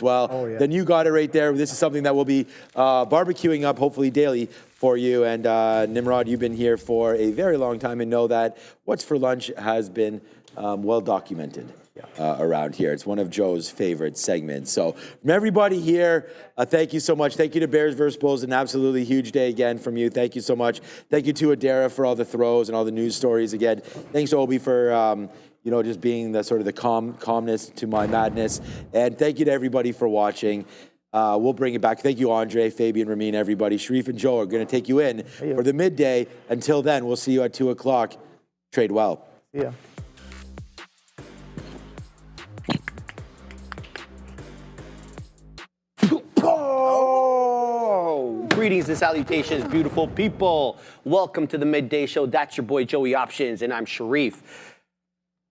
Well, then you got it right there. This is something that we'll be barbecuing up hopefully daily for you. And Nimrod, you've been here for a very long time and know that What's for Lunch has been well documented around here. It's one of Joe's favorite segments. So from everybody here, thank you so much. Thank you to Bears vs. Bulls, an absolutely huge day again from you. Thank you so much. Thank you to Adara for all the throws and all the news stories again. Thanks, Obi, for you know, just being the sort of the calmness to my madness. And thank you to everybody for watching. We'll bring it back. Thank you, Andre, Fabian, Ramin, everybody. Sharif and Joe are going to take you in for the midday. Until then, we'll see you at 2 o'clock. Trade well. Yeah. Greetings and salutations, beautiful people. Welcome to the Midday Show. That's your boy, Joey Options, and I'm Sharif.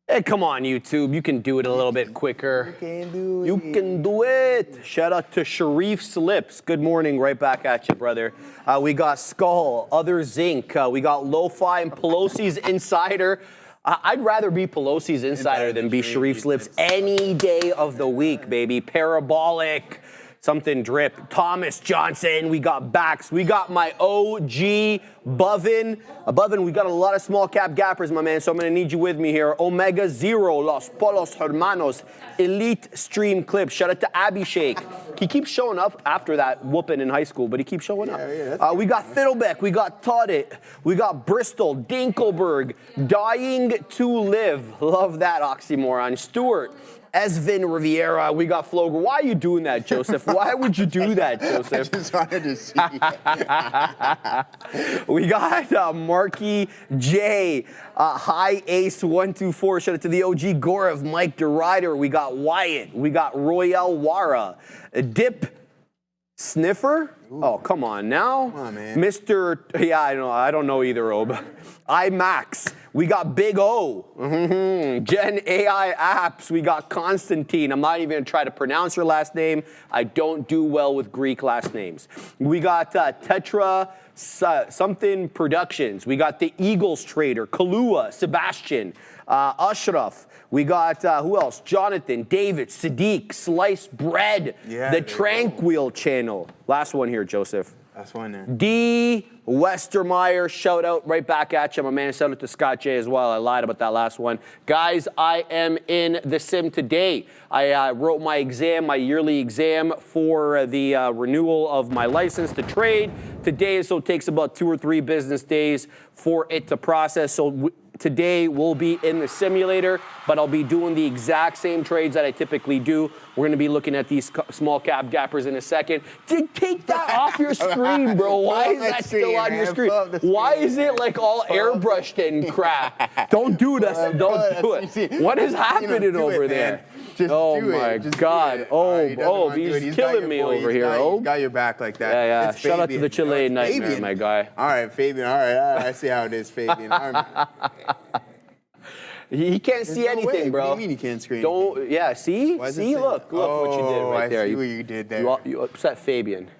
Hey, come on, YouTube. You can do it a little bit quicker. You can do it. Shout out to Sharif Slips. Good morning. Right back at you, brother. We got Skull, Other Zinc. We got Lo-Fi and Pelosi's Insider. I'd rather be Pelosi's Insider than be Sharif Slips any day of the week, baby. Parabolic. Something drip. Thomas Johnson, we got Bax. We got my OG Bovin. Bovin, we got a lot of small cap gappers, my man, so I'm going to need you with me here. Omega Zero, Los Polos Hermanos, Elite Stream Clip. Shout out to Abhishek. He keeps showing up after that whooping in high school, but he keeps showing up. We got Fiddlebeck. We got Todit. We got Bristol, Dinkelberg, Dying to Live. Love that oxymoron. Stewart. Esvin Riviera, we got Floger. Why are you doing that, Joseph? Why would you do that, Joseph? I just wanted to see. We got Marky J, High Ace 124. Shout out to the OG Gorev, Mike DeRider. We got Wyatt. We got Royale Wara, Dip Sniffer. Ooh. Oh, come on now. Come on, man. Mr. Yeah, I don't know either, Oba. IMAX. We got Big O. Gen AI Apps. We got Constantine. I'm not even going to try to pronounce her last name. I don't do well with Greek last names. We got Tetra something Productions. We got the Eagles Trader. Kalua. Sebastian. Ashraf. We got, who else? Jonathan, David, Sadiq, Sliced Bread, the Tranquil Channel. Last one here, Joseph. Last one there. D. Westermeyer, shout out right back at you, my man. Shout out to Scott J as well. I lied about that last one. Guys, I am in the sim today. I wrote my exam, my yearly exam for the renewal of my license to trade today, so it takes about 2 or 3 business days for it to process. So today we'll be in the simulator, but I'll be doing the exact same trades that I typically do. We're going to be looking at these small cap gappers in a second. Take that off your screen, bro. Why is that still on your screen? Why is it like all airbrushed and crap? Don't do this. Don't do it. What is happening over there? Oh my God. Oh, he's killing me over here. Oh, got your back like that. Yeah. Shout out to the Chilean Nightmare, my guy. All right, Fabian. All right. I see how it is, Fabian. He can't see anything, bro. What do you mean he can't screen? Don't. Yeah. See. See. Look what you did right there. I see what you did there. You upset Fabian.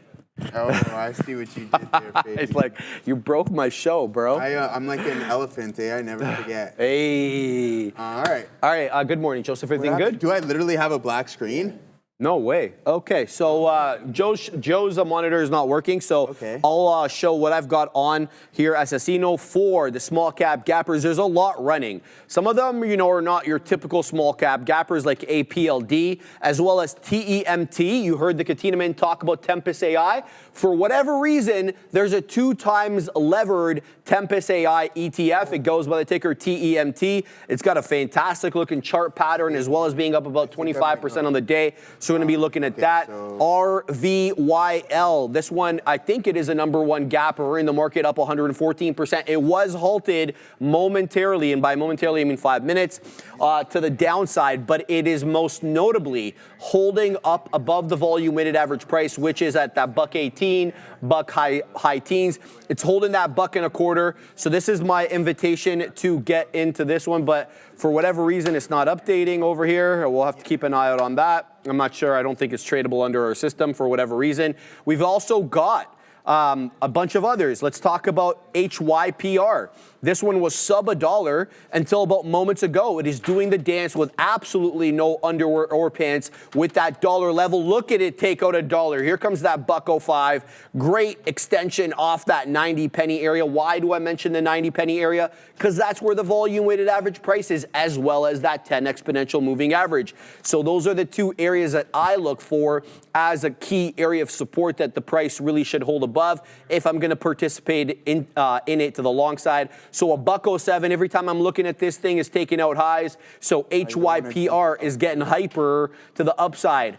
Oh, I see what you did there, Fabian. It's like you broke my show, bro. I'm like an elephant. I never forget. Hey. All right. Good morning, Joseph. Everything good? Do I literally have a black screen? No way. Okay, so Joe's monitor is not working, so I'll show what I've got on here. Assassino for the small cap gappers. There's a lot running. Some of them, are not your typical small cap gappers like APLD, as well as TEMT. You heard the Katinaman talk about Tempest AI. For whatever reason, there's a 2 times levered Tempest AI ETF. It goes by the ticker TEMT. It's got a fantastic looking chart pattern, as well as being up about 25% on the day. So we're going to be looking at that. RVYL. This one, I think it is a #1 gapper. We're in the market up 114%. It was halted momentarily, and by momentarily I mean 5 minutes, to the downside, but it is most notably holding up above the volume weighted average price, which is at that $1.18, buck high teens. It's holding that $1.25. So this is my invitation to get into this one, but for whatever reason, it's not updating over here. We'll have to keep an eye out on that. I'm not sure. I don't think it's tradable under our system for whatever reason. We've also got A bunch of others. Let's talk about HYPR. This one was sub $1 until about moments ago. It is doing the dance with absolutely no underwear or pants with that dollar level. Look at it take out $1. Here comes that $1.05. Great extension off that 90 penny area. Why do I mention the 90 penny area? Because that's where the volume weighted average price is, as well as that 10 exponential moving average. So those are the two areas that I look for as a key area of support that the price really should hold above if I'm going to participate in it to the long side. So a $1.07 every time I'm looking at this thing is taking out highs. So HYPR is getting hyper to the upside.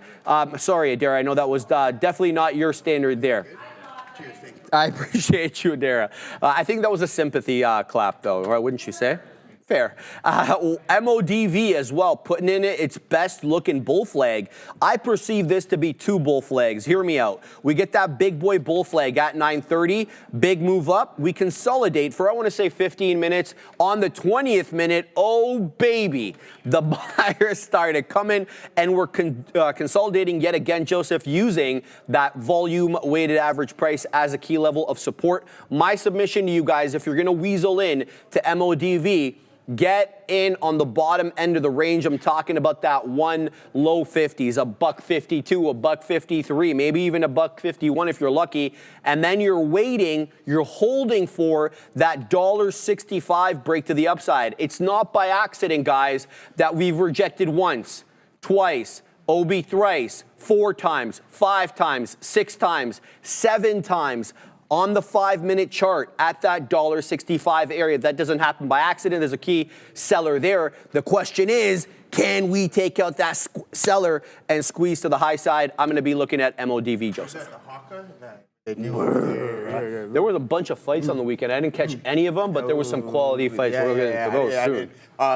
Sorry, Adara, I know that was definitely not your standard there. I appreciate you, Adara. I think that was a sympathy clap, though, right? Wouldn't you say? Fair. MODV as well, putting in its best looking bull flag. I perceive this to be two bull flags. Hear me out. We get that big boy bull flag at 9:30, big move up. We consolidate for, I want to say 15 minutes. On the 20th minute, oh baby, the buyers started coming and we're consolidating yet again, Joseph, using that volume weighted average price as a key level of support. My submission to you guys, if you're going to weasel in to MODV, get in on the bottom end of the range. I'm talking about that one low 50s, a $1.52, a $1.53, maybe even a $1.51 if you're lucky. And then you're waiting, you're holding for that $1.65 break to the upside. It's not by accident, guys, that we've rejected once, twice, OB thrice, 4 times, 5 times, 6 times, 7 times. On the 5-minute chart at that $1.65 area. That doesn't happen by accident. There's a key seller there. The question is, can we take out that seller and squeeze to the high side? I'm going to be looking at MODV, Joseph. There was a bunch of fights on the weekend. I didn't catch any of them, but there were some quality fights. We're going to get to those soon.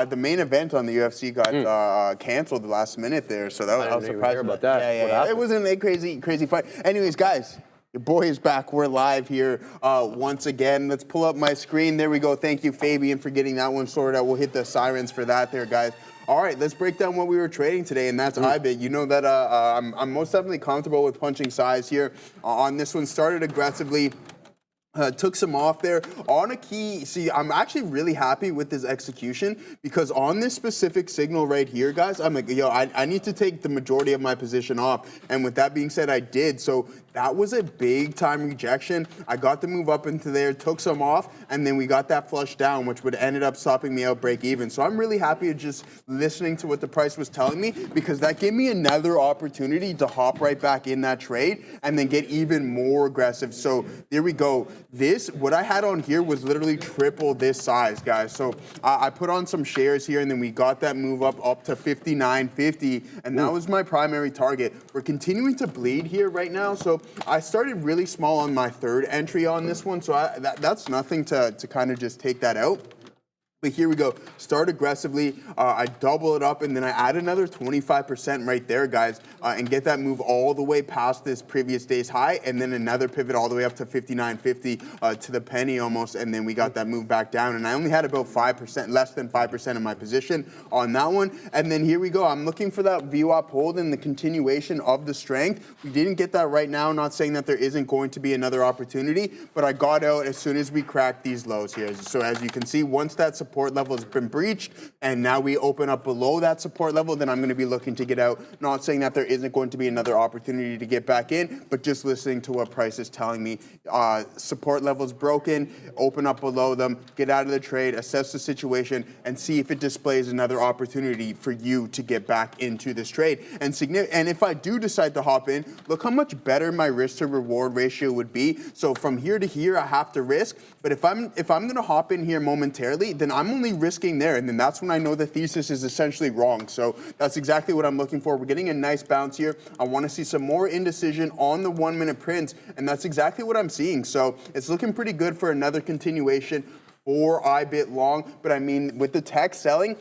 The main event on the UFC got canceled the last minute there, so that was, I was surprised about that. Yeah. It wasn't a crazy fight. Anyways, guys. Your boy is back. We're live here once again. Let's pull up my screen. There we go. Thank you, Fabian, for getting that one sorted out. We'll hit the sirens for that there, guys. All right, let's break down what we were trading today, and that's IBIT. You know that I'm most definitely comfortable with punching size here. On this one, started aggressively. Took some off there on a key. See, I'm actually really happy with this execution because on this specific signal right here, guys, I'm like, yo, I need to take the majority of my position off. And with that being said, I did. So that was a big time rejection. I got the move up into there, took some off, and then we got that flush down, which would ended up stopping me out break even. So I'm really happy just listening to what the price was telling me because that gave me another opportunity to hop right back in that trade and then get even more aggressive. So there we go. What I had on here was literally triple this size, guys. So I put on some shares here, and then we got that move up to 59.50, and that was my primary target. We're continuing to bleed here right now, so I started really small on my third entry on this one, so that's nothing to kind of just take that out. But here we go. Start aggressively. I double it up, and then I add another 25% right there, guys, and get that move all the way past this previous day's high, and then another pivot all the way up to 59.50 to the penny almost, and then we got that move back down. And I only had about 5%, less than 5% of my position on that one. And then here we go. I'm looking for that VWAP hold and the continuation of the strength. We didn't get that right now. Not saying that there isn't going to be another opportunity, but I got out as soon as we cracked these lows here. So as you can see, once that support level has been breached and now we open up below that support level, then I'm going to be looking to get out. Not saying that there isn't going to be another opportunity to get back in, but just listening to what price is telling me. Support levels broken, open up below them, get out of the trade, assess the situation, and see if it displays another opportunity for you to get back into this trade. And if I do decide to hop in, look how much better my risk to reward ratio would be. So from here to here, I have to risk. But if I'm going to hop in here momentarily, then I'm only risking there, and then that's when I know the thesis is essentially wrong. So that's exactly what I'm looking for. We're getting a nice bounce here. I want to see some more indecision on the 1-minute prints, and that's exactly what I'm seeing. So it's looking pretty good for another continuation. for IBIT long, but I mean, with the tech selling,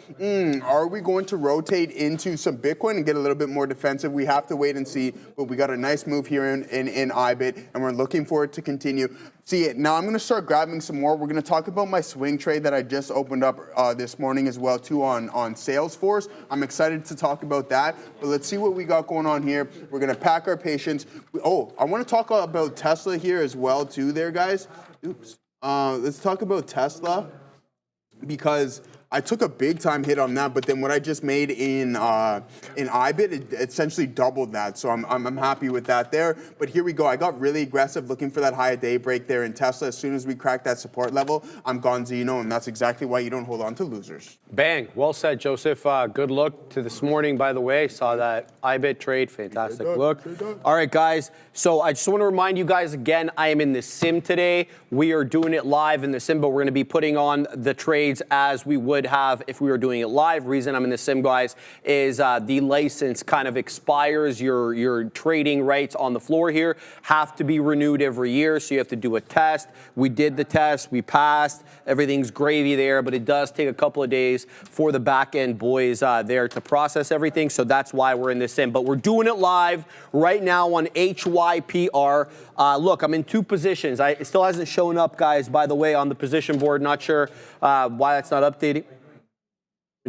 are we going to rotate into some Bitcoin and get a little bit more defensive? We have to wait and see, but we got a nice move here in IBIT, and we're looking for it to continue. See, now I'm going to start grabbing some more. We're going to talk about my swing trade that I just opened up this morning as well, too, on Salesforce. I'm excited to talk about that, but let's see what we got going on here. We're going to pack our patience. Oh, I want to talk about Tesla here as well, too, there, guys. Oops. Let's talk about Tesla, because I took a big time hit on that, but then what I just made in IBIT, it essentially doubled that. So I'm happy with that there. But here we go. I got really aggressive looking for that high day break there in Tesla. As soon as we crack that support level, I'm gonzino, and that's exactly why you don't hold on to losers. Bang. Well said, Joseph. Good look to this morning, by the way. Saw that IBIT trade. Fantastic look. All right, guys. So I just want to remind you guys again, I am in the sim today. We are doing it live in the sim, but we're going to be putting on the trades as we would have if we were doing it live. Reason I'm in the sim, guys, is the license kind of expires. Your trading rights on the floor here have to be renewed every year, so you have to do a test. We did the test. We passed. Everything's gravy there, but it does take a couple of days for the back-end boys there to process everything, so that's why we're in this sim. But we're doing it live right now on HYPR. Look, I'm in two positions. It still hasn't shown up, guys, by the way, on the position board. Not sure why that's not updating. A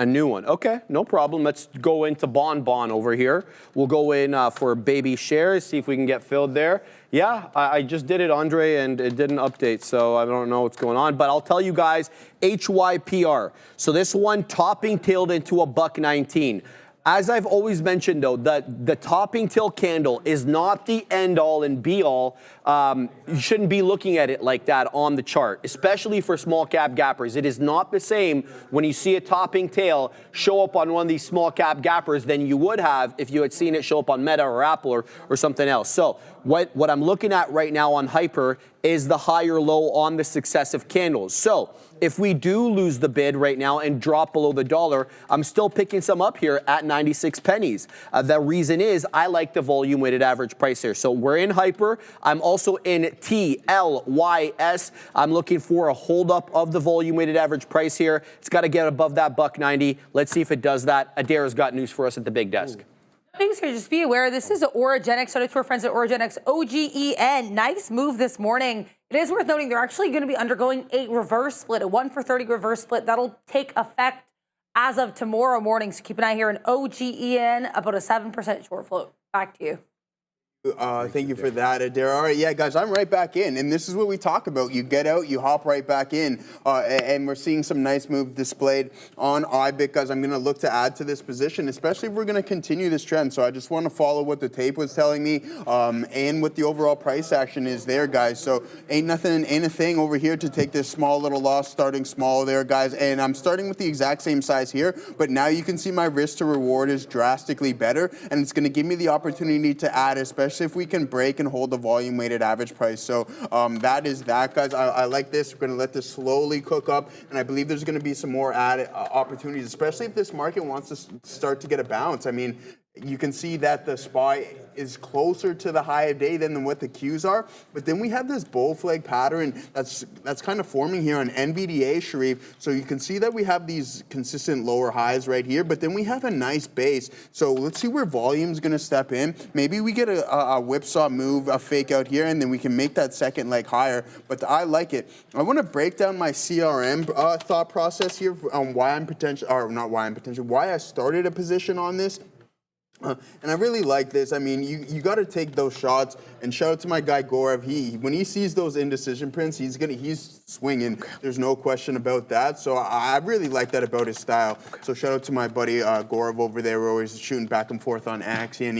new one. Okay, no problem. Let's go into Bon over here. We'll go in for baby shares, see if we can get filled there. Yeah, I just did it, Andre, and it didn't update, so I don't know what's going on. But I'll tell you guys, HYPR. So this one topping tailed into a $1.19. As I've always mentioned, though, the topping tail candle is not the end-all and be-all. You shouldn't be looking at it like that on the chart, especially for small-cap gappers. It is not the same when you see a topping tail show up on one of these small-cap gappers than you would have if you had seen it show up on Meta or Apple or something else. So what I'm looking at right now on Hyper is the higher low on the successive candles. So if we do lose the bid right now and drop below the dollar, I'm still picking some up here at 96 pennies. The reason is I like the volume weighted average price here. So we're in Hyper. I'm also in TLYS. I'm looking for a hold up of the volume weighted average price here. It's got to get above that $1.90. Let's see if it does that. Adara's got news for us at the big desk. Things here, just be aware, this is Orogenics. Shout out to our friends at Orogenics, OGEN. Nice move this morning. It is worth noting they're actually going to be undergoing a reverse split, a 1-for-30 reverse split. That'll take effect as of tomorrow morning. So keep an eye here on OGEN, about a 7% short float. Back to you. Thank you for that, Adara. All right, yeah, guys, I'm right back in, and this is what we talk about. You get out, you hop right back in, and we're seeing some nice move displayed on IBIT, guys. I'm going to look to add to this position, especially if we're going to continue this trend. So I just want to follow what the tape was telling me and what the overall price action is there, guys. So ain't a thing over here to take this small little loss, starting small there, guys. And I'm starting with the exact same size here, but now you can see my risk to reward is drastically better, and it's going to give me the opportunity to add, especially if we can break and hold the volume weighted average price. So that is that, guys. I like this. We're going to let this slowly cook up, and I believe there's going to be some more added opportunities, especially if this market wants to start to get a bounce. I mean, you can see that the SPY is closer to the high of day than what the Qs are, but then we have this bull flag pattern that's kind of forming here on NVDA, Sharif. So you can see that we have these consistent lower highs right here, but then we have a nice base. So let's see where volume's going to step in. Maybe we get a whipsaw move, a fake out here, and then we can make that second leg higher. But I like it. I want to break down my CRM thought process here on why I started a position on this. And I really like this. I mean, you got to take those shots. And shout out to my guy Gaurav. When he sees those indecision prints, he's swinging. There's no question about that. So I really like that about his style. So shout out to my buddy Gaurav over there. We're always shooting back and forth on Axie. And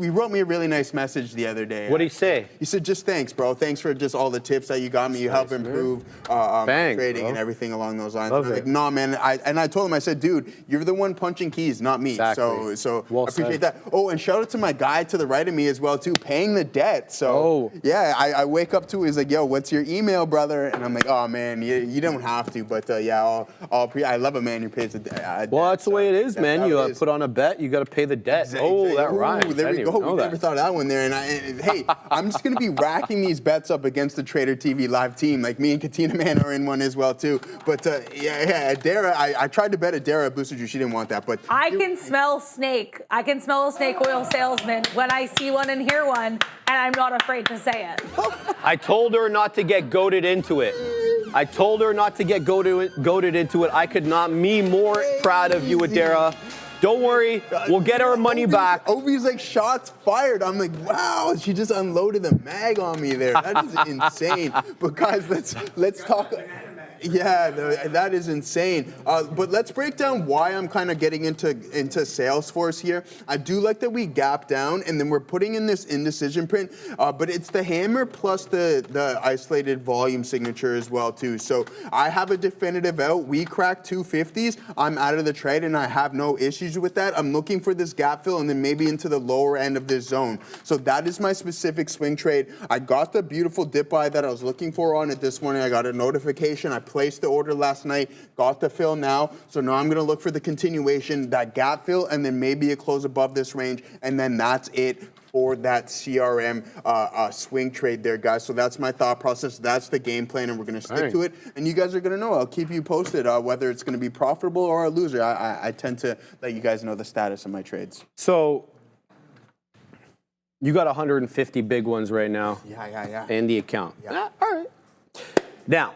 he wrote me a really nice message the other day. What'd he say? He said, just thanks, bro. Thanks for just all the tips that you got me. You help improve trading and everything along those lines. I'm like, nah, man. I told him, I said, dude, you're the one punching keys, not me. Exactly. So well I appreciate appreciate that. Oh, and shout out to my guy to the right of me as well, too, paying the debt. So, yeah, I wake up to he's like, yo, what's your email, brother? And I'm like, oh, man, you don't have to. But, yeah, I love a man who pays the debt. Well, that's the way it is, man. You put on a bet, you got to pay the debt. Oh, that rhymes. There we go. We never thought of that one there. And hey, I'm just going to be racking these bets up against the Trader TV Live team. Like me and Katina Man are in one as well, too. But, yeah, Dara, I tried to bet Dara boosted you. She didn't want that. But I can smell snake. I can smell a snake oil salesman when I see one and hear one, and I'm not afraid to say it. I told her not to get goaded into it. I told her not to get goaded into it. I could not be more proud of you, Adara. Don't worry, we'll get our money back. Obi's like, shots fired. I'm like, wow, she just unloaded the mag on me there. That is insane. But guys, let's talk. Yeah, that is insane. But let's break down why I'm kind of getting into Salesforce here. I do like that we gap down, and then we're putting in this indecision print. But it's the hammer plus the isolated volume signature as well, too. So I have a definitive out. We cracked 250s. I'm out of the trade, and I have no issues with that. I'm looking for this gap fill and then maybe into the lower end of this zone. So that is my specific swing trade. I got the beautiful dip buy that I was looking for on it this morning. I got a notification. I placed the order last night, got the fill now. So now I'm going to look for the continuation, that gap fill, and then maybe a close above this range. And then that's it for that CRM swing trade there, guys. So that's my thought process. That's the game plan, and we're going to stick to it. And you guys are going to know. I'll keep you posted whether it's going to be profitable or a loser. I tend to let you guys know the status of my trades. So you got 150 big ones right now. Yeah. In the account. Yeah. All right. Now,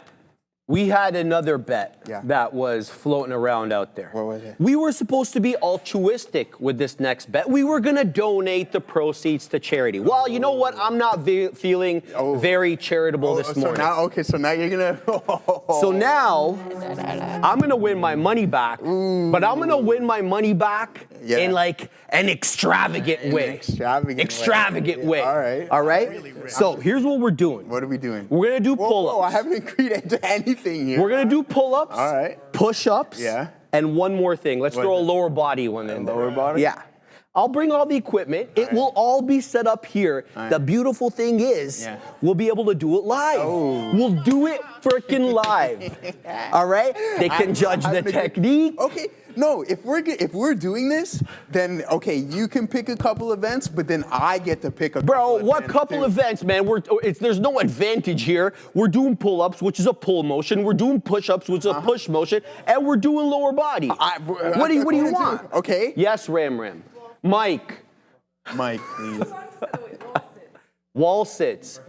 we had another bet that was floating around out there. What was it? We were supposed to be altruistic with this next bet. We were going to donate the proceeds to charity. Well, you know what? I'm not feeling very charitable this morning. So now you're going to... So now, I'm going to win my money back, but I'm going to win my money back in like an extravagant way. Extravagant way. All right? So here's what we're doing. What are we doing? We're going to do pull-ups. Whoa, I haven't agreed to anything here. We're going to do pull-ups, push-ups, and one more thing. Let's throw a lower body one in there. Lower body? Yeah. I'll bring all the equipment. It will all be set up here. The beautiful thing is we'll be able to do it live. We'll do it freaking live. All right? They can judge the technique. Okay. No, if we're doing this, then okay, you can pick a couple events, but then I get to pick a couple what couple events, man? There's no advantage here. We're doing pull-ups, which is a pull motion. We're doing push-ups, which is a push motion, and we're doing lower body. What do you want? Okay. Yes, Ram. Mike, please. Wall sits.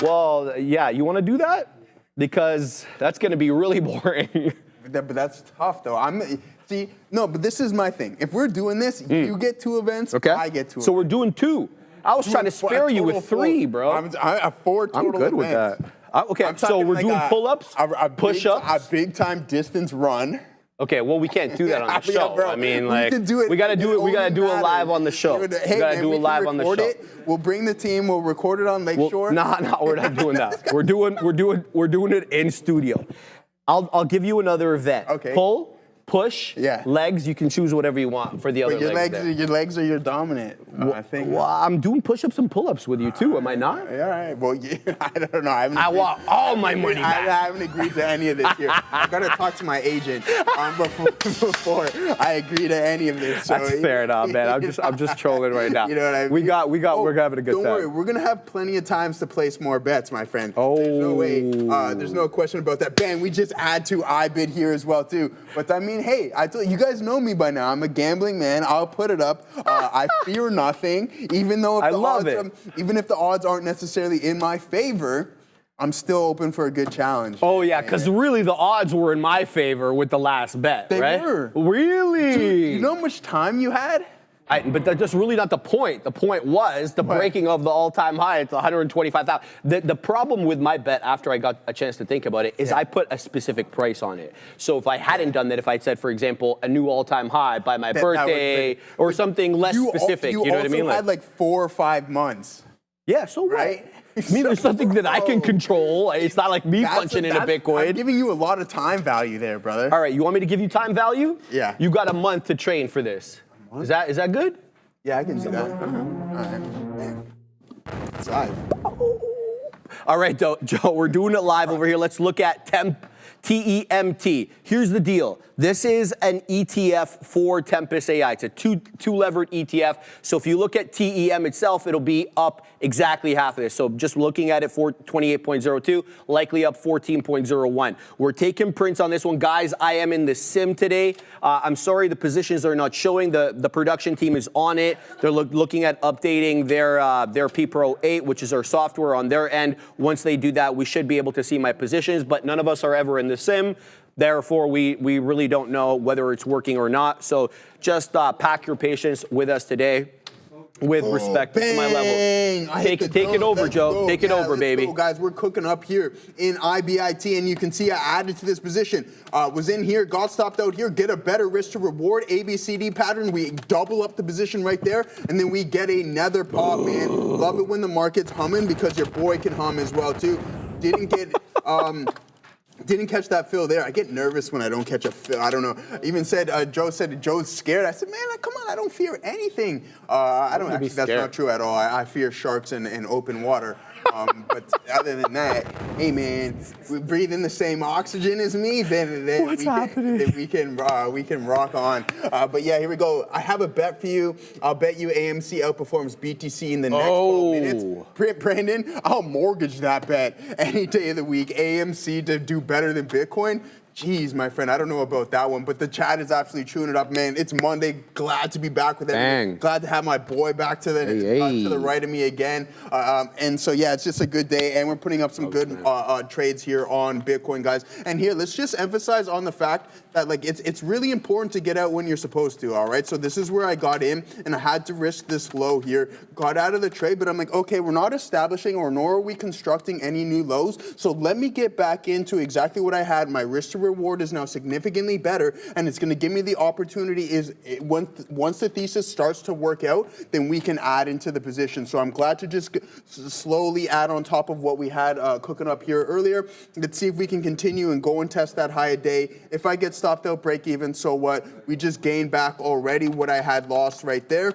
Well, yeah, you want to do that? Because that's going to be really boring. But that's tough, though. But this is my thing. If we're doing this, you get 2 events, I get 2 So we're doing 2. I was trying to spare you with 3, bro. I have 4 total I'm good with that. Okay, so we're doing pull-ups, push-ups. A big-time distance run. Okay, well, we can't do that on the show. Bro, I mean, we gotta do it live on the show. We gotta do it live on the show. We'll bring the team. We'll record it on Lakeshore. No, we're not doing that. We're doing it in studio. I'll give you another event. Okay. Pull, push, legs. You can choose whatever you want for the other legs. Your legs are your dominant. I think. Well, I'm doing push-ups and pull-ups with you too. Am I not? All right. Well, I don't know. I want all my money back. I haven't agreed to any of this here. I gotta talk to my agent before I agree to any of this. So, That's fair enough, man. I'm just trolling right now. You know what I mean? We're having a good time. Don't worry. We're gonna have plenty of times to place more bets, my friend. There's no way. There's no question about that. Ben, we just add to IBIT here as well too. But I mean, hey, you guys know me by now. I'm a gambling man. I'll put it up. I fear nothing, even though even if the odds aren't necessarily in my favor. I'm still open for a good challenge. Oh yeah, because really the odds were in my favor with the last bet, right? They were. Really? Dude, you know how much time you had? But that's just really not the point. The point was the breaking of the all-time high. It's 125,000. The problem with my bet after I got a chance to think about it is I put a specific price on it. So if I hadn't done that, if I'd said, for example, a new all-time high by my birthday or something less specific, you know what I mean? You also had like 4 or 5 months. Yeah, so what? Right? I mean, there's something that I can control. It's not like me punching in a Bitcoin. I'm giving you a lot of time value there, brother. All right, you want me to give you time value? Yeah. You got a month to train for this. Is that good? Yeah, I can do that. All right. It's live. All right, Joe, we're doing it live over here. Let's look at TEMT. Here's the deal. This is an ETF for Tempest AI. It's a two-levered ETF. So if you look at TEM itself, it'll be up exactly half of this. So just looking at it for 28.02, likely up 14.01. We're taking prints on this one. Guys, I am in the sim today. I'm sorry the positions are not showing. The production team is on it. They're looking at updating their P Pro 8, which is our software on their end. Once they do that, we should be able to see my positions, but none of us are ever in the sim. Therefore, we really don't know whether it's working or not. So just pack your patience with us today with respect to my level. Take it over, Joe. Take it over, baby. Go, guys, we're cooking up here in IBIT, and you can see I added to this position. Was in here, got stopped out here, get a better risk to reward, ABCD pattern. We double up the position right there, and then we get another pop, man. Love it when the market's humming because your boy can hum as well, too. Didn't get... Didn't catch that fill there. I get nervous when I don't catch a fill. I don't know. Even Joe said Joe's scared. I said, man, come on, I don't fear anything. I don't actually, that's not true at all. I fear sharks and open water. But other than that, hey man, we breathe in the same oxygen as me, then we can rock on. But yeah, here we go. I have a bet for you. I'll bet you AMC outperforms BTC in the next 12 minutes. Brandon, I'll mortgage that bet any day of the week. AMC to do better than Bitcoin. Jeez, my friend, I don't know about that one, but the chat is absolutely chewing it up, man. It's Monday. Glad to be back with everyone. Glad to have my boy back to the right of me again. And so, yeah, it's just a good day, and we're putting up some good trades here on Bitcoin, guys. And here, let's just emphasize on the fact that, like, it's really important to get out when you're supposed to, all right? So this is where I got in, and I had to risk this low here. Got out of the trade, but I'm like, okay, we're not establishing or nor are we constructing any new lows, so let me get back into exactly what I had. My risk to reward is now significantly better, and it's going to give me the opportunity once the thesis starts to work out, then we can add into the position. So I'm glad to just slowly add on top of what we had cooking up here earlier. Let's see if we can continue and go and test that high a day. If I get stopped out, break even, so what? We just gained back already what I had lost right there.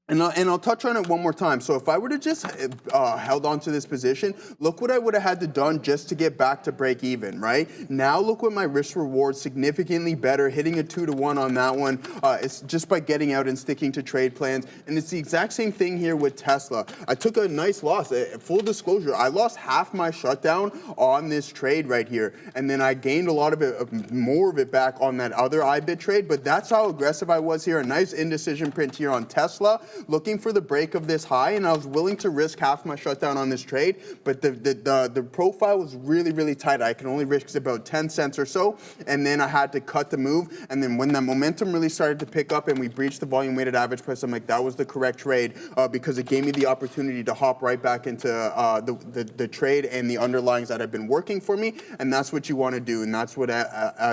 And I'll touch on it one more time. So if I would have just held on to this position, look what I would have had to done just to get back to break even, right? Now look what my risk reward significantly better, hitting a 2-to-1 on that one. It's just by getting out and sticking to trade plans. And it's the exact same thing here with Tesla. I took a nice loss. Full disclosure, I lost half my shutdown on this trade right here. And then I gained a lot of it, more of it back on that other IBIT trade. But that's how aggressive I was here. A nice indecision print here on Tesla, looking for the break of this high, and I was willing to risk half my shutdown on this trade, but the profile was really, really tight. I can only risk about 10 cents or so, and then I had to cut the move, and then when that momentum really started to pick up and we breached the volume weighted average price, I'm like, that was the correct trade because it gave me the opportunity to hop right back into the trade and the underlyings that have been working for me, and that's what you want to do, and that's what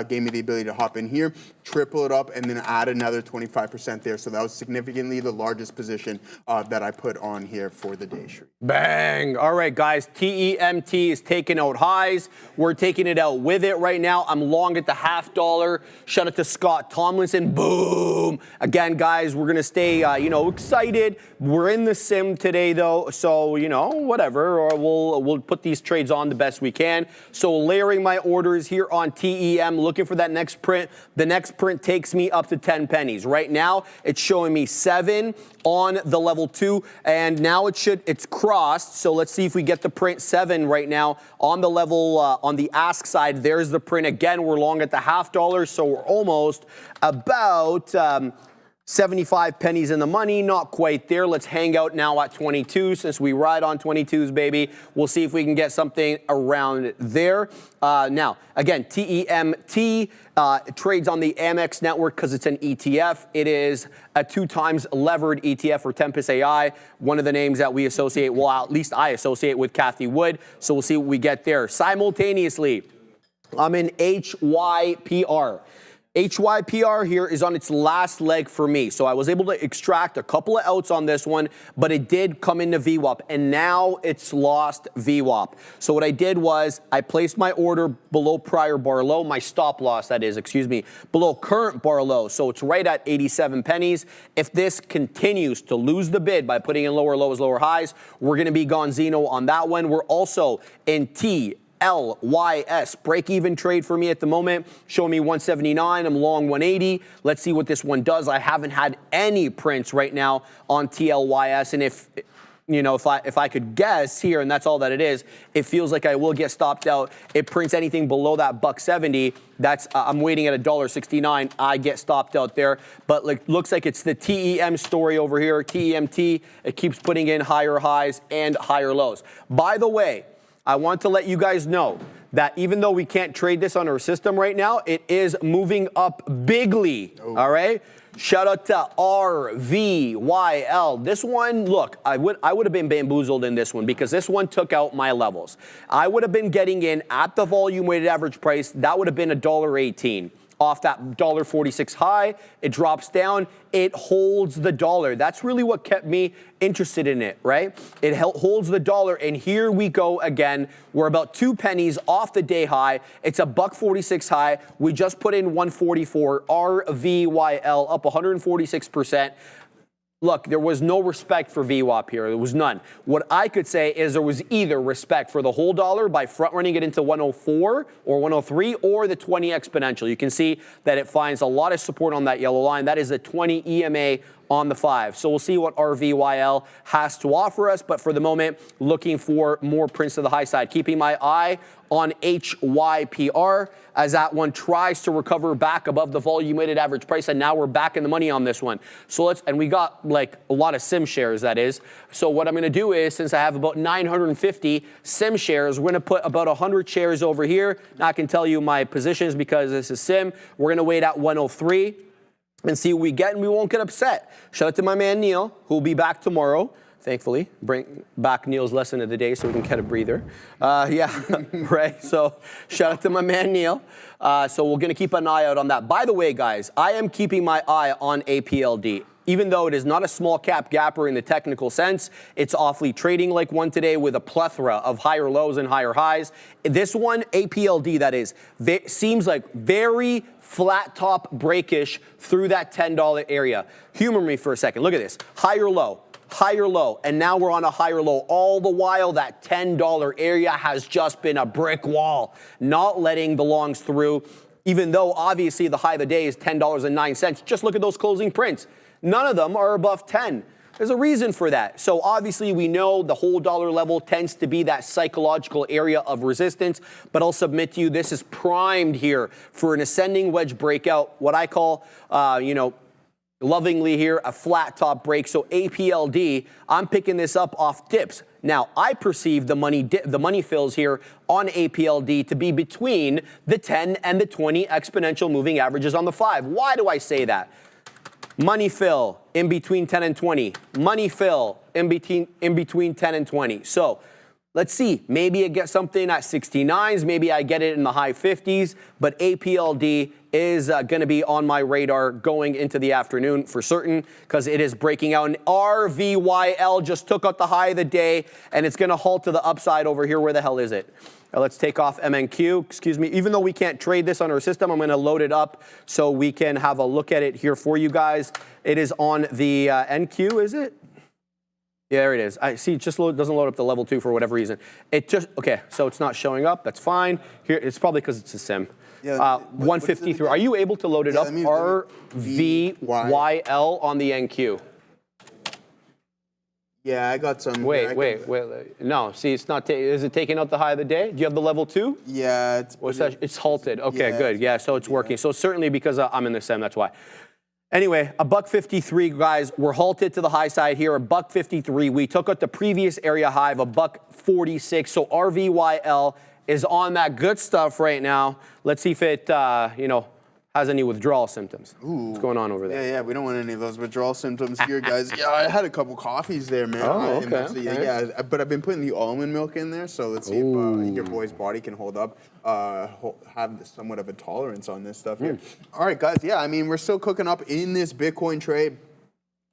gave me the ability to hop in here, triple it up, and then add another 25% there. So that was significantly the largest position that I put on here for the day. Bang. All right, guys. TEMT is taking out highs. We're taking it out with it right now. I'm long at the $0.50. Shout out to Scott Tomlinson. Boom. Again, guys, we're going to stay, excited. We're in the sim today, though. So, whatever. Or we'll put these trades on the best we can. So layering my orders here on TEM, looking for that next print. The next print takes me up to 10 pennies. Right now, it's showing me 7 on the level 2, and now it's crossed. So let's see if we get the print 7 right now on the level on the ask side. There's the print again. We're long at the $0.50, so we're almost about 75 pennies in the money, not quite there. Let's hang out now at 22 since we ride on 22s, baby. We'll see if we can get something around there. Now, again, TEMT trades on the Amex network because it's an ETF. It is a 2 times levered ETF for Tempest AI, one of the names that we associate, well, at least I associate with Cathie Wood. So we'll see what we get there. Simultaneously, I'm in HYPR. HYPR here is on its last leg for me. So I was able to extract a couple of outs on this one, but it did come into VWAP, and now it's lost VWAP. So what I did was I placed my order below prior bar low, my stop loss, that is, excuse me, below current bar low. So it's right at 87 pennies. If this continues to lose the bid by putting in lower lows, lower highs, we're going to be gonzino on that one. We're also in TLYS, break-even trade for me at the moment, showing me 179, I'm long 180. Let's see what this one does. I haven't had any prints right now on TLYS, and if I could guess here, and that's all that it is, it feels like I will get stopped out. It prints anything below that $1.70. That's I'm waiting at $1.69. I get stopped out there, but looks like it's the TEM story over here. TEMT. It keeps putting in higher highs and higher lows. By the way, I want to let you guys know that even though we can't trade this on our system right now, it is moving up bigly, all right? Shout out to RVYL. This one, look, I would have been bamboozled in this one because this one took out my levels. I would have been getting in at the volume weighted average price. That would have been $1.18. Off that $1.46 high, it drops down, it holds the dollar. That's really what kept me interested in it, right? It holds the dollar, and here we go again. We're about 2 pennies off the day high. It's a $1.46 high. We just put in 144, RVYL up 146%. Look, there was no respect for VWAP here. There was none. What I could say is there was either respect for the whole dollar by front-running it into 104 or 103 or the 20 exponential. You can see that it finds a lot of support on that yellow line. That is the 20 EMA on the 5. So we'll see what RVYL has to offer us. But for the moment, looking for more prints to the high side. Keeping my eye on HYPR as that one tries to recover back above the volume weighted average price, and now we're back in the money on this one. So and we got like a lot of sim shares, that is. So what I'm going to do is, since I have about 950 sim shares, we're going to put about 100 shares over here. Now I can tell you my positions because this is sim. We're going to wait at 103 and see what we get, and we won't get upset. Shout out to my man Neil, who will be back tomorrow. Thankfully, bring back Neil's lesson of the day so we can get a breather. Yeah, right? So shout out to my man Neil. So we're going to keep an eye out on that. By the way, guys, I am keeping my eye on APLD. Even though it is not a small cap gapper in the technical sense, it's awfully trading like one today with a plethora of higher lows and higher highs. This one, APLD, that is, seems like very flat top breakish through that $10 area. Humor me for a second. Look at this. Higher low. Higher low, and now we're on a higher low. All the while, that $10 area has just been a brick wall, not letting the longs through, even though obviously the high of the day is $10.09. Just look at those closing prints. None of them are above 10. There's a reason for that. So obviously we know the whole dollar level tends to be that psychological area of resistance, but I'll submit to you this is primed here for an ascending wedge breakout, what I call, lovingly here, a flat top break. So APLD, I'm picking this up off dips. Now, I perceive the money fills here on APLD to be between the 10 and the 20 exponential moving averages on the 5. Why do I say that? Money fill in between 10 and 20. Money fill in between 10 and 20. So let's see. Maybe it gets something at 69s. Maybe I get it in the high 50s. But APLD is going to be on my radar going into the afternoon for certain because it is breaking out. And RVYL just took out the high of the day, and it's going to halt to the upside over here. Where the hell is it? Let's take off MNQ. Excuse me. Even though we can't trade this on our system, I'm going to load it up so we can have a look at it here for you guys. It is on the NQ, is it? Yeah, there it is. I see it just doesn't load up the level 2 for whatever reason. Okay, so it's not showing up. That's fine. Here, it's probably because it's a sim. Yeah, 153. Are you able to load it up? RVYL on the NQ. Yeah, I got some. Wait. No, see, it's not. Is it taking out the high of the day? Do you have the level 2? Yeah, it's halted. Okay, yeah, good. Yeah, so it's working. So certainly because I'm in the sim, that's why. Anyway, a $1.53, guys. We're halted to the high side here. A $1.53. We took out the previous area high of a $1.46. So RVYL is on that good stuff right now. Let's see if it, has any withdrawal symptoms. What's going on over there? Yeah, we don't want any of those withdrawal symptoms here, guys. Yeah, I had a couple coffees there, man. Oh, okay. Yeah, but I've been putting the almond milk in there, so let's see if your boy's body can hold up, have somewhat of a tolerance on this stuff here. All right, guys, yeah, I mean, we're still cooking up in this Bitcoin trade.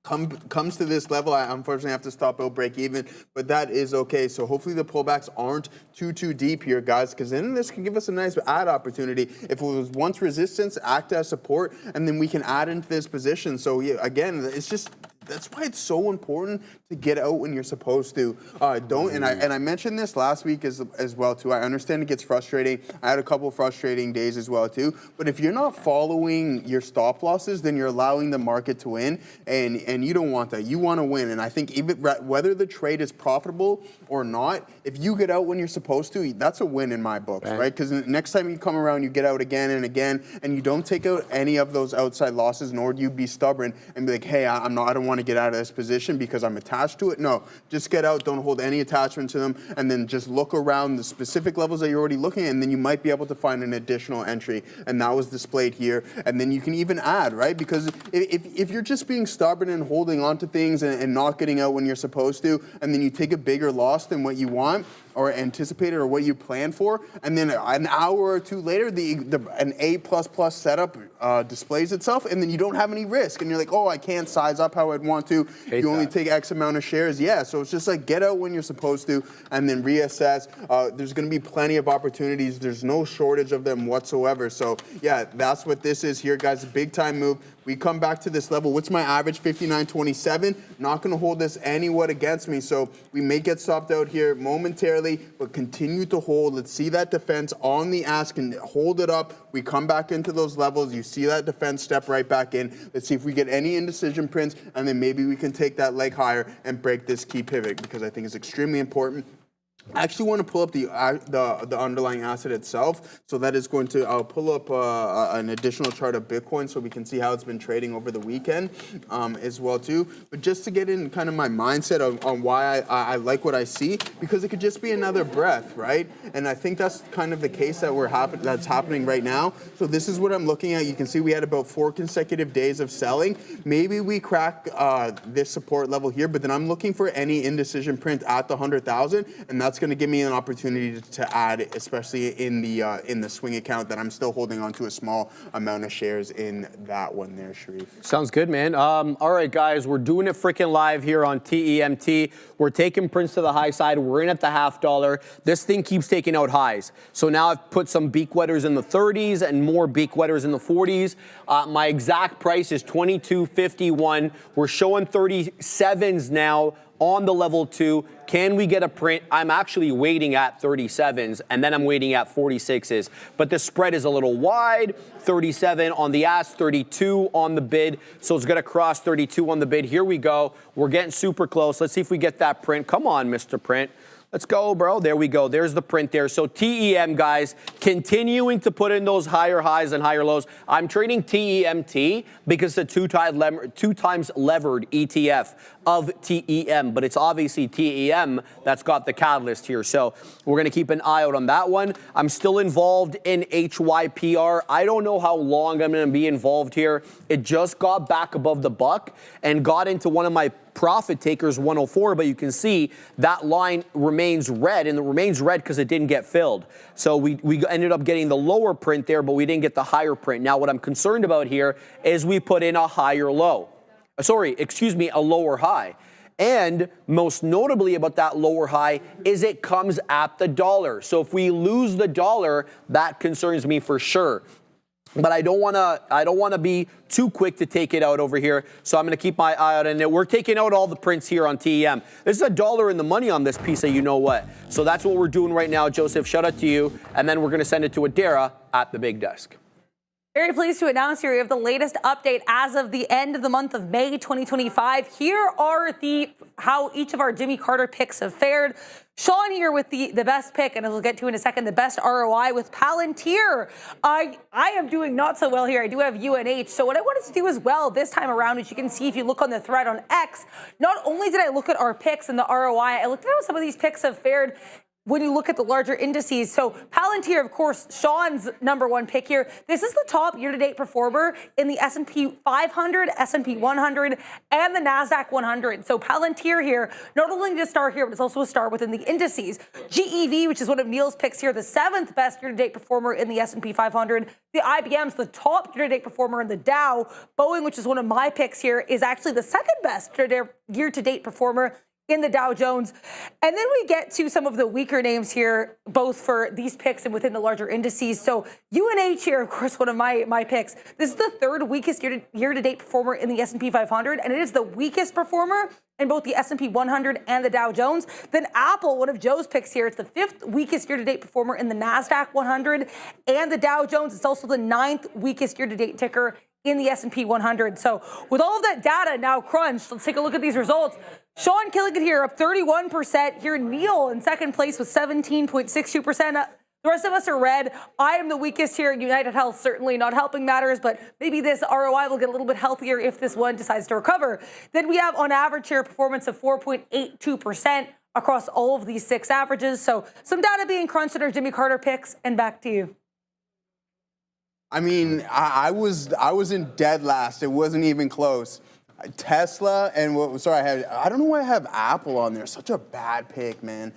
Comes to this level, I unfortunately have to stop out break even, but that is okay. So hopefully the pullbacks aren't too deep here, guys, because then this can give us a nice add opportunity. If it was once resistance, act as support, and then we can add into this position. So yeah, again, it's just, that's why it's so important to get out when you're supposed to. And I mentioned this last week as well too. I understand it gets frustrating. I had a couple frustrating days as well too. But if you're not following your stop losses, then you're allowing the market to win, and you don't want that. You want to win. And I think even whether the trade is profitable or not, if you get out when you're supposed to, that's a win in my books, right? Because next time you come around, you get out again and again, and you don't take out any of those outside losses, nor do you be stubborn and be like, hey, I don't want to get out of this position because I'm attached to it. No, just get out, don't hold any attachment to them, and then just look around the specific levels that you're already looking at, and then you might be able to find an additional entry, and that was displayed here. And then you can even add, right? Because if you're just being stubborn and holding on to things and not getting out when you're supposed to, and then you take a bigger loss than what you want or anticipated or what you planned for, and then an hour or two later, an A++ setup displays itself, and then you don't have any risk, and you're like, oh, I can't size up how I'd want to. You only take X amount of shares. Yeah, so it's just like get out when you're supposed to, and then reassess. There's going to be plenty of opportunities. There's no shortage of them whatsoever. So yeah, that's what this is here, guys. A big time move. We come back to this level. What's my average? 59.27. Not going to hold this anywhat against me. So we may get stopped out here momentarily, but continue to hold. Let's see that defense on the ask and hold it up. We come back into those levels. You see that defense step right back in. Let's see if we get any indecision prints, and then maybe we can take that leg higher and break this key pivot, because I think it's extremely important. I actually want to pull up the underlying asset itself. So that is going to, I'll pull up an additional chart of Bitcoin so we can see how it's been trading over the weekend as well too. But just to get in kind of my mindset on why I like what I see, because it could just be another breath, right? And I think that's kind of the case that's happening right now. So this is what I'm looking at. You can see we had about 4 consecutive days of selling. Maybe we crack this support level here, but then I'm looking for any indecision print at the 100,000, and that's going to give me an opportunity to add, especially in the swing account that I'm still holding on to a small amount of shares in that one there, Sharif. Sounds good, man. All right, guys, we're doing it freaking live here on TEMT. We're taking prints to the high side. We're in at the $0.50. This thing keeps taking out highs. So now I've put some beak wetters in the 30s and more beak wetters in the 40s. My exact price is $22.51. We're showing 37s now on the level 2. Can we get a print? I'm actually waiting at 37s, and then I'm waiting at 46s. But the spread is a little wide. 37 on the ask, 32 on the bid. So it's going to cross 32 on the bid. Here we go. We're getting super close. Let's see if we get that print. Come on, Mr. Print. Let's go, bro. There we go. There's the print there. So TEM, guys, continuing to put in those higher highs and higher lows. I'm trading TEMT because it's a 2 times levered ETF of TEM, but it's obviously TEM that's got the catalyst here. So we're going to keep an eye out on that one. I'm still involved in HYPR. I don't know how long I'm going to be involved here. It just got back above the buck and got into one of my profit takers, 104, but you can see that line remains red, and it remains red because it didn't get filled. So we ended up getting the lower print there, but we didn't get the higher print. Now what I'm concerned about here is we put in a higher low. A lower high. And most notably about that lower high is it comes at the dollar. So if we lose the dollar, that concerns me for sure. But I don't want to be too quick to take it out over here. So I'm going to keep my eye out on it. We're taking out all the prints here on TEM. This is $1 in the money on this piece of you know what. So that's what we're doing right now, Joseph. Shout out to you. And then we're going to send it to Adara at the big desk. Very pleased to announce here we have the latest update as of the end of the month of May 2025. Here are how each of our Jimmy Carter picks have fared. Sean here with the best pick, and as we'll get to in a second, the best ROI with Palantir. I am doing not so well here. I do have UNH. So what I wanted to do as well this time around, as you can see if you look on the thread on X, not only did I look at our picks and the ROI, I looked at how some of these picks have fared when you look at the larger indices. So Palantir, of course, Sean's #1 pick here. This is the top year-to-date performer in the S&P 500, S&P 100, and the Nasdaq 100. So Palantir here, not only a star here, but it's also a star within the indices. GEV, which is one of Neil's picks here, the 7th best year-to-date performer in the S&P 500. The IBM's the top year-to-date performer in the Dow. Boeing, which is one of my picks here, is actually the 2nd best year-to-date performer in the Dow Jones. And then we get to some of the weaker names here, both for these picks and within the larger indices. So UNH here, of course, one of my picks. This is the 3rd weakest year-to-date performer in the S&P 500, and it is the weakest performer in both the S&P 100 and the Dow Jones. Then Apple, one of Joe's picks here, it's the 5th weakest year-to-date performer in the Nasdaq 100 and the Dow Jones. It's also the 9th weakest year-to-date ticker in the S&P 100. So with all of that data now crunched, let's take a look at these results. Sean killing it here, up 31%. Here, Neil in 2nd place with 17.62%. The rest of us are red. I am the weakest here. United Health certainly not helping matters, but maybe this ROI will get a little bit healthier if this one decides to recover. Then we have on average here performance of 4.82% across all of these 6 averages. So some data being crunched in our Jimmy Carter picks, and back to you. I mean, I was in dead last. It wasn't even close. Tesla and I don't know why I have Apple on there. Such a bad pick, man.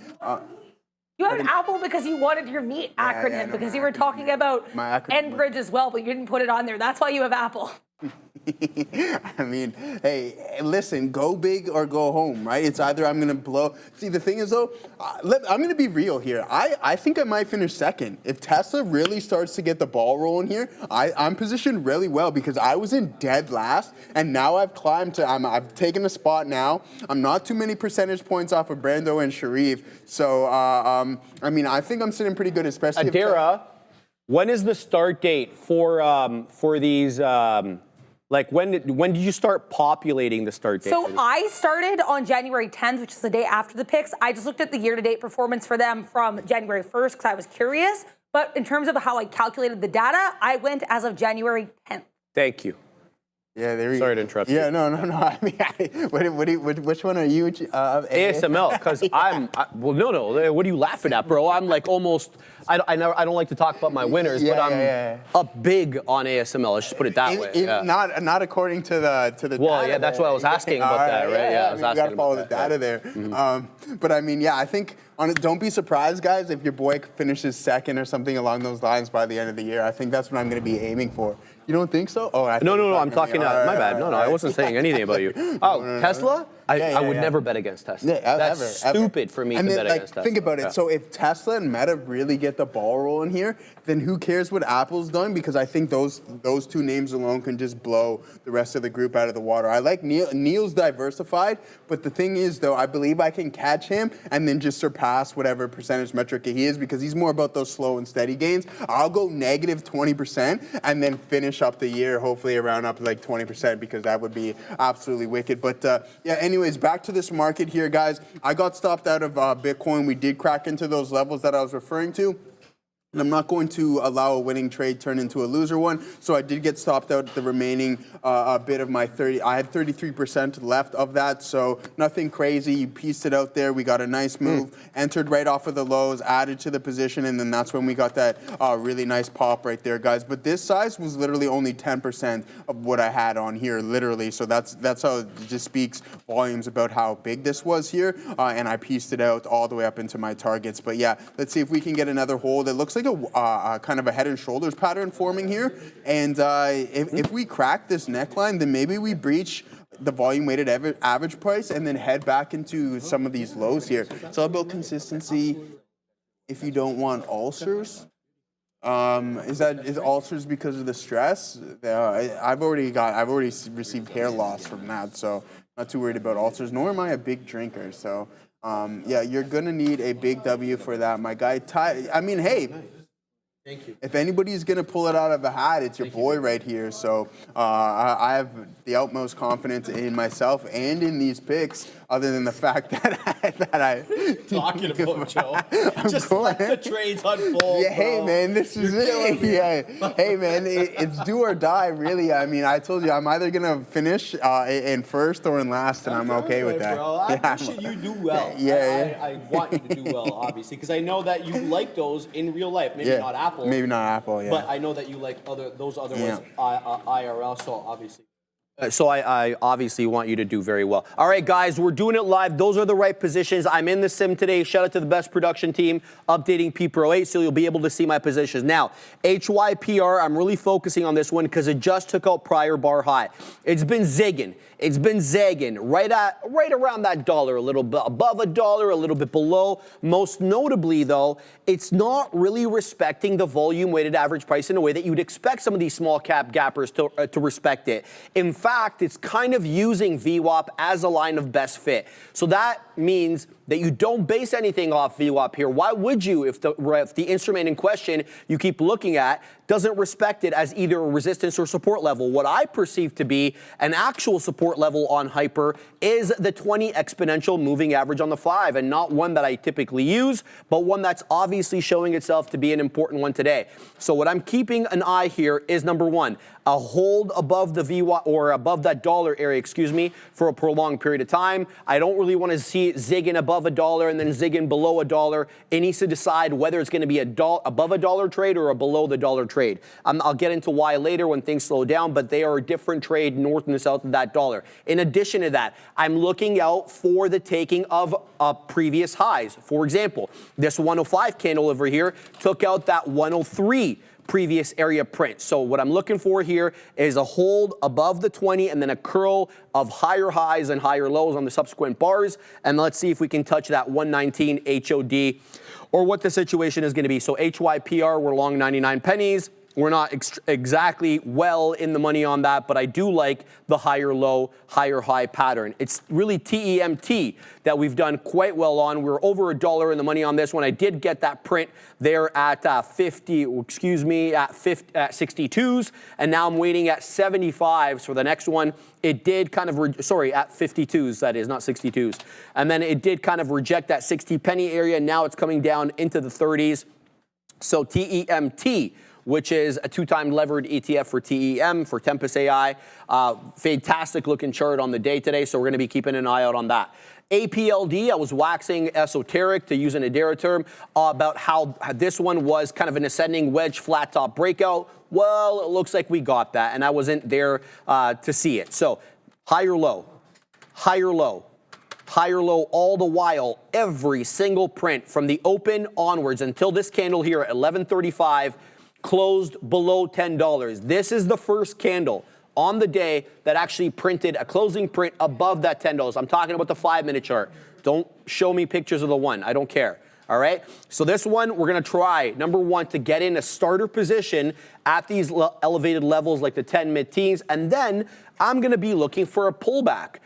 You have Apple because you wanted your meat acronym, because you were talking about Enbridge as well, but you didn't put it on there. That's why you have Apple. I mean, hey, listen, go big or go home, right? It's either I'm going to blow. See, the thing is, though, I'm going to be real here. I think I might finish 2nd. If Tesla really starts to get the ball rolling here, I'm positioned really well because I was in dead last, and now I've climbed to, I've taken a spot now. I'm not too many percentage points off of Brando and Sharif. So, I mean, I think I'm sitting pretty good, especially Adira, when is the start date for these... Like, when did you start populating the start date? So I started on January 10th, which is the day after the picks. I just looked at the year-to-date performance for them from January 1st because I was curious. But in terms of how I calculated the data, I went as of January 10th. Thank you. Yeah, there you Sorry to interrupt you. Yeah, no. I mean, which one are you? ASML, because well, no. What are you laughing at, bro? I'm like almost. I don't like to talk about my winners, but I'm up big on ASML. Let's just put it that way. Not according to the. Well, data yeah, that's what I was asking about that, right? Yeah, I mean, you got to follow the data there. Mm-hmm. But I mean, yeah, I think don't be surprised, guys, if your boy finishes 2nd or something along those lines by the end of the year. I think that's what I'm going to be aiming for. You don't think so? Oh, no. I'm talking. My bad. No, I wasn't saying anything about you. Oh, Tesla? I would never bet against Tesla. Yeah, that's stupid for me to bet against Tesla. Think about it. So if Tesla and Meta really get the ball rolling here, then who cares what Apple's done? Because I think those 2 names alone can just blow the rest of the group out of the water. I like Neil's diversified, but the thing is, though, I believe I can catch him and then just surpass whatever percentage metric he is because he's more about those slow and steady gains. I'll go negative 20% and then finish up the year hopefully around up like 20% because that would be absolutely wicked. But yeah, anyways, back to this market here, guys. I got stopped out of Bitcoin. We did crack into those levels that I was referring to. And I'm not going to allow a winning trade turn into a loser one. So I did get stopped out the remaining bit of my 30. I had 33% left of that. So nothing crazy. You pieced it out there. We got a nice move, entered right off of the lows, added to the position. And then that's when we got that really nice pop right there, guys. But this size was literally only 10% of what I had on here, literally. So that's how it just speaks volumes about how big this was here. And I pieced it out all the way up into my targets. But yeah, let's see if we can get another hold. It looks like a kind of a head and shoulders pattern forming here. And if we crack this neckline, then maybe we breach the volume weighted average price and then head back into some of these lows here. It's all about consistency if you don't want ulcers. Is ulcers because of the stress? I've already received hair loss from that, so not too worried about ulcers, nor am I a big drinker. So yeah, you're gonna need a big W for that, my guy. I mean, hey, thank you. If anybody's gonna pull it out of a hat, it's your boy right here. So I have the utmost confidence in myself and in these picks. other than the fact that I Talking about, Joe. Just going. let the trades unfold. Yeah, hey bro. man, this is it. Yeah, hey man, it's do or die, really. I mean, I told you I'm either gonna finish in first or in last, and I'm okay with that. Bro. I appreciate you do well. Yeah. I want you to do well, obviously, because I know that you like those in real life. Maybe not Apple. Maybe not Apple. Yeah. But I know that you like those other ones, IRL. So obviously. So I obviously want you to do very well. All right, guys, we're doing it live. Those are the right positions. I'm in the sim today. Shout out to the best production team, updating P-Pro 8, so you'll be able to see my positions. Now, HYPR, I'm really focusing on this one because it just took out prior bar high. It's been zigging. It's been zagging right around that dollar, a little bit above a dollar, a little bit below. Most notably, though, it's not really respecting the volume weighted average price in a way that you'd expect some of these small cap gappers to respect it. In fact, it's kind of using VWAP as a line of best fit. So that means that you don't base anything off VWAP here. Why would you if the instrument in question you keep looking at doesn't respect it as either a resistance or support level? What I perceive to be an actual support level on Hyper is the 20 exponential moving average on the 5, and not one that I typically use, but one that's obviously showing itself to be an important one today. So what I'm keeping an eye here is, number one, a hold above the VWAP or above that dollar area, excuse me, for a prolonged period of time. I don't really want to see it zigging above $1 and then zigging below $1. It needs to decide whether it's going to be above $1 trade or a below the dollar trade. I'll get into why later when things slow down, but they are a different trade north and south of that dollar. In addition to that, I'm looking out for the taking of previous highs. For example, this 105 candle over here took out that 103 previous area print. So what I'm looking for here is a hold above the 20 and then a curl of higher highs and higher lows on the subsequent bars. And let's see if we can touch that 119 HOD or what the situation is going to be. So HYPR, we're long 99 pennies. We're not exactly well in the money on that, but I do like the higher low, higher high pattern. It's really TEMT that we've done quite well on. We're over $1 in the money on this one. I did get that print there at at 62s, and now I'm waiting at 75s for the next one. It did kind of, at 52s, that is, not 62s. And then it did kind of reject that 60 penny area. Now it's coming down into the 30s. So TEMT, which is a 2-time levered ETF for TEM, for Tempest AI. Fantastic looking chart on the day today, so we're going to be keeping an eye out on that. APLD, I was waxing esoteric, to use an Adara term, about how this one was kind of an ascending wedge flat top breakout. Well, it looks like we got that, and I wasn't there to see it. So higher low, higher low, higher low, all the while, every single print from the open onwards until this candle here at 11:35 closed below $10. This is the first candle on the day that actually printed a closing print above that $10. I'm talking about the 5-minute chart. Don't show me pictures of the one. I don't care. All right. So this one, we're going to try, number one, to get in a starter position at these elevated levels like the 10 mid-teens. And then I'm going to be looking for a pullback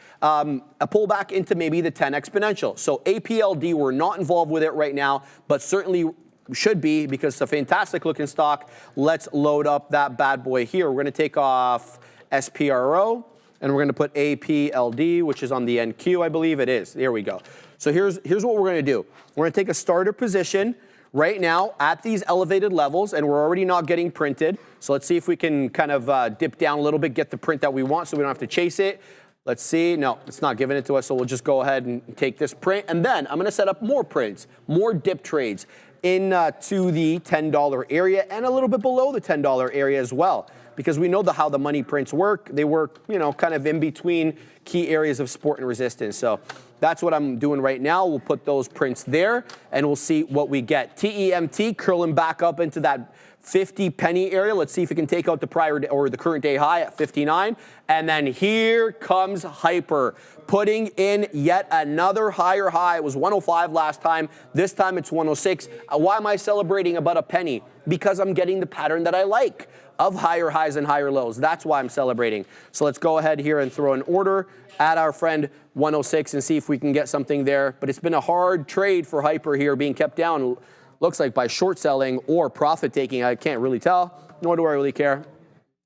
into maybe the 10 exponential. So APLD, we're not involved with it right now, but certainly should be because it's a fantastic looking stock. Let's load up that bad boy here. We're going to take off SPRO and we're going to put APLD, which is on the NQ, I believe it is. There we go. So here's what we're going to do. We're going to take a starter position right now at these elevated levels, and we're already not getting printed. So let's see if we can kind of dip down a little bit, get the print that we want so we don't have to chase it. Let's see. No, it's not giving it to us, so we'll just go ahead and take this print. And then I'm going to set up more prints, more dip trades into the $10 area and a little bit below the $10 area as well, because we know how the money prints work. They work, kind of in between key areas of support and resistance. So that's what I'm doing right now. We'll put those prints there and we'll see what we get. TEMT curling back up into that 50 penny area. Let's see if we can take out the prior day, or the current day high at 59. And then here comes Hyper, putting in yet another higher high. It was 105 last time. This time it's 106. Why am I celebrating about a penny? Because I'm getting the pattern that I like of higher highs and higher lows. That's why I'm celebrating. So let's go ahead here and throw an order at our friend 106 and see if we can get something there. But it's been a hard trade for Hyper here, being kept down. Looks like by short selling or profit taking. I can't really tell, nor do I really care.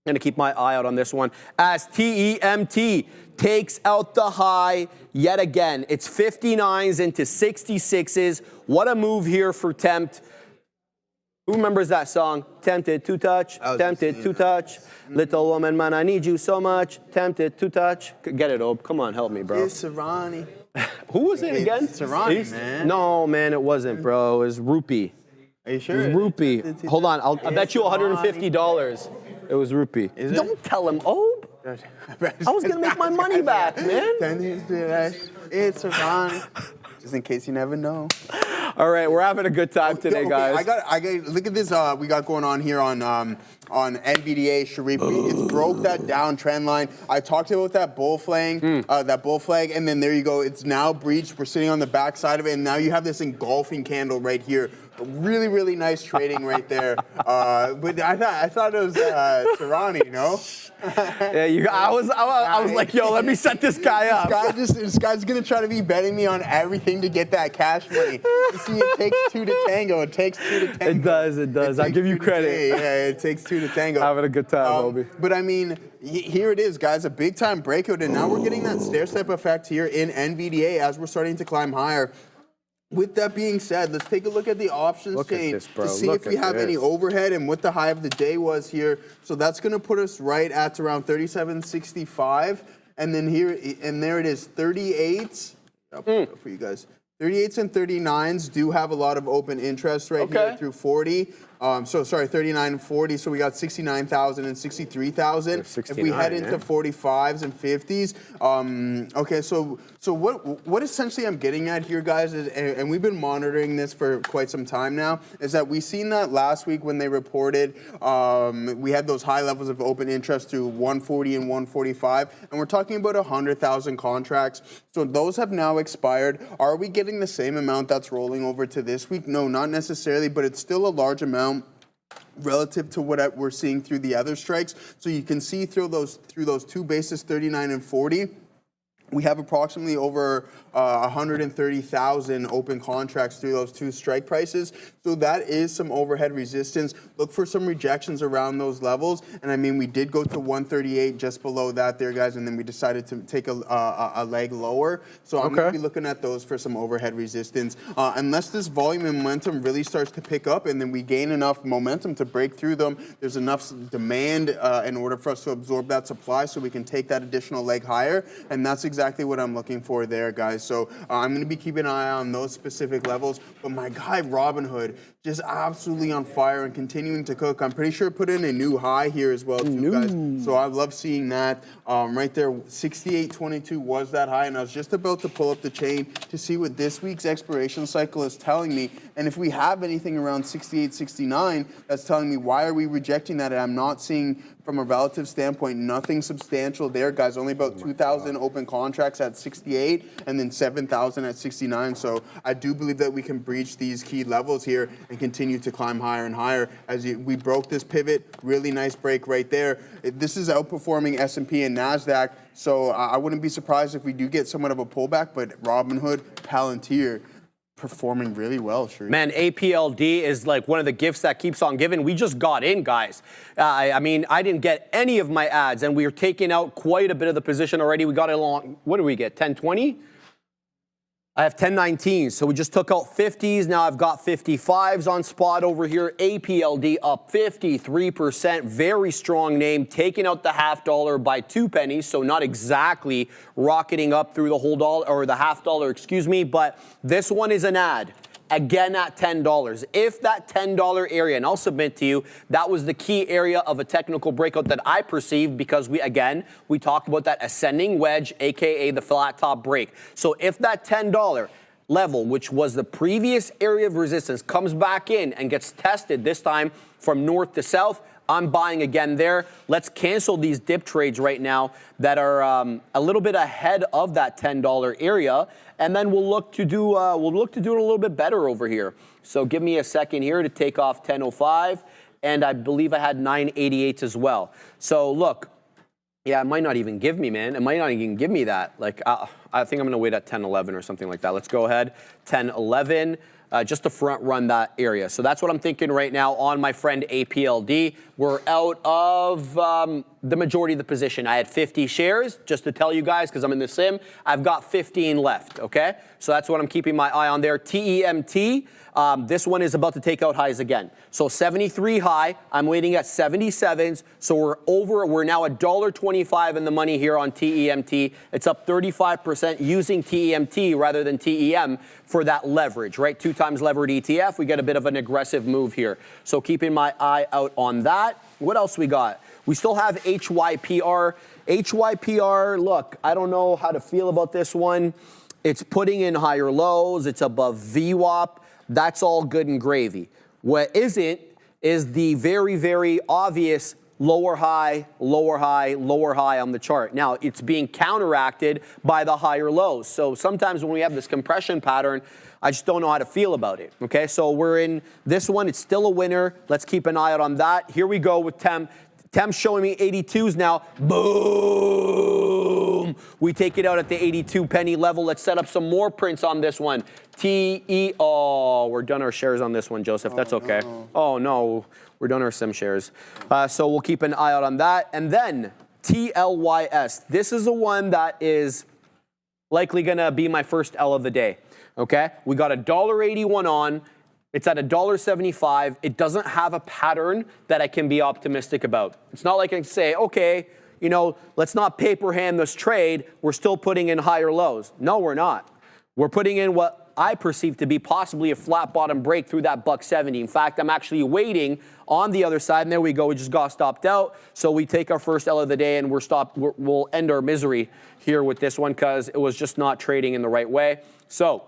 Gonna keep my eye out on this one as TEMT takes out the high yet again. It's 59s into 66s. What a move here for TEMT. Who remembers that song? Tempted to touch, tempted to touch. Little woman, man, I need you so much. Tempted to touch. Get it, Ob. Come on, help me, bro. It's Sarani. Who was it again? Sarani, man. No, man, it wasn't, bro. It was Rupee. Are you sure? It was Rupee. Hold on, I bet you $150. It was Rupee. Don't tell him, Ob. I was gonna make my money back, man. It's Sarani. Just in case you never know. All right, we're having a good time today, guys. I got. Look at this. We got going on here on NVDA, Sharif. It's broke that down trend line. I talked about that bull flag, and then there you go. It's now breached. We're sitting on the back side of it, and now you have this engulfing candle right here. Really, really nice trading right there. But I thought it was Sarani, you know? Yeah, I was like, yo, let me set this guy up. This guy's gonna try to be betting me on everything to get that cash money. You see, it takes two to tango. It takes two to tango. It does. I give you credit. Yeah, it takes two to tango. Having a good time, Obi. But I mean, here it is, guys, a big time breakout, and now we're getting that stair step effect here in NVDA as we're starting to climb higher. With that being said, let's take a look at the options chain to see if we have any overhead and what the high of the day was here. So that's going to put us right at around 37.65, and then here and there it is, 38s. I'll put it up for you guys. 38s and 39s do have a lot of open interest right here through 40. So sorry, 39 and 40. So we got 69,000 and 63,000. If we head into 45s and 50s, okay. So what essentially I'm getting at here, guys, is, and we've been monitoring this for quite some time now, is that we seen that last week when they reported we had those high levels of open interest through 140 and 145, and we're talking about 100,000 contracts. So those have now expired. Are we getting the same amount that's rolling over to this week? No, not necessarily, but it's still a large amount relative to what we're seeing through the other strikes. So you can see through those two bases, 39 and 40, we have approximately over 130,000 open contracts through those two strike prices. So that is some overhead resistance. Look for some rejections around those levels. And I mean, we did go to 138 just below that there, guys, and then we decided to take a leg lower. So I'm going to be looking at those for some overhead resistance. Unless this volume and momentum really starts to pick up and then we gain enough momentum to break through them, there's enough demand in order for us to absorb that supply so we can take that additional leg higher. And that's exactly what I'm looking for there, guys. So I'm going to be keeping an eye on those specific levels. But my guy, Robinhood, just absolutely on fire and continuing to cook. I'm pretty sure it put in a new high here as well, too, guys. So I love seeing that. Right there, 68.22 was that high. And I was just about to pull up the chain to see what this week's expiration cycle is telling me. And if we have anything around 68.69, that's telling me why are we rejecting that? And I'm not seeing, from a relative standpoint, nothing substantial there, guys. Only about 2,000 open contracts at 68 and then 7,000 at 69. So I do believe that we can breach these key levels here and continue to climb higher and higher. As we broke this pivot, really nice break right there. This is outperforming S&P and Nasdaq. So I wouldn't be surprised if we do get somewhat of a pullback, but Robinhood, Palantir, performing really well, Sharif. Man, APLD is like one of the gifts that keeps on giving. We just got in, guys. I mean, I didn't get any of my ads, and we are taking out quite a bit of the position already. We got it along, what did we get, 1020? I have 1019, so we just took out 50s. Now I've got 55s on spot over here. APLD up 53%. Very strong name, taking out the $0.50 by 2 pennies, so not exactly rocketing up through the whole dollar, or the $0.50, excuse me, but this one is an ad. Again at $10. If that $10 area, and I'll submit to you, that was the key area of a technical breakout that I perceived because we talked about that ascending wedge, AKA the flat top break. So if that $10 level, which was the previous area of resistance, comes back in and gets tested this time from north to south, I'm buying again there. Let's cancel these dip trades right now that are a little bit ahead of that $10 area, and then we'll look to do it a little bit better over here. So give me a second here to take off 1005, and I believe I had 988 as well. So look, yeah, it might not even give me, man. It might not even give me that. Like I think I'm gonna wait at 1011 or something like that. Let's go ahead, 1011. just to front run that area. So that's what I'm thinking right now on my friend APLD. We're out of the majority of the position. I had 50 shares, just to tell you guys, because I'm in the sim. I've got 15 left, okay? So that's what I'm keeping my eye on there. TEMT, this one is about to take out highs again. So 73 high, I'm waiting at 77s. So we're now $1.25 in the money here on TEMT. It's up 35% using TEMT rather than TEM for that leverage, right? 2 times levered ETF. We get a bit of an aggressive move here. So keeping my eye out on that. What else we got? We still have HYPR. HYPR, look, I don't know how to feel about this one. It's putting in higher lows. It's above VWAP. That's all good and gravy. What isn't is the very, very obvious lower high, lower high, lower high on the chart. Now, it's being counteracted by the higher lows. So sometimes when we have this compression pattern, I just don't know how to feel about it, okay? So we're in this one. It's still a winner. Let's keep an eye out on that. Here we go with TEM. TEM's showing me 82s now. Boom! We take it out at the 82 penny level. Let's set up some more prints on this one. TE, oh, we're done our shares on this one, Joseph. That's okay. No. Oh, no. We're done our sim shares. So we'll keep an eye out on that. And then TLYS. This is the one that is likely going to be my first L of the day, okay? We got $1.81 on. It's at $1.75. It doesn't have a pattern that I can be optimistic about. It's not like I can say, okay, you know, let's not paper hand this trade. We're still putting in higher lows. No, we're not. We're putting in what I perceive to be possibly a flat bottom break through that $1.70. In fact, I'm actually waiting on the other side, and there we go. We just got stopped out. So we take our first L of the day, and we'll end our misery here with this one because it was just not trading in the right way. So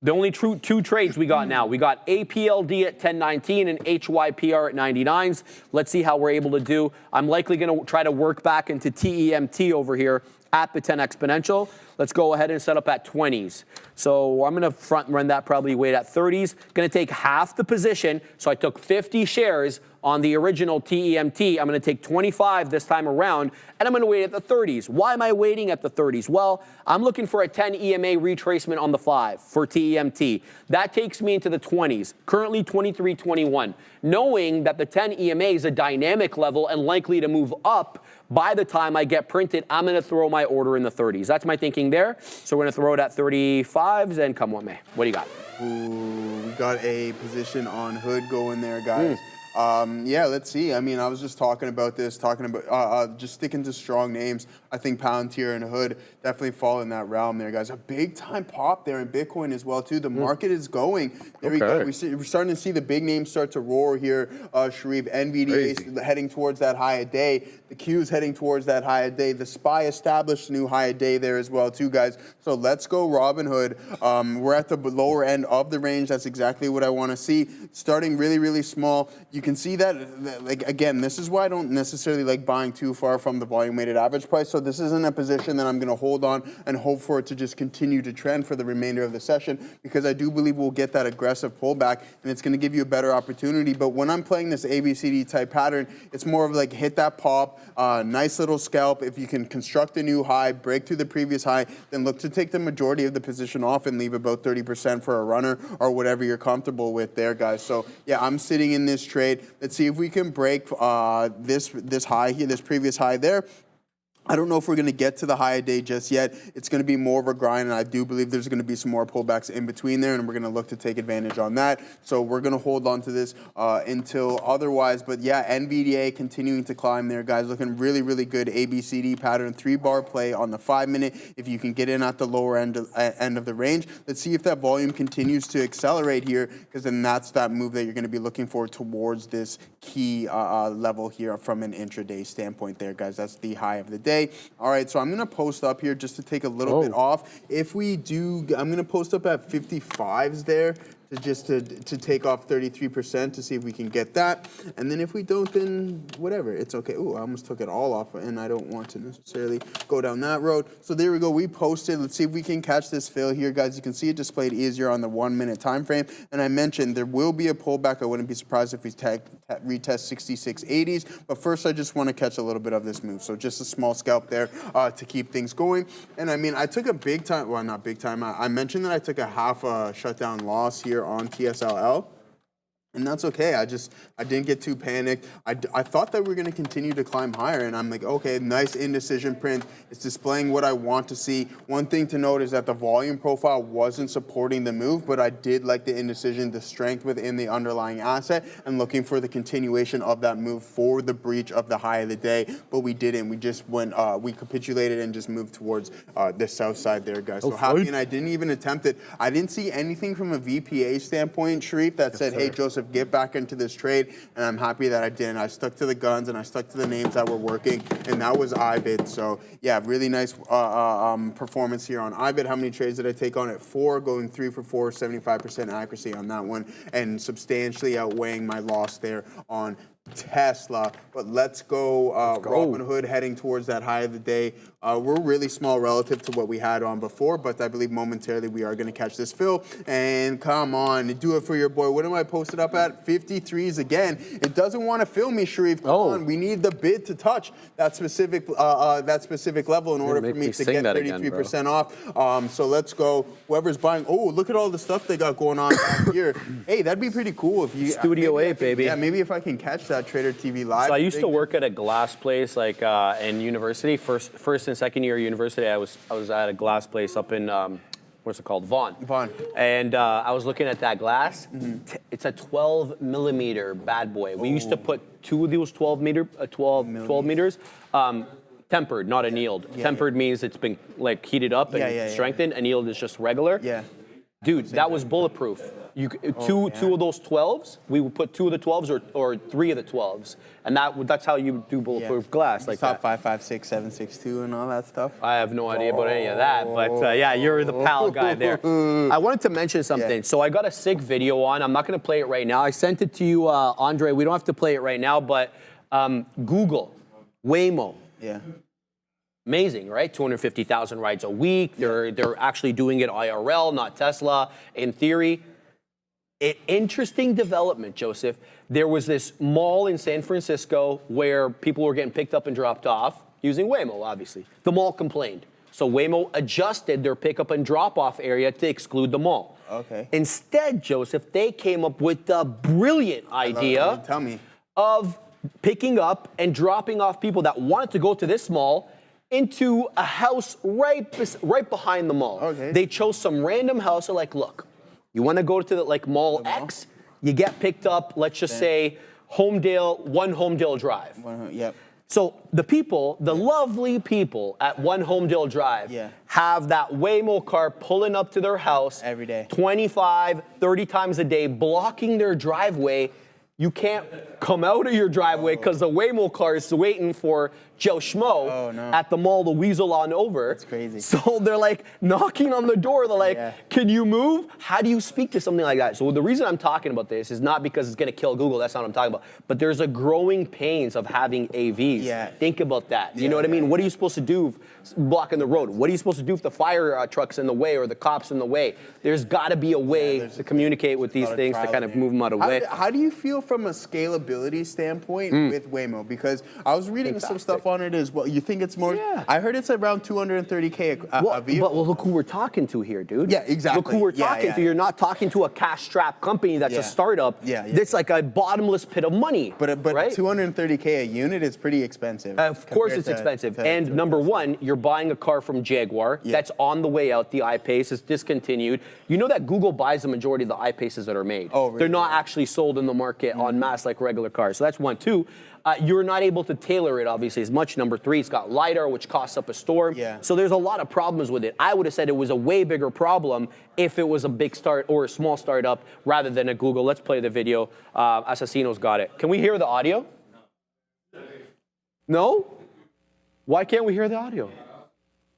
the only two trades we got now. We got APLD at 1019 and HYPR at 99s. Let's see how we're able to do. I'm likely going to try to work back into TEMT over here at the 10 exponential. Let's go ahead and set up at 20s. So I'm going to front run that, probably wait at 30s. Going to take half the position. So I took 50 shares on the original TEMT. I'm going to take 25 this time around, and I'm going to wait at the 30s. Why am I waiting at the 30s? Well, I'm looking for a 10 EMA retracement on the 5 for TEMT. That takes me into the 20s, currently 23.21. Knowing that the 10 EMA is a dynamic level and likely to move up by the time I get printed, I'm going to throw my order in the 30s. That's my thinking there. So we're going to throw it at 35s and come what may. What do you got? Ooh, we got a position on Hood going there, guys. Yeah, let's see. I mean, I was just talking about just sticking to strong names. I think Palantir and Hood definitely fall in that realm there, guys. A big time pop there in Bitcoin as well, too. The market is going. There we go. We're starting to see the big names start to roar here. Sharif, NVDA is heading towards that high a day. The Q is heading towards that high a day. The SPY established a new high a day there as well, too, guys. So let's go Robinhood. We're at the lower end of the range. That's exactly what I want to see. Starting really, really small. You can see that, like, again, this is why I don't necessarily like buying too far from the volume weighted average price. So this isn't a position that I'm going to hold on and hope for it to just continue to trend for the remainder of the session, because I do believe we'll get that aggressive pullback and it's going to give you a better opportunity. But when I'm playing this ABCD type pattern, it's more of like hit that pop, nice little scalp. If you can construct a new high, break through the previous high, then look to take the majority of the position off and leave about 30% for a runner or whatever you're comfortable with there, guys. So yeah, I'm sitting in this trade. Let's see if we can break this high here, this previous high there. I don't know if we're going to get to the high a day just yet. It's going to be more of a grind, and I do believe there's going to be some more pullbacks in between there, and we're going to look to take advantage on that. So we're going to hold on to this until otherwise. But yeah, NVDA continuing to climb there, guys. Looking really, really good ABCD pattern, 3-bar play on the 5-minute. If you can get in at the lower end of the range, let's see if that volume continues to accelerate here, because then that's that move that you're going to be looking for towards this key level here from an intraday standpoint there, guys. That's the high of the day. All right, so I'm going to post up here just to take a little bit off. If we do, I'm going to post up at 55s there to take off 33% to see if we can get that. And then if we don't, then whatever, it's okay. Ooh, I almost took it all off, and I don't want to necessarily go down that road. So there we go. We posted. Let's see if we can catch this fill here, guys. You can see it displayed easier on the 1-minute time frame. And I mentioned there will be a pullback. I wouldn't be surprised if we retest 6680s. But first, I just want to catch a little bit of this move. So just a small scalp there to keep things going. And I mean, I took a big time, well, not big time. I mentioned that I took a half shutdown loss here here on TSLL. And that's okay. I didn't get too panicked. I thought that we were going to continue to climb higher, and I'm like, okay, nice indecision print. It's displaying what I want to see. One thing to note is that the volume profile wasn't supporting the move, but I did like the indecision, the strength within the underlying asset, and looking for the continuation of that move for the breach of the high of the day. But we didn't. We just went, we capitulated and just moved towards the south side there, guys. So happy, and I didn't even attempt it. I didn't see anything from a VPA standpoint, Sharif, that said, hey, Joseph, get back into this trade, and I'm happy that I didn't. I stuck to the guns and I stuck to the names that were working, and that was IBIT. So yeah, really nice performance here on IBIT. How many trades did I take on it? 4, going 3 for 4, 75% accuracy on that one, and substantially outweighing my loss there on Tesla. But let's go, Robinhood heading towards that high of the day. We're really small relative to what we had on before, but I believe momentarily we are going to catch this fill. And come on, do it for your boy. What am I posted up at? 53s again. It doesn't want to fill me, Sharif. Come on. We need the bid to touch that specific level in order for me to get 33% off. So let's go. Whoever's buying, oh, look at all the stuff they got going on here. Hey, that'd be pretty cool if you Studio 8, baby. Yeah, maybe if I can catch that Trader TV Live. So I used to work at a glass place, like in university. First and second year of university, I was at a glass place up in what's it called, Vaughan. And I was looking at that glass. It's a 12 millimeter bad boy. We used to put 2 of those 12 meters. Tempered, not annealed. Tempered means it's been like heated up and strengthened. Annealed is just regular. Dude, that was bulletproof. Two of those 12s, we would put 2 of the 12s or 3 of the 12s. And that's how you do bulletproof glass. Like top 556, 762 and all that stuff. I have no idea about any of that, but yeah, you're the pal guy there. I wanted to mention something. So I got a sick video on. I'm not going to play it right now. I sent it to you, Andre. We don't have to play it right now, but Google, Waymo. Amazing, right? 250,000 rides a week. They're actually doing it IRL, not Tesla. In theory, interesting development, Joseph. There was this mall in San Francisco where people were getting picked up and dropped off using Waymo, obviously. The mall complained. So Waymo adjusted their pickup and drop-off area to exclude the mall. Instead, Joseph, they came up with the brilliant idea of picking up and dropping off people that wanted to go to this mall into a house right behind the mall. They chose some random house. They're like, look, you want to go to the Mall X? You get picked up, let's just say, One Homedale Drive. So the people, the lovely people at One Homedale Drive have that Waymo car pulling up to their house every day, 25, 30 times a day, blocking their driveway. You can't come out of your driveway because the Waymo car is waiting for Joe Schmo at the mall to weasel on over. That's crazy. So they're like knocking on the door. They're like, can you move? How do you speak to something like that? So the reason I'm talking about this is not because it's going to kill Google. That's not what I'm talking about. But there's a growing pains of having AVs. Think about that. You know what I mean? What are you supposed to do blocking the road? What are you supposed to do if the fire truck's in the way or the cop's in the way? There's got to be a way to communicate with these things to kind of move them out of the way. How do you feel from a scalability standpoint with Waymo? Because I was reading some stuff on it as well. You think it's more? I heard it's around 230K a vehicle. But look who we're talking to here, dude. Yeah, exactly. Look who we're talking to. You're not talking to a cash-strapped company that's a startup. It's like a bottomless pit of money. But right? 230K a unit is pretty expensive. Of course it's expensive. And number one, you're buying a car from Jaguar that's on the way out. The I-Pace is discontinued. You know that Google buys the majority of the I-Paces that are made. Really? They're not actually sold in the market en masse like regular cars. So that's 1. 2, you're not able to tailor it, obviously, as much. Number 3, it's got LiDAR, which costs up a storm. So there's a lot of problems with it. I would have said it was a way bigger problem if it was a big start or a small startup rather than a Google. Let's play the video. Assassino's got it. Can we hear the audio? No? Why can't we hear the audio?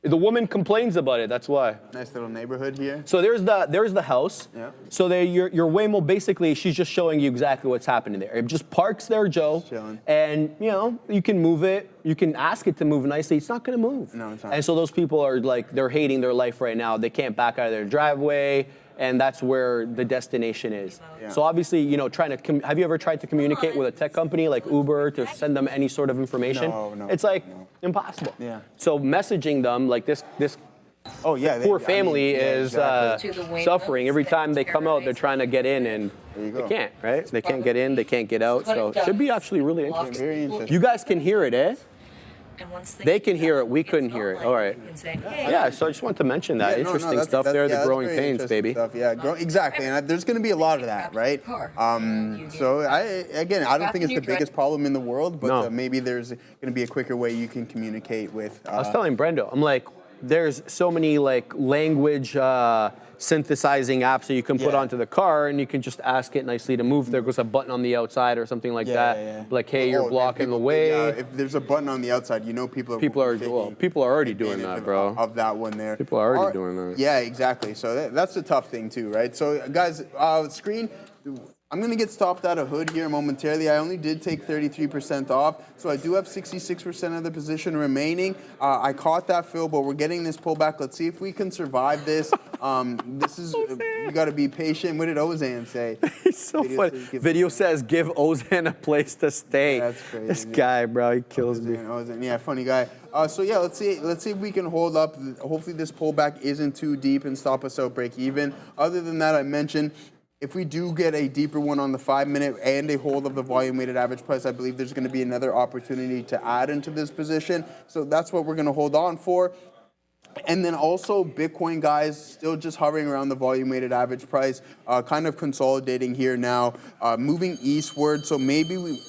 The woman complains about it. That's why. Nice little neighborhood here. So there's the house. So your Waymo, basically, she's just showing you exactly what's happening there. It just parks there, Joe. And you can move it. You can ask it to move nicely. It's not going to move. No, it's not. And so those people are like, they're hating their life right now. They can't back out of their driveway. And that's where the destination is. So obviously, have you ever tried to communicate with a tech company like Uber to send them any sort of information? No. It's like impossible. So messaging them like this Oh yeah, Poor family yeah, is exactly. suffering. Every time they come out, they're trying to get in, and they can't, right? They can't get in, they can't get out. So it should be actually really interesting. Very interesting. You guys can hear it, eh? They can hear it. We couldn't hear it. All right. Yeah, so I just want to mention that. Yeah, no, Interesting that's- stuff there, yeah, the that's growing very pains, interesting baby. stuff. Yeah, exactly. And there's going to be a lot of that, right? So I don't think it's the biggest problem in the world, but No. maybe there's going to be a quicker way you can communicate with. I was telling Brendo, I'm like, there's so many like language synthesizing apps that you can put Yeah. onto the car, and you can just ask it nicely to move. There goes a button on the outside or something like that. Like, hey, you're blocking the way. If there's a button on the outside, you know people are People are already doing advantage that, bro. Of that one there. People are already doing that. Yeah, exactly. So that's the tough thing too, right? So guys, screen. I'm going to get stopped out of hood here momentarily. I only did take 33% off, so I do have 66% of the position remaining. I caught that fill, but we're getting this pullback. Let's see if we can survive this. This is, you got to be patient. What did Ozan say? He's so funny. Video says, give Ozan a place to stay. That's crazy. This guy, bro, he kills me. Ozan, yeah, funny guy. So yeah, let's see if we can hold up. Hopefully this pullback isn't too deep and stop us out break even. Other than that, I mentioned, if we do get a deeper one on the 5-minute and a hold of the volume weighted average price, I believe there's going to be another opportunity to add into this position. So that's what we're going to hold on for. And then also Bitcoin, guys, still just hovering around the volume weighted average price, kind of consolidating here now, moving eastward. So maybe we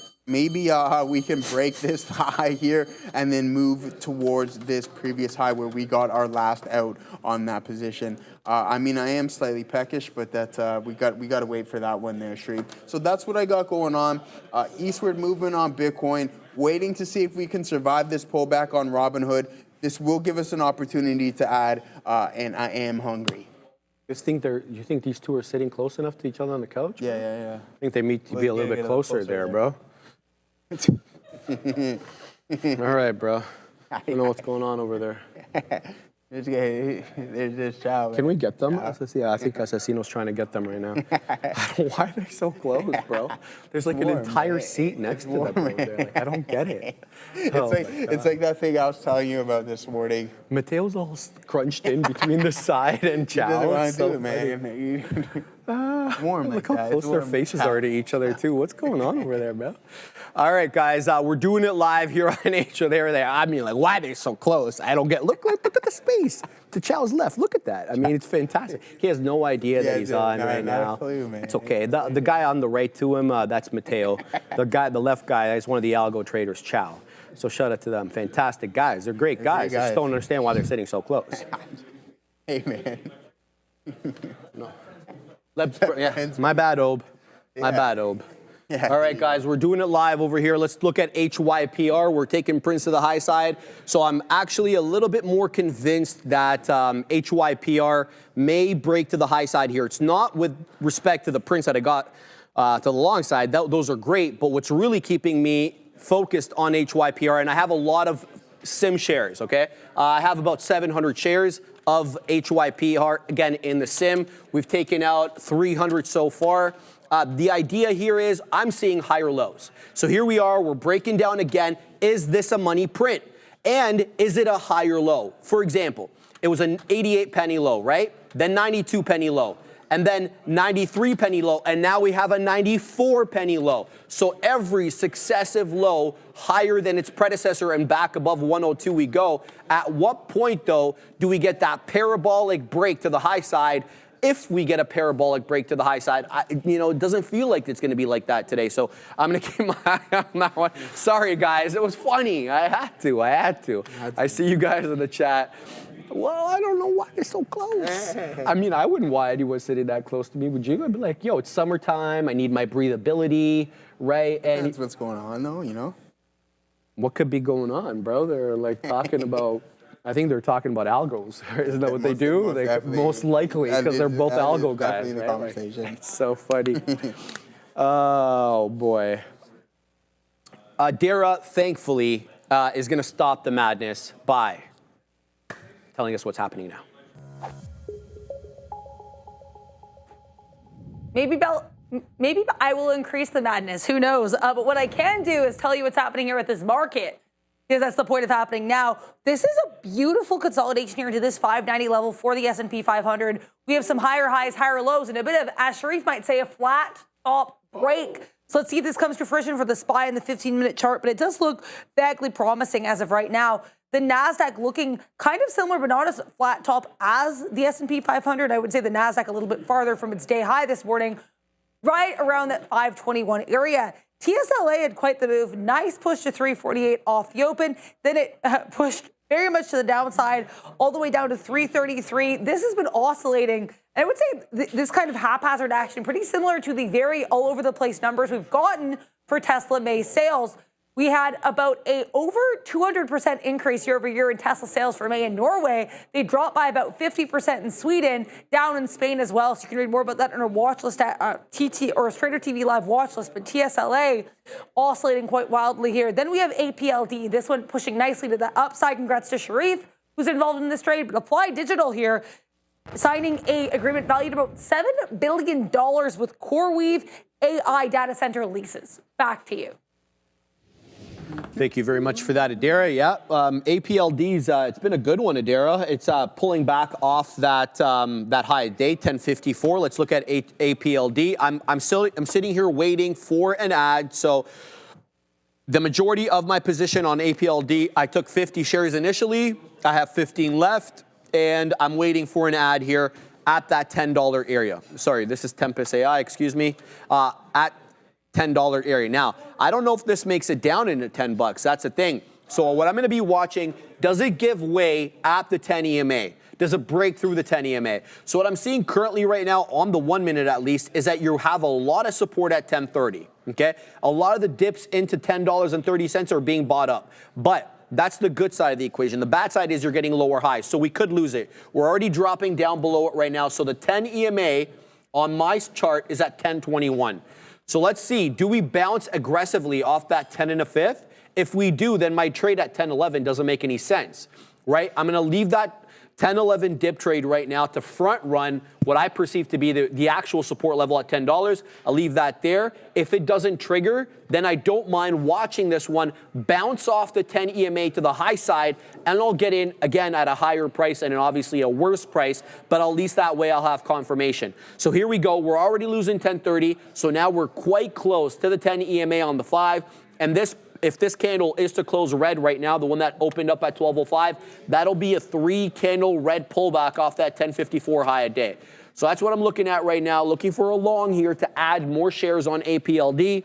can break this high here and then move towards this previous high where we got our last out on that position. I mean, I am slightly peckish, but that's we got to wait for that one there, Shreve. So that's what I got going on. Eastward movement on Bitcoin, waiting to see if we can survive this pullback on Robinhood. This will give us an opportunity to add, and I am hungry. You think these two are sitting close enough to each other on the couch? Yeah. I think they need to be a little bit closer there, bro. All right, bro. I don't know what's going on over there. There's this child. Can we get them? Yeah, I think Assassino's trying to get them right now. Why are they so close, bro? There's like an entire seat next to them over there. Like, I don't get it. It's like that thing I was telling you about this morning. Mateo's all crunched in between the side and Chow. He doesn't want to So do it, man. It's warm Look like how that. close It's their warm. faces are to each other, too. What's going on over there, bro? All right, guys, we're doing it live here on H. There. I mean, like, why are they so close? I don't get. Look at the space to Chow's left. Look at that. I mean, it's fantastic. He has no idea that he's on right now. Not a clue, man. It's okay. The guy on the right to him, that's Mateo. The left guy is one of the algo traders, Chow. So shout out to them. Fantastic guys. They're great guys. I just don't understand why they're sitting so close. Hey, man. No. Yeah, my bad, Ob. My bad, Ob. Yeah. All right, guys, we're doing it live over here. Let's look at HYPR. We're taking prints to the high side. So I'm actually a little bit more convinced that HYPR may break to the high side here. It's not with respect to the prints that I got to the long side. Those are great. But what's really keeping me focused on HYPR, and I have a lot of sim shares, okay? I have about 700 shares of HYPR, again, in the sim. We've taken out 300 so far. The idea here is I'm seeing higher lows. So here we are, we're breaking down again. Is this a money print? And is it a higher low? For example, it was an 88 penny low, right? Then 92 penny low. And then 93 penny low. And now we have a 94 penny low. So every successive low higher than its predecessor and back above 102 we go. At what point, though, do we get that parabolic break to the high side? If we get a parabolic break to the high side, it doesn't feel like it's going to be like that today. So I'm going to keep my eye on that one. Sorry, guys. It was funny. I had to. I see you guys in the chat. Well, I don't know why they're so close. I mean, I wouldn't want anyone sitting that close to me, would you? I'd be like, yo, it's summertime. I need my breathability, right? And That's what's going on, though, What could be going on, bro? They're like talking about... I think they're talking about algos. Isn't that what they do? Most likely, because they're both algo guys. In the conversation. It's so funny. Oh, boy. Dara, thankfully, is going to stop the madness by telling us what's happening now. Maybe I will increase the madness. Who knows? But what I can do is tell you what's happening here with this market. because that's the point of happening now. This is a beautiful consolidation here into this 590 level for the S&P 500. We have some higher highs, higher lows, and a bit of, as Sharif might say, a flat top break. So let's see if this comes to fruition for the SPY in the 15-minute chart, but it does look vaguely promising as of right now. The Nasdaq looking kind of similar, but not as flat top as the S&P 500. I would say the Nasdaq a little bit farther from its day high this morning, right around that 521 area. TSLA had quite the move. Nice push to 348 off the open. Then it pushed very much to the downside, all the way down to 333. This has been oscillating. And I would say this kind of haphazard action, pretty similar to the very all over the place numbers we've gotten for Tesla May sales. We had about a over 200% increase year over year in Tesla sales for May in Norway. They dropped by about 50% in Sweden, down in Spain as well. So you can read more about that on our watch list at TT or Trader TV Live watch list. But TSLA oscillating quite wildly here. Then we have APLD. This one pushing nicely to the upside. Congrats to Sharif, who's involved in this trade. But Apply Digital here, signing a agreement valued about $7 billion with CoreWeave AI data center leases. Back to you. Thank you very much for that, Adara. Yeah, APLD's, it's been a good one, Adara. It's pulling back off that that high day, 1054. Let's look at APLD. I'm sitting here waiting for an ad. So the majority of my position on APLD, I took 50 shares initially. I have 15 left, and I'm waiting for an ad here at that $10 area. Sorry, this is Tempest AI, excuse me, at $10 area. Now, I don't know if this makes it down into 10 bucks. That's the thing. So what I'm going to be watching, does it give way at the 10 EMA? Does it break through the 10 EMA? So what I'm seeing currently right now on the 1 minute at least is that you have a lot of support at 1030. Okay? A lot of the dips into $10.30 are being bought up. But that's the good side of the equation. The bad side is you're getting lower highs. So we could lose it. We're already dropping down below it right now. So the 10 EMA on my chart is at 1021. So let's see, do we bounce aggressively off that 10 and a fifth? If we do, then my trade at 1011 doesn't make any sense, right? I'm going to leave that 1011 dip trade right now to front run what I perceive to be the actual support level at $10. I'll leave that there. If it doesn't trigger, then I don't mind watching this one bounce off the 10 EMA to the high side, and I'll get in again at a higher price and obviously a worse price, but at least that way I'll have confirmation. So here we go. We're already losing 1030, so now we're quite close to the 10 EMA on the 5, and this, if this candle is to close red right now, the one that opened up at 1205, that'll be a 3-candle red pullback off that 1054 high a day. So that's what I'm looking at right now, looking for a long here to add more shares on APLD,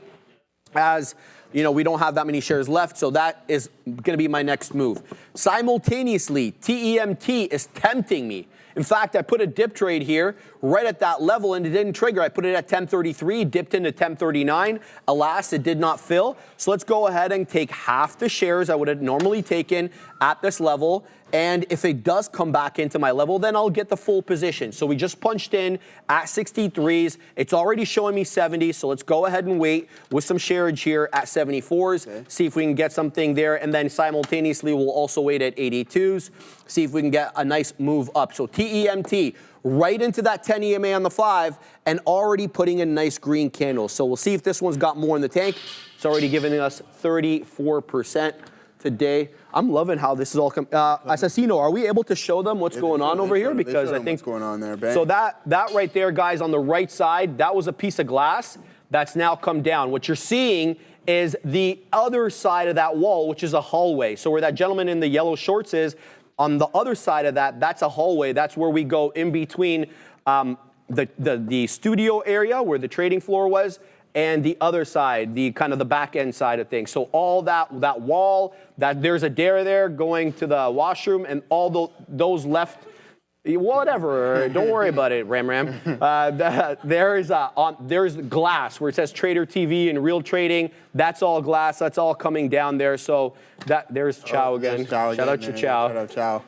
as you know, we don't have that many shares left, so that is going to be my next move. Simultaneously, TEMT is tempting me. In fact, I put a dip trade here right at that level and it didn't trigger. I put it at 1033, dipped into 1039. Alas, it did not fill. So let's go ahead and take half the shares I would have normally taken at this level. And if it does come back into my level, then I'll get the full position. So we just punched in at 63s. It's already showing me 70. So let's go ahead and wait with some shareage here at 74s. Okay. See if we can get something there. And then simultaneously, we'll also wait at 82s. See if we can get a nice move up. So TEMT right into that 10 EMA on the 5 and already putting in nice green candles. So we'll see if this one's got more in the tank. It's already giving us 34% today. I'm loving how this is all coming. Assassino, are we able to show them what's going on over here? Because I think what's going on there, Ben. So that right there, guys, on the right side, that was a piece of glass that's now come down. What you're seeing is the other side of that wall, which is a hallway. So where that gentleman in the yellow shorts is, on the other side of that, that's a hallway. That's where we go in between the studio area where the trading floor was, and the other side, the kind of the back end side of things. So all that wall, there's a dare there going to the washroom, and all those left, whatever, don't worry about it, Ram. There's glass where it says Trader TV and Real Trading. That's all glass. That's all coming down there. So there's Chow again. Shout out to Chow. Shout out Chow.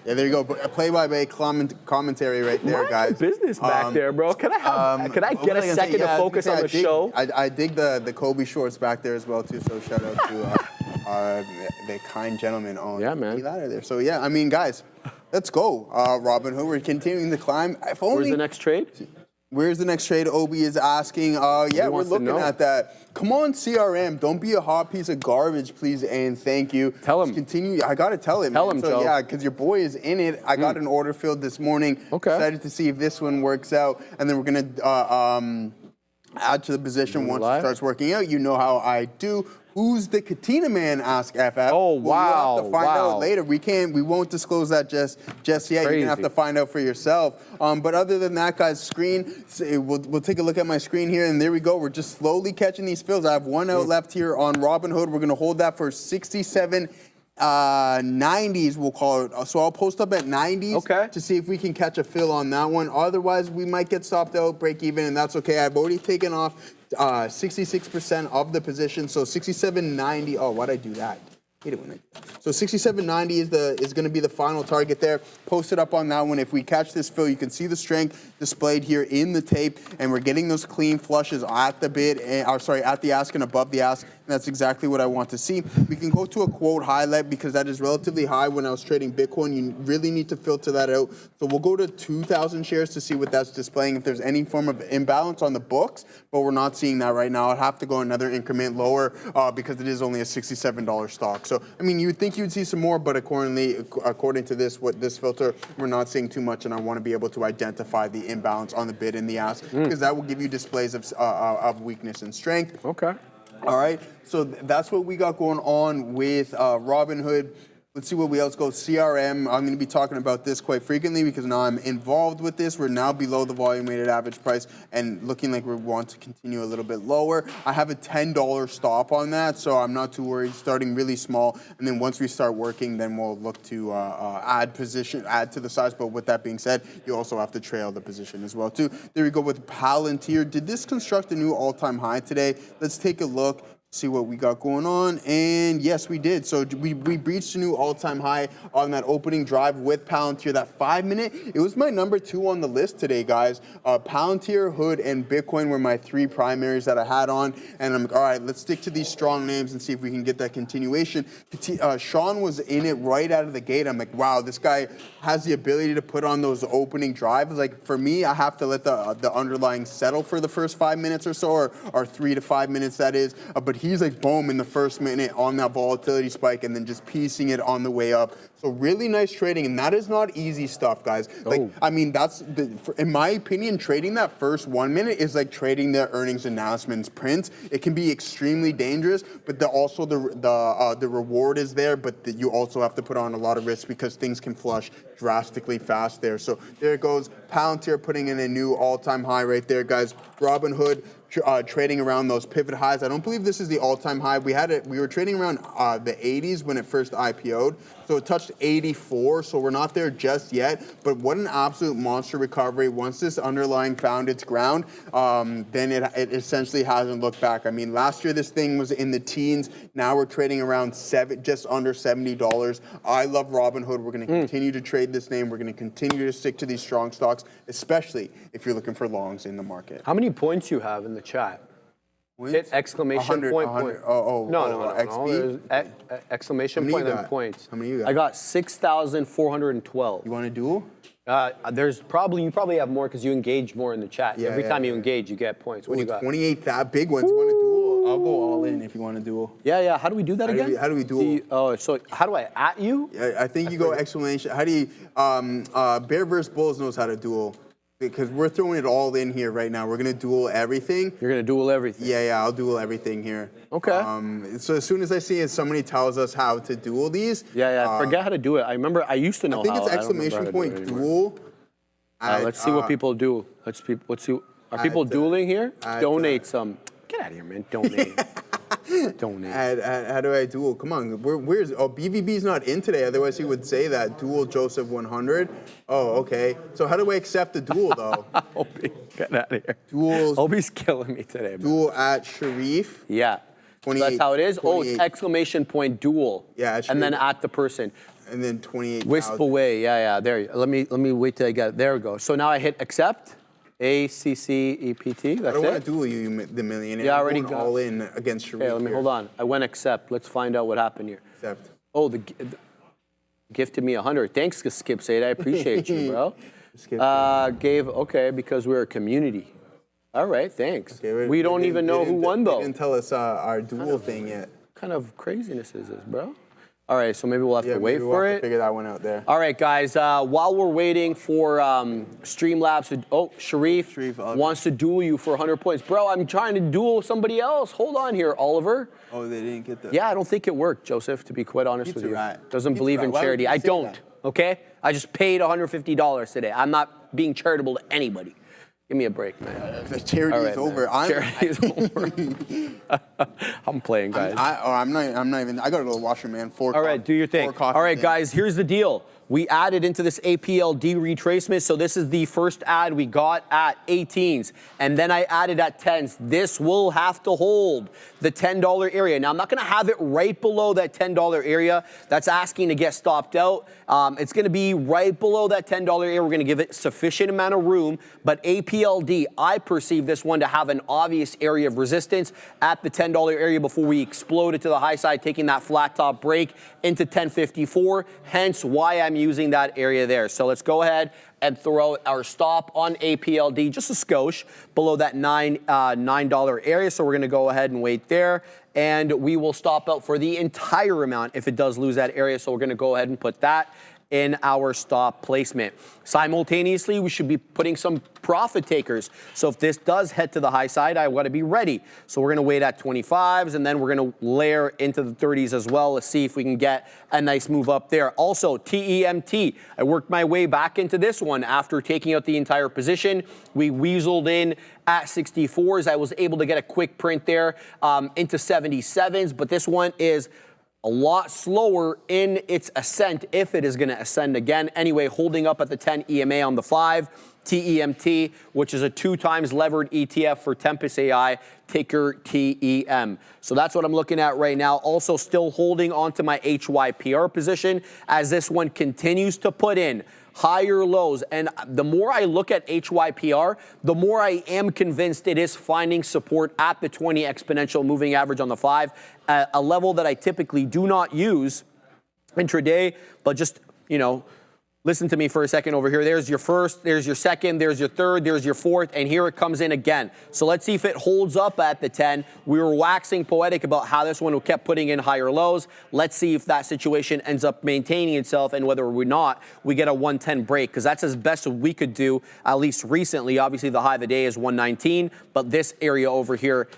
Yeah, there you go. A play-by-play commentary right there, guys. Business back there, bro. Can I get a second to focus on the show? I dig the Kobe shorts back there as well too. So shout out to the kind gentleman on the ladder there. So yeah, I mean, guys, let's go. Robinhood, we're continuing to climb. Where's the next trade? Where's the next trade? Obi is asking. Yeah, we're wants to looking know? at that. Come on, CRM. Don't be a hot piece of garbage, please, and thank you. Tell him. Just continue. I got to tell him. Tell man. him, So, Joe. yeah, because your boy is in it. I got an order filled this morning. Okay. Excited to see if this one works out. And then we're going to add to the position once live? it starts working out. You know how I do. Who's the Katina man? Ask FF. Oh, Well, wow, you'll have to find wow. out later. We won't disclose that just yet. You're gonna have Crazy. to find out for yourself. But other than that, guys, screen. We'll take a look at my screen here, and there we go. We're just slowly catching these fills. I have one out left here on Robinhood. We're gonna hold that for 67. 90s, we'll call it. So I'll post up at 90s to see if we can catch a fill on that one. Otherwise, we might get stopped out, break even, and that's okay. I've already taken off 66% of the position, so 67.90. Oh, why'd I do that? Hate it when I do that. So 67.90 is going to be the final target there. Post it up on that one. If we catch this fill, you can see the strength displayed here in the tape, and we're getting those clean flushes at the bid, at the ask and above the ask. And that's exactly what I want to see. We can go to a quote highlight because that is relatively high when I was trading Bitcoin. You really need to filter that out. So we'll go to 2,000 shares to see what that's displaying, if there's any form of imbalance on the books, but we're not seeing that right now. I'd have to go another increment lower because it is only a $67 stock. So, I mean, you would think you'd see some more, but according to this filter, we're not seeing too much, and I want to be able to identify the imbalance on the bid and the ask because that will give you displays of weakness and strength. Okay. All right, so that's what we got going on with Robinhood. Let's see what we else go. CRM, I'm going to be talking about this quite frequently because now I'm involved with this. We're now below the volume weighted average price and looking like we want to continue a little bit lower. I have a $10 stop on that, so I'm not too worried. Starting really small, and then once we start working, then we'll look to add to the size. But with that being said, you also have to trail the position as well too. There we go with Palantir. Did this construct a new all-time high today? Let's take a look. See what we got going on, and yes, we did. So we breached a new all-time high on that opening drive with Palantir. That 5 minute, it was my number 2 on the list today, guys. Palantir, Hood, and Bitcoin were my 3 primaries that I had on, and I'm like, all right, let's stick to these strong names and see if we can get that continuation. Sean was in it right out of the gate. I'm like, wow, this guy has the ability to put on those opening drives. Like for me, I have to let the underlying settle for the first 5 minutes or so, or 3 to 5 minutes that is, but he's like, boom, in the first minute on that volatility spike and then just piecing it on the way up. So really nice trading, and that is not easy stuff, guys. Like, I mean, in my opinion, trading that first 1 minute is like trading the earnings announcements print. It can be extremely dangerous, but also the reward is there, but you also have to put on a lot of risk because things can flush drastically fast there. So there it goes. Palantir putting in a new all-time high right there, guys. Robinhood trading around those pivot highs. I don't believe this is the all-time high. We were trading around the 80s when it first IPO'd. So it touched 84, so we're not there just yet. But what an absolute monster recovery. Once this underlying found its ground, then it essentially hasn't looked back. I mean, last year this thing was in the teens. Now we're trading around just under $70. I love Robinhood. We're going to continue to trade this name. We're going to continue to stick to these strong stocks, especially if you're looking for longs in the market. How many points you have in the chat? Hit exclamation 100, point. 100. No. XP? There's exclamation point and then points. How many you got? I got 6,412. You want to duel? You probably have more because you engage more in the chat. Yeah, Every time you engage, you get points. What do you got? 28, that big ones. You want to duel? I'll go all in if you want to duel. Yeah. How do we do that again? How do we duel? So how do I at you? I think you go exclamation. How do you? Bear vs. Bulls knows how to duel. Because we're throwing it all in here right now. We're going to duel everything. You're going to duel everything? Yeah, I'll duel everything here. Okay. So as soon as I see it, somebody tells us how to duel these. I forget how to do it. I remember I used to know how. I think it's exclamation point duel. Let's see what people do. Let's see. Are people dueling here? Donate some. Get out of here, man. Donate. Donate. How do I duel? Come on. Where's BVB's not in today. Otherwise, he would say that. Duel Joseph 100. Oh, okay. So how do I accept the duel, though? Obi, get out of here. Duels. Obi's killing me today, man. Duel at Sharif. Yeah. So that's how it is? It's exclamation point duel. Yeah, and then at the person. And then 28. Wisp away. Yeah. There. Let me wait till I get it. There we go. So now I hit accept. ACCEPT. That's it. I don't want to duel you, the millionaire. Yeah, I already got all in against Sharif. Okay, let me hold on. I went accept. Let's find out what happened here. Accept. Oh, the gifted me 100. Thanks, Skip Said. I appreciate you, bro. Okay, because we're a community. All right, thanks. Okay, we don't even know who won, though. They didn't tell us our duel thing yet. What kind of craziness is this, bro? All right, so maybe we'll have to wait for it. Figure that one out there. All right, guys, while we're waiting for Streamlabs, Sharif wants to duel you for 100 points. Bro, I'm trying to duel somebody else. Hold on here, Oliver. Oh, they didn't get that. Yeah, I don't think it worked, Joseph, to be quite honest with you. Right. Doesn't believe in charity. I don't, okay? I just paid $150 today. I'm not being charitable to anybody. Give me a break, man. The charity is over. Charity is over. I'm playing, guys. I'm not even. I gotta go to the washroom, man. All right, do your thing. All right, guys. Here's the deal. We added into this APLD retracement. So this is the first ad we got at 18s. And then I added at 10s. This will have to hold the $10 area. Now, I'm not going to have it right below that $10 area. That's asking to get stopped out. It's going to be right below that $10 area. We're going to give it sufficient amount of room. But APLD, I perceive this one to have an obvious area of resistance at the $10 area before we explode it to the high side, taking that flat top break into 1054. Hence why I'm using that area there. So let's go ahead and throw our stop on APLD just a skosh below that $9 area. So we're going to go ahead and wait there. And we will stop out for the entire amount if it does lose that area. So we're going to go ahead and put that in our stop placement. Simultaneously, we should be putting some profit takers. So if this does head to the high side, I want to be ready. So we're going to wait at 25s, and then we're going to layer into the 30s as well. Let's see if we can get a nice move up there. Also, TEMT. I worked my way back into this one after taking out the entire position. We weaseled in at 64s. I was able to get a quick print there into 77s, but this one is a lot slower in its ascent if it is going to ascend again. Anyway, holding up at the 10 EMA on the 5. TEMT, which is a 2 times levered ETF for Tempest AI, ticker TEM. So that's what I'm looking at right now. Also still holding onto my HYPR position as this one continues to put in higher lows. And the more I look at HYPR, the more I am convinced it is finding support at the 20 exponential moving average on the 5, a level that I typically do not use intraday, but just, you know, listen to me for a second over here. There's your first, there's your second, there's your third, there's your fourth, and here it comes in again. So let's see if it holds up at the 10. We were waxing poetic about how this one kept putting in higher lows. Let's see if that situation ends up maintaining itself and whether or not we get a 110 break, because that's as best as we could do, at least recently. Obviously, the high of the day is 119, but this area over here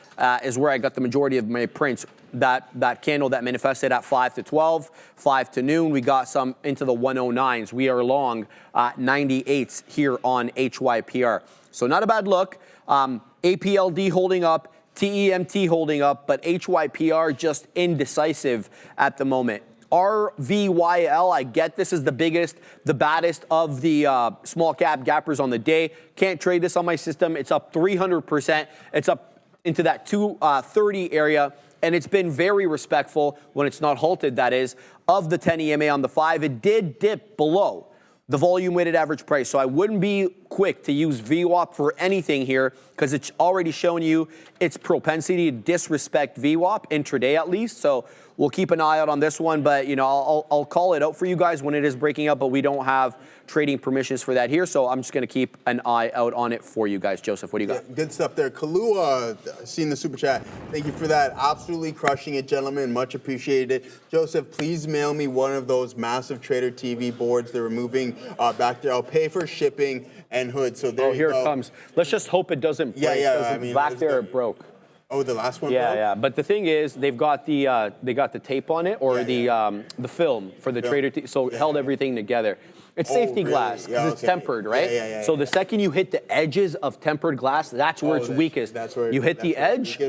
is where I got the majority of my prints. That candle that manifested at 5 to 12, 5 to noon, we got some into the 109s. We are long 98s here on HYPR. So not a bad look. APLD holding up, TEMT holding up, but HYPR just indecisive at the moment. RVYL, I get this is the biggest, the baddest of the small cap gappers on the day. Can't trade this on my system. It's up 300%. It's up into that 230 area. And it's been very respectful when it's not halted, that is, of the 10 EMA on the 5. It did dip below the volume weighted average price. So I wouldn't be quick to use VWAP for anything here because it's already shown you its propensity to disrespect VWAP intraday at least. So we'll keep an eye out on this one, but you know, I'll call it out for you guys when it is breaking up, but we don't have trading permissions for that here. So I'm just going to keep an eye out on it for you guys. Joseph, what do you got? Yeah, good stuff there. Kalua, seeing the super chat. Thank you for that. Absolutely crushing it, gentlemen. Much appreciated. Joseph, please mail me one of those massive Trader TV boards they're removing back there. I'll pay for shipping and hood. So there you go. Here it comes. Let's just hope it doesn't break. Yeah. I mean, back there it broke. Oh, the last one? Yeah, broke? yeah. But the thing is, they've got the tape on it, or the film for the Trader TV, so it held everything together. It's safety glass because it's tempered, right? So the second you hit the edges of tempered glass, that's where it's weakest. That's where you hit the edge,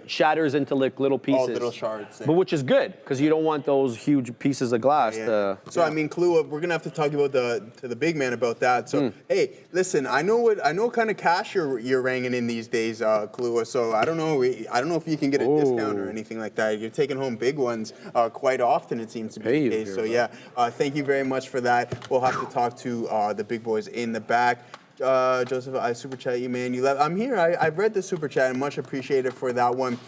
shatters into like little pieces. Little shards. But which is good because you don't want those huge pieces of glass. So I mean, Kalua, we're gonna have to talk about to the big man about that. So hey, listen, I know what kind of cash you're ranging in these days, Kalua. So I don't know if you can get a discount or anything like that. You're taking home big ones quite often. It seems to be the case. So yeah, thank you very much for that. We'll have to talk to the big boys in the back. Joseph, I super chat you, man. I'm here. I've read the super chat and much appreciated for that one.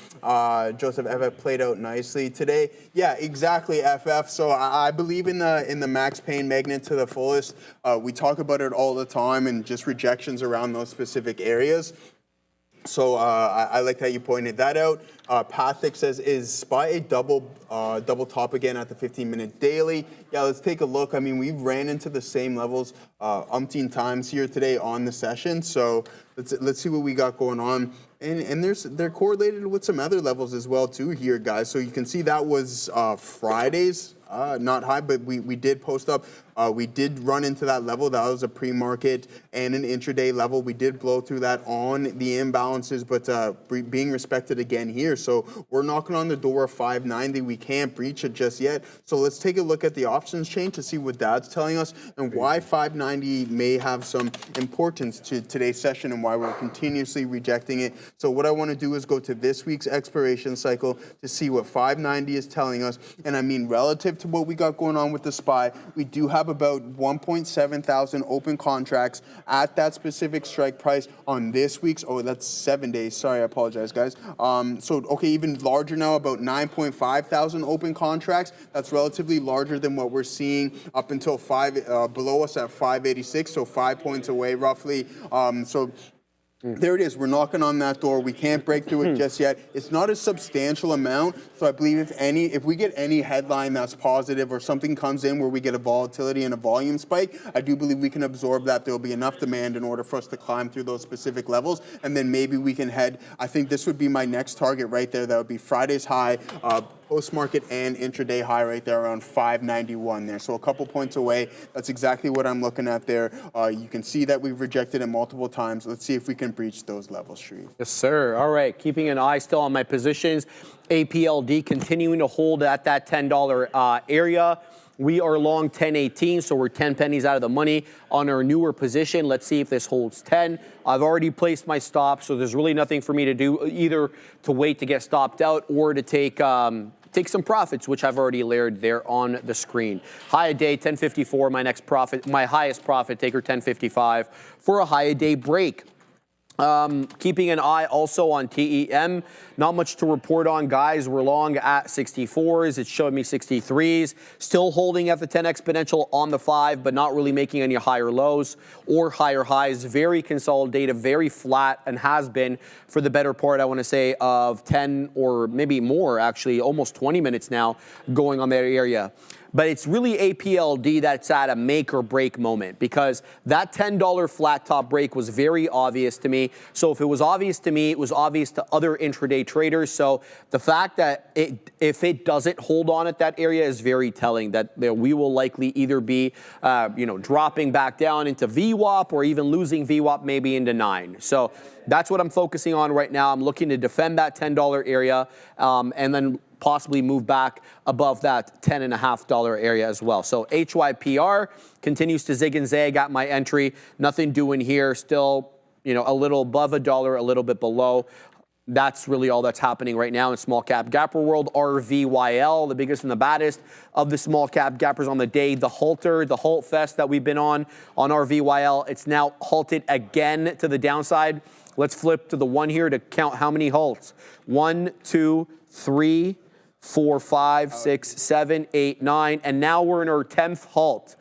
Joseph, FF played out nicely today. Yeah, exactly, FF. So I believe in the max pain magnet to the fullest. We talk about it all the time and just rejections around those specific areas. So I like how you pointed that out. Pathic says, is SPY a double top again at the 15-minute daily? Yeah, let's take a look. I mean, we've ran into the same levels umpteen times here today on the session. So let's see what we got going on. And they're correlated with some other levels as well too here, guys. So you can see that was Friday's. Not high, but we did post up. We did run into that level. That was a pre-market and an intraday level. We did blow through that on the imbalances, but being respected again here. So we're knocking on the door of 590. We can't breach it just yet. So let's take a look at the options chain to see what that's telling us and why 590 may have some importance to today's session and why we're continuously rejecting it. So what I want to do is go to this week's expiration cycle to see what 590 is telling us. And I mean, relative to what we got going on with the SPY, we do have about 1.7 thousand open contracts at that specific strike price on this week's, that's 7 days. Sorry, I apologize, guys. Okay, even larger now, about 9.5 thousand open contracts. That's relatively larger than what we're seeing up until below us at 586, so 5 points away roughly. There it is. We're knocking on that door. We can't break through it just yet. It's not a substantial amount. So I believe if we get any headline that's positive or something comes in where we get a volatility and a volume spike, I do believe we can absorb that. There'll be enough demand in order for us to climb through those specific levels. And then maybe we can head, I think this would be my next target right there. That would be Friday's high, post-market and intraday high right there around 591 there. So a couple points away. That's exactly what I'm looking at there. You can see that we've rejected it multiple times. Let's see if we can breach those levels, Sharif. Yes, sir. All right. Keeping an eye still on my positions. APLD continuing to hold at that $10 area. We are long 10.18, so we're 10 pennies out of the money on our newer position. Let's see if this holds 10. I've already placed my stop, so there's really nothing for me to do, either to wait to get stopped out or to take some profits, which I've already layered there on the screen. High a day, 10.54. My next profit, my highest profit taker, 10.55 for a high a day break. Keeping an eye also on TEM. Not much to report on, guys. We're long at 64s. It's showing me 63s. Still holding at the 10 exponential on the 5, but not really making any higher lows or higher highs. Very consolidated, very flat, and has been for the better part, I want to say, of 10 or maybe more, actually, almost 20 minutes now going on that area. But it's really APLD that's at a make or break moment, because that $10 flat top break was very obvious to me. So if it was obvious to me, it was obvious to other intraday traders. So the fact that if it doesn't hold on at that area is very telling, that we will likely either be dropping back down into VWAP or even losing VWAP maybe into 9. So that's what I'm focusing on right now. I'm looking to defend that $10 area and then possibly move back above that $10.50 area as well. So HYPR continues to zig and zag at my entry. Nothing doing here. Still, a little above $1, a little bit below. That's really all that's happening right now in small cap gapper world. RVYL, the biggest and the baddest of the small cap gappers on the day. The halter, the halt fest that we've been on RVYL, it's now halted again to the downside. Let's flip to the 1 here to count how many halts. 1, 2, 3, 4, 5, 6, 7, 8, 9, and now we're in our 10th halt.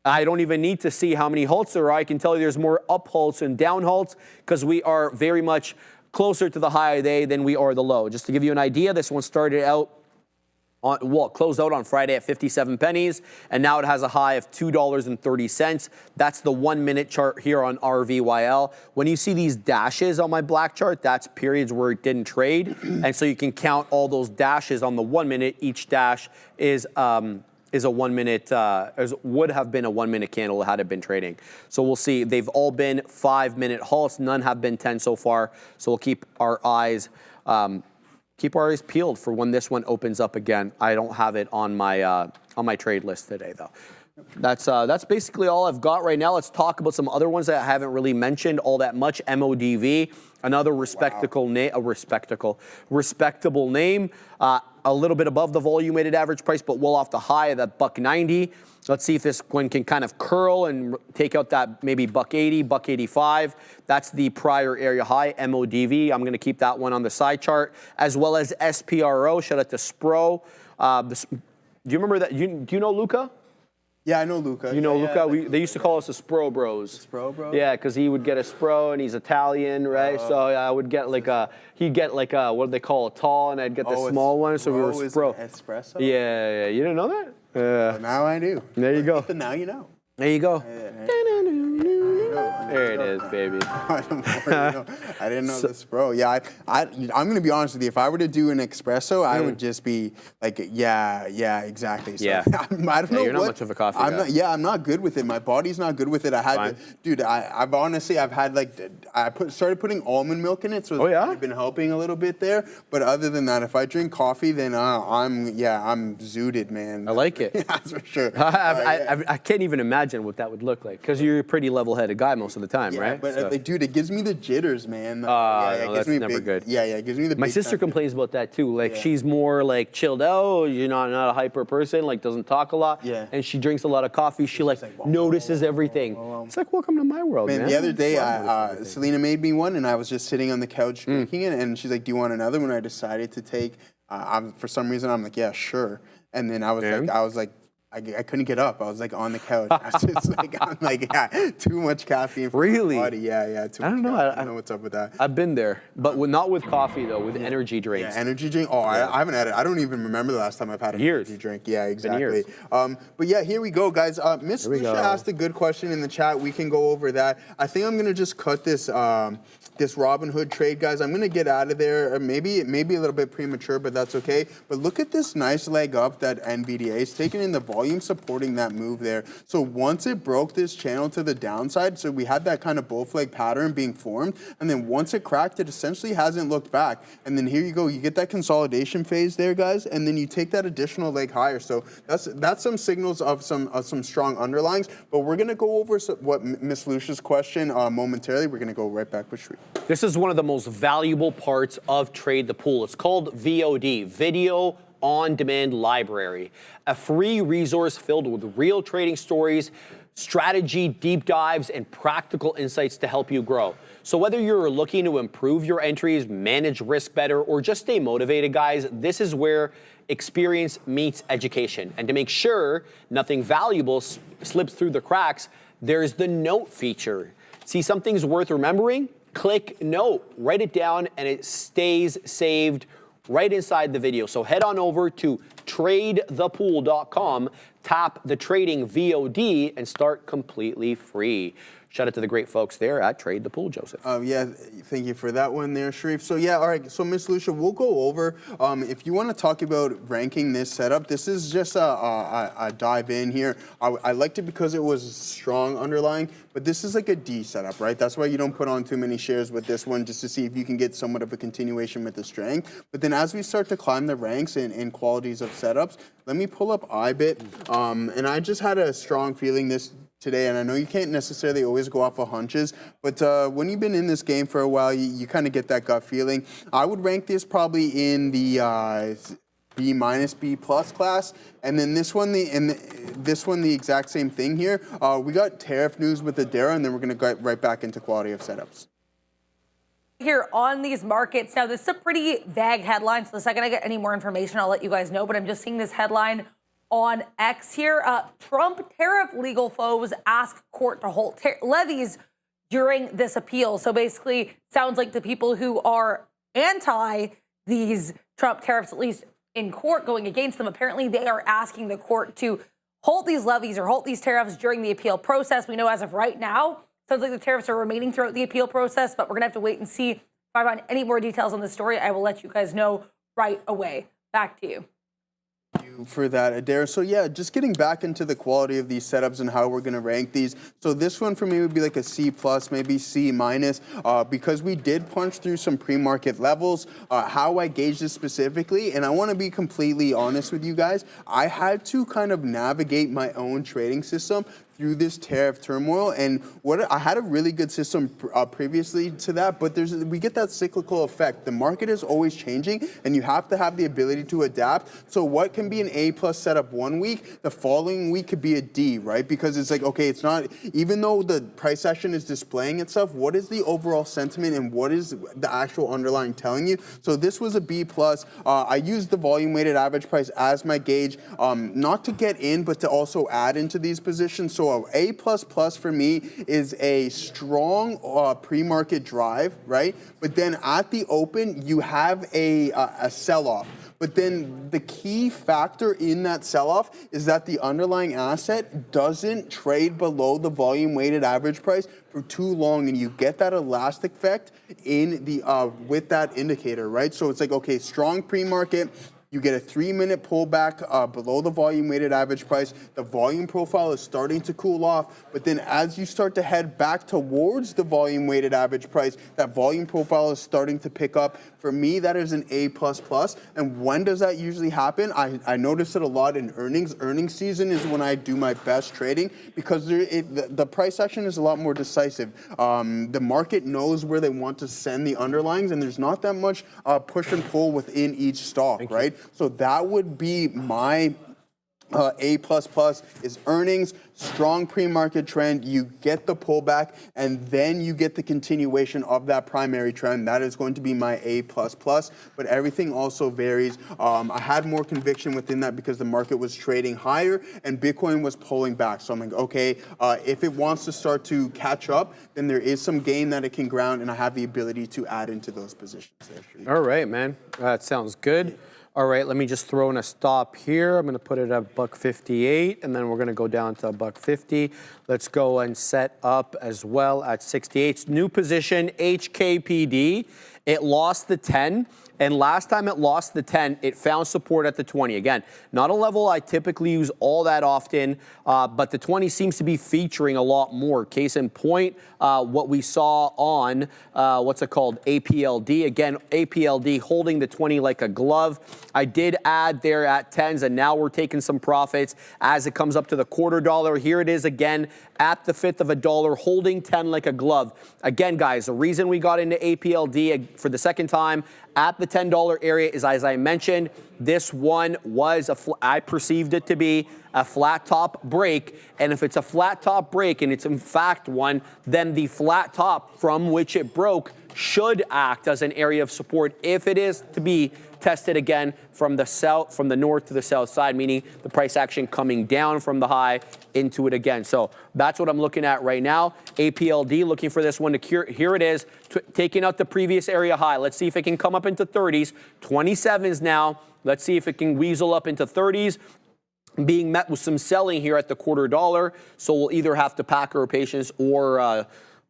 I don't even need to see how many halts there are. I can tell you there's more up halts and down halts, because we are very much closer to the high of the day than we are the low. Just to give you an idea, this one started out closed out on Friday at 57 pennies, and now it has a high of $2.30. That's the 1 minute chart here on RVYL. When you see these dashes on my black chart, that's periods where it didn't trade. And so you can count all those dashes on the 1 minute. Each dash is a 1 minute, would have been a 1 minute candle had it been trading. So we'll see. They've all been 5 minute halts. None have been 10 so far. So we'll keep our eyes peeled for when this one opens up again. I don't have it on my trade list today though. That's basically all I've got right now. Let's talk about some other ones that I haven't really mentioned all that much. MODV, another respectable name, respectable name, a little bit above the volume weighted average price, but well off the high of that $1.90. Let's see if this one can kind of curl and take out that maybe $1.80, $1.85. That's the prior area high, MODV. I'm going to keep that one on the side chart, as well as SPRO. Shout out to Spro. Do you remember that? Do you know Luca? Yeah, I know Luca. You know yeah, Luca? They used to call us the Spro Bros. Spro Bros? Yeah, because he would get a Spro and he's Italian, right? So I would get like he'd get like what do they call a tall, and I'd get the small one. So we were Spro. Espresso? Yeah. You didn't know that? Well, now I do. There you go. Now you know. There you go. There it is, baby. I didn't know this, bro. Yeah, I'm gonna be honest with you. If I were to do an espresso, I would just be like, yeah, exactly. So, Yeah. I don't know. You're not much of a coffee I'm guy. not. Yeah, I'm not good with it. My body's not good with it. Dude. I've honestly, I've had started putting almond milk in it, so it's been helping a little bit there. But other than that, if I drink coffee, then I'm zooted, man. I like it. That's for sure. I can't even imagine what that would look like, because you're a pretty level-headed guy most of the time, right? But dude, it gives me the jitters, man. No, that's never good. Yeah, it gives me the. My sister complains about that too. Like she's more like chilled out. You're not a hyper person. Like doesn't talk a lot. Yeah. And she drinks a lot of coffee. She notices everything. It's like welcome to my world, man. The other day, Selena made me one, and I was just sitting on the couch drinking it, and she's like, "Do you want another one?" I decided to take. For some reason, I'm like, "Yeah, sure." And then I was like. I couldn't get up. I was like on the couch. I was just like, too much caffeine for my body. Yeah, too much. I don't know what's up with that. I've been there, but not with coffee though. With energy drinks. Yeah, energy drink. Oh, I haven't had it. I don't even remember the last time I've had an energy drink. Yeah, exactly. But yeah, here we go, guys. Miss Lucia asked a good question in the chat. We can go over that. I think I'm gonna just cut this this Robinhood trade, guys. I'm gonna get out of there. Maybe a little bit premature, but that's okay. But look at this nice leg up that NVDA is taking in the volume supporting that move there. So once it broke this channel to the downside, so we had that kind of bull flag pattern being formed, and then once it cracked, it essentially hasn't looked back. And then here you go, you get that consolidation phase there, guys, and then you take that additional leg higher. So that's some signals of some strong underlyings. But we're gonna go over what Miss Lucia's question momentarily. We're gonna go right back with Sri. This is one of the most valuable parts of Trade the Pool. It's called VOD, Video On Demand Library, a free resource filled with real trading stories, strategy deep dives, and practical insights to help you grow. So whether you're looking to improve your entries, manage risk better, or just stay motivated, guys, this is where experience meets education. And to make sure nothing valuable slips through the cracks, there's the note feature. See something's worth remembering? Click note, write it down, and it stays saved right inside the video. So head on over to tradethepool.com, tap the trading VOD, and start completely free. Shout out to the great folks there at Trade the Pool, Joseph. Yeah, thank you for that one there, Sharif. So yeah, all right, so Miss Lucia, we'll go over, if you want to talk about ranking this setup, this is just a dive in here. I liked it because it was strong underlying, but this is like a D setup, right? That's why you don't put on too many shares with this one, just to see if you can get somewhat of a continuation with the strength. But then as we start to climb the ranks in qualities of setups, let me pull up IBIT, and I just had a strong feeling today, and I know you can't necessarily always go off of hunches, but when you've been in this game for a while, you kind of get that gut feeling. I would rank this probably in the B minus B plus class, and then this one the exact same thing here. We got tariff news with Adara, and then we're going to go right back into quality of setups. Here on these markets, now this is a pretty vague headline, so the second I get any more information, I'll let you guys know, but I'm just seeing this headline on X here. Trump tariff legal foes ask court to hold levies during this appeal. So basically, sounds like the people who are anti these Trump tariffs, at least in court, going against them, apparently they are asking the court to hold these levies or hold these tariffs during the appeal process. We know as of right now, sounds like the tariffs are remaining throughout the appeal process, but we're going to have to wait and see. If I find any more details on this story, I will let you guys know right away. Back to you. you for that, Adair. So yeah, just getting back into the quality of these setups and how we're going to rank these. So this one for me would be like a C+, maybe C-, because we did punch through some pre-market levels. How I gauge this specifically, and I want to be completely honest with you guys, I had to kind of navigate my own trading system through this tariff turmoil, and I had a really good system previously to that, but we get that cyclical effect. The market is always changing, and you have to have the ability to adapt. So what can be an A+ setup one week, the following week could be a D, right? Because it's like, okay, it's not, even though the price action is displaying itself, what is the overall sentiment and what is the actual underlying telling you? So this was a B+. I used the volume weighted average price as my gauge, not to get in, but to also add into these positions. So A++ for me is a strong pre-market drive, right? But then at the open, you have a sell-off. But then the key factor in that sell-off is that the underlying asset doesn't trade below the volume-weighted average price for too long, and you get that elastic effect in the with that indicator, right? So it's like, okay, strong pre-market. You get a 3-minute pullback below the volume-weighted average price. The volume profile is starting to cool off, but then as you start to head back towards the volume-weighted average price, that volume profile is starting to pick up. For me, that is an A++. And when does that usually happen? I notice it a lot in earnings. Earnings season is when I do my best trading because the price action is a lot more decisive. The market knows where they want to send the underlyings, and there's not that much push and pull within each stock, right? So that would be my A++ is earnings, strong pre-market trend, you get the pullback, and then you get the continuation of that primary trend. That is going to be my A++, but everything also varies. I had more conviction within that because the market was trading higher and Bitcoin was pulling back. So I'm like, okay, if it wants to start to catch up, then there is some gain that it can ground, and I have the ability to add into those positions there. All right, man. That sounds good. All right, let me just throw in a stop here. I'm going to put it at $1.58, and then we're going to go down to $1.50. Let's go and set up as well at 68. New position, HKPD. It lost the 10. And last time it lost the 10, it found support at the 20. Again, not a level I typically use all that often, but the 20 seems to be featuring a lot more. Case in point, what we saw on, what's it called, APLD. Again, APLD holding the 20 like a glove. I did add there at 10s, and now we're taking some profits as it comes up to the $0.25. Here it is again at the fifth of a dollar, holding 10 like a glove. Again, guys, the reason we got into APLD for the second time at the $10 area is, as I mentioned, this one was I perceived it to be a flat top break. And if it's a flat top break, and it's in fact one, then the flat top from which it broke should act as an area of support if it is to be tested again from the north to the south side, meaning the price action coming down from the high into it again. So that's what I'm looking at right now. APLD looking for this one to cure. Here it is, taking out the previous area high. Let's see if it can come up into 30s, 27s now. Let's see if it can weasel up into 30s. Being met with some selling here at the $0.25. So we'll either have to pack our patience or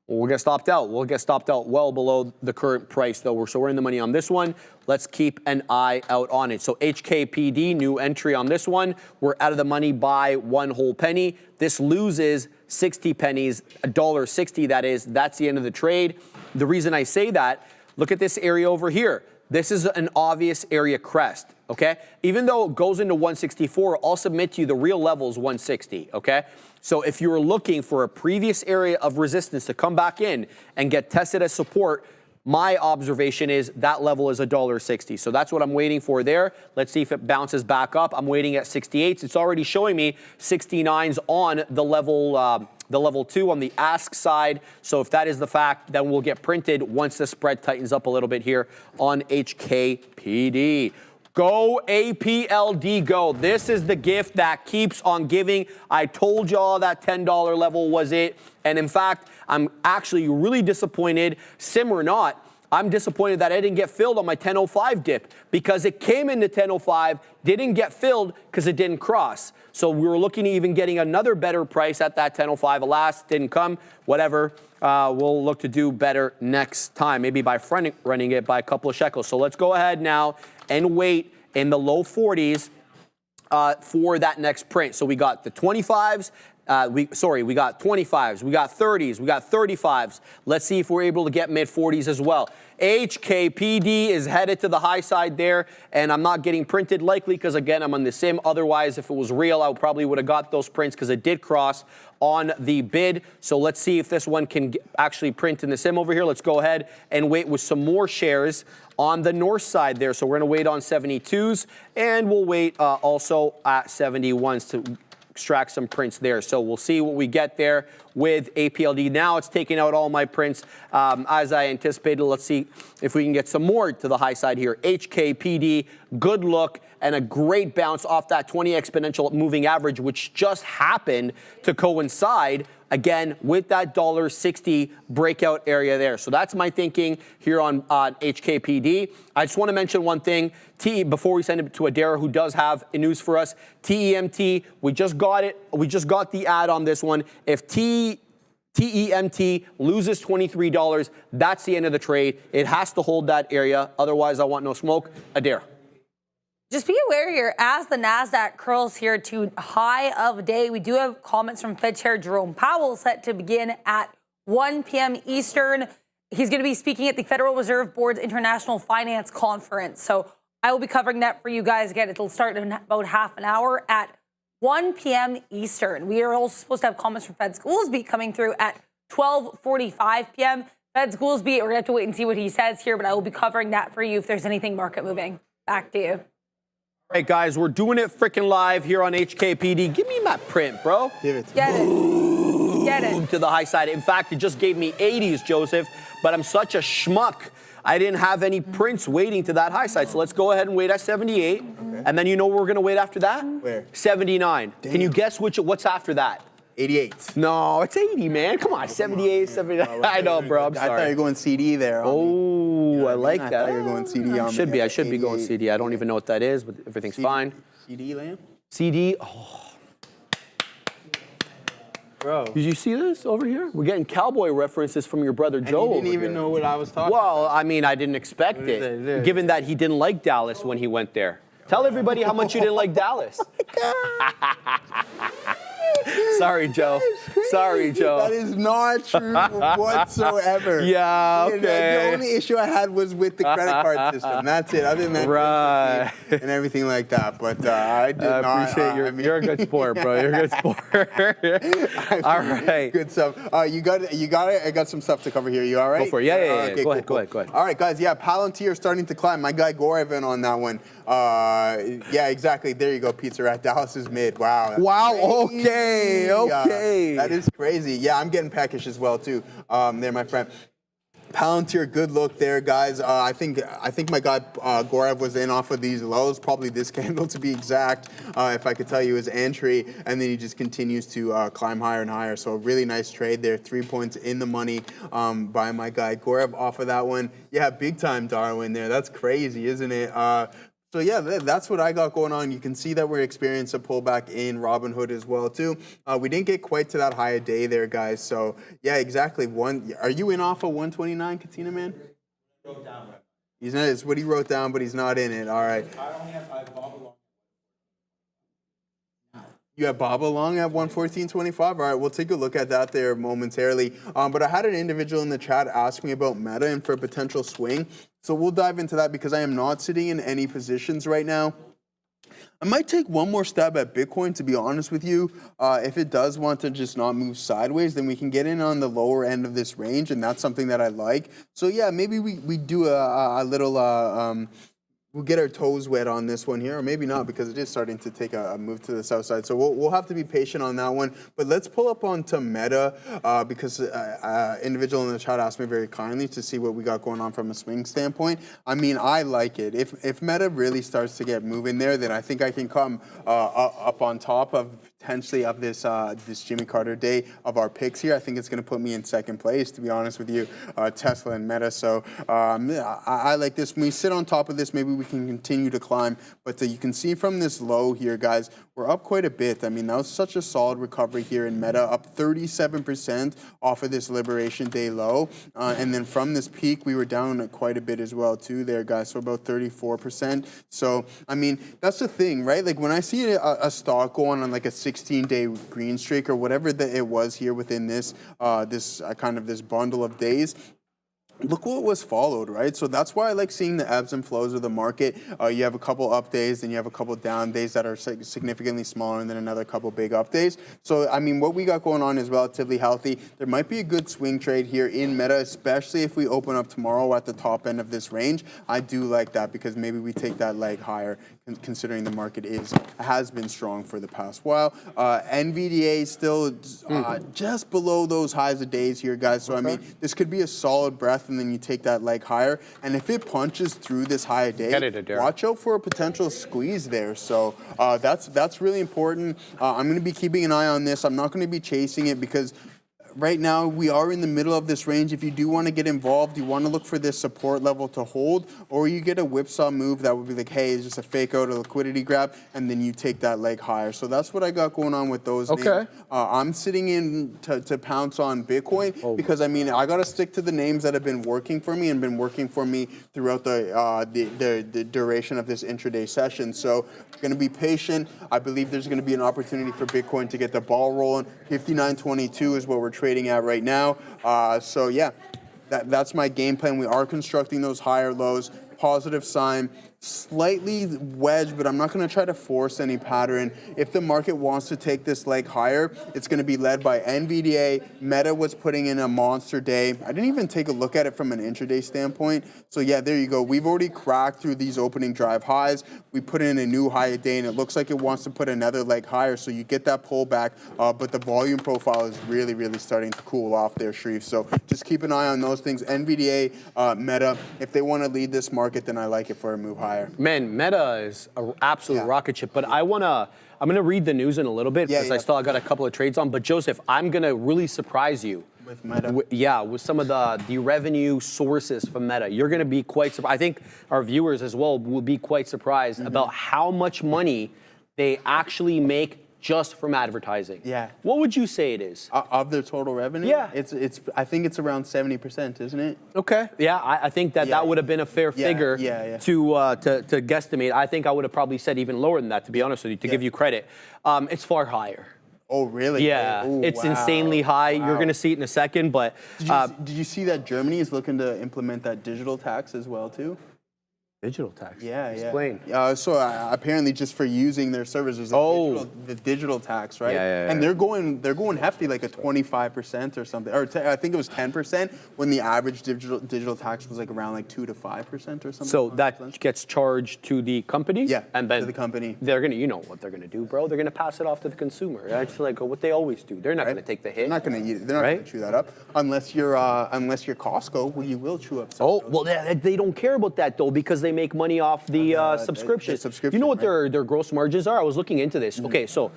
we'll get stopped out. We'll get stopped out well below the current price, though. So we're in the money on this one. Let's keep an eye out on it. So HKPD, new entry on this one. We're out of the money by 1 whole penny. This loses 60 pennies, $1.60 that is. That's the end of the trade. The reason I say that, look at this area over here. This is an obvious area crest, okay? Even though it goes into 164, I'll submit to you the real level is 160, okay? So if you're looking for a previous area of resistance to come back in and get tested as support, my observation is that level is $1.60. So that's what I'm waiting for there. Let's see if it bounces back up. I'm waiting at 68s. It's already showing me 69s on the level 2 on the ask side. So if that is the fact, then we'll get printed once the spread tightens up a little bit here on HKPD. Go APLD, go. This is the gift that keeps on giving. I told y'all that $10 level was it. And in fact, I'm actually really disappointed, sim or not, I'm disappointed that I didn't get filled on my 10.05 dip because it came into 10.05, didn't get filled because it didn't cross. So we were looking at even getting another better price at that 10.05. Alas, didn't come. Whatever. We'll look to do better next time, maybe by running it by a couple of shekels. So let's go ahead now and wait in the low 40s for that next print. So we got the 25s. We got 25s, we got 30s, we got 35s. Let's see if we're able to get mid 40s as well. HKPD is headed to the high side there, and I'm not getting printed likely because, again, I'm on the sim. Otherwise, if it was real, I probably would have got those prints because it did cross on the bid. So let's see if this one can actually print in the sim over here. Let's go ahead and wait with some more shares on the north side there. So we're going to wait on 72s, and we'll wait also at 71s to extract some prints there. So we'll see what we get there with APLD. Now it's taking out all my prints as I anticipated. Let's see if we can get some more to the high side here. HKPD, good look, and a great bounce off that 20 exponential moving average, which just happened to coincide again with that $1.60 breakout area there. So that's my thinking here on HKPD. I just want to mention one thing before we send it to Adair, who does have news for us. TEMT, we just got it. We just got the ad on this one. If TEMT loses $23, that's the end of the trade. It has to hold that area. Otherwise, I want no smoke. Adair. Just be aware here, as the Nasdaq curls here to high of day, we do have comments from Fed Chair Jerome Powell set to begin at 1 p.m. Eastern. He's going to be speaking at the Federal Reserve Board's International Finance Conference. So I will be covering that for you guys. Again, it'll start in about half an hour at 1 p.m. Eastern. We are also supposed to have comments from Fed Goolsbee coming through at 12:45 p.m. Fed Goolsbee, we're going to have to wait and see what he says here, but I will be covering that for you if there's anything market moving. Back to you. All right, guys, we're doing it freaking live here on HKPD. Give me that print, bro. Give it to Get it. Get it. To the high side. In fact, it just gave me 80s, Joseph, but I'm such a schmuck. I didn't have any prints waiting to that high side. So let's go ahead and wait at 78. Okay. And then you know where we're going to wait after that? Where? 79. Damn. Can you guess what's after that? 88. No, it's 80, man. Come on, 78, 79. I know, bro. I'm sorry. I thought you were going CD there. Oh, I like that. I thought you were going CD on me. I should be going CD. I don't even know what that is, but everything's fine. CD land? CD. Oh. Bro. Did you see this over here? We're getting cowboy references from your brother Joe. And you didn't even know what I was talking about. Well, I mean, I didn't expect it, given that he didn't like Dallas when he went there. Tell everybody how much you didn't like Dallas. Sorry, Joe. Sorry, Joe. That is not true whatsoever. Yeah, okay. The only issue I had was with the credit card system. That's it. Other than that, right, and everything like that. But I did not. I appreciate you're a good sport, bro. You're a good sport. All right. Good stuff. You got it. I got some stuff to cover here. You all right? Go for it. Yeah. Okay, go cool. ahead. All right, guys. Yeah, Palantir starting to climb. My guy Gorevan on that one. Yeah, exactly. There you go, Pizza Rat. Dallas is mid. Wow. Wow. Crazy. Okay. That is crazy. Yeah, I'm getting peckish as well too. There, my friend. Palantir, good look there, guys. I think my guy Gorev was in off of these lows, probably this candle to be exact, if I could tell you his entry, and then he just continues to climb higher and higher. So a really nice trade there, 3 points in the money by my guy Gorev off of that one. Yeah, big time Darwin there. That's crazy, isn't it? So yeah, that's what I got going on. You can see that we're experiencing a pullback in Robinhood as well too. We didn't get quite to that high a day there, guys. So yeah, exactly. Are you in off of 129, Katina, man? Wrote down right. He's not. It's what he wrote down, but he's not in it. All right. I only have Bob along. You have Bob along at 114.25. All right, we'll take a look at that there momentarily. But I had an individual in the chat ask me about Meta and for a potential swing. So we'll dive into that because I am not sitting in any positions right now. I might take one more stab at Bitcoin, to be honest with you. If it does want to just not move sideways, then we can get in on the lower end of this range, and that's something that I like. So yeah, maybe we do a little... We'll get our toes wet on this one here, or maybe not, because it is starting to take a move to the south side. So we'll have to be patient on that one. But let's pull up onto Meta, because individual in the chat asked me very kindly to see what we got going on from a swing standpoint. I mean, I like it. If Meta really starts to get moving there, then I think I can come up on top of potentially of this this Jimmy Carter day of our picks here. I think it's going to put me in second place, to be honest with you, Tesla and Meta. So I like this. When we sit on top of this, maybe we can continue to climb. But you can see from this low here, guys, we're up quite a bit. I mean, that was such a solid recovery here in Meta, up 37% off of this Liberation Day low. And then from this peak, we were down quite a bit as well, too, there, guys. So about 34%. So, I mean, that's the thing, right? Like, when I see a stock going on like a 16-day green streak or whatever that it was here within this, kind of this bundle of days, look what was followed, right? So that's why I like seeing the ebbs and flows of the market. You have a couple up days, then you have a couple down days that are significantly smaller, and then another couple big up days. So, I mean, what we got going on is relatively healthy. There might be a good swing trade here in Meta, especially if we open up tomorrow at the top end of this range. I do like that because maybe we take that leg higher, considering the market has been strong for the past while. NVDA still just below those highs of days here, guys. So, I mean, this could be a solid breath, and then you take that leg higher. And if it punches through this high a day, watch out for a potential squeeze there. So that's really important. I'm going to be keeping an eye on this. I'm not going to be chasing it because right now, we are in the middle of this range. If you do want to get involved, you want to look for this support level to hold, or you get a whipsaw move that would be like, hey, it's just a fake out, a liquidity grab, and then you take that leg higher. So that's what I got going on with those names. I'm sitting in to pounce on Bitcoin because, I mean, I got to stick to the names that have been working for me and been working for me throughout the duration of this intraday session. So I'm going to be patient. I believe there's going to be an opportunity for Bitcoin to get the ball rolling. 59.22 is what we're trading at right now. So yeah, that's my game plan. We are constructing those higher lows. Positive sign. Slightly wedged, but I'm not going to try to force any pattern. If the market wants to take this leg higher, it's going to be led by NVDA. Meta was putting in a monster day. I didn't even take a look at it from an intraday standpoint. So yeah, there you go. We've already cracked through these opening drive highs. We put in a new high a day, and it looks like it wants to put another leg higher. So you get that pullback, but the volume profile is really, really starting to cool off there, Sharif. So just keep an eye on those things. NVDA, Meta, if they want to lead this market, then I like it for a move higher. Man, Meta is an absolute rocket ship, but I'm gonna read the news in a little bit because I still got a couple of trades on. But Joseph, I'm gonna really surprise you with Meta. With some of the revenue sources from Meta. You're gonna be quite surprised. I think our viewers as well will be quite surprised about how much money they actually make just from advertising. Yeah. What would you say it is? Of their total revenue? Yeah. I think it's around 70%, isn't it? Okay. Yeah, I think that would have been a fair figure to guesstimate. I think I would have probably said even lower than that, to be honest with you, to give you credit. It's far higher. Oh, really? Yeah, Ooh, it's insanely high. You're going to see it in a second, but... Did you see that Germany is looking to implement that digital tax as well, too? Digital tax? Yeah, Explain. So apparently just for using their servers, the digital tax, right? Yeah. And they're going hefty, like a 25% or something, or I think it was 10% when the average digital tax was like around like 2 to 5% or something. So that gets charged to the company? Yeah, and then to the company. They're gonna, you know what they're gonna do, bro? They're gonna pass it off to the consumer. That's like what they always do. They're not gonna take the hit. They're not gonna eat it. They're not gonna chew that up unless you're Costco, well, you will chew up. Well, they don't care about that though because they make money off the subscription. You know what their gross margins are? I was looking into this. Okay, so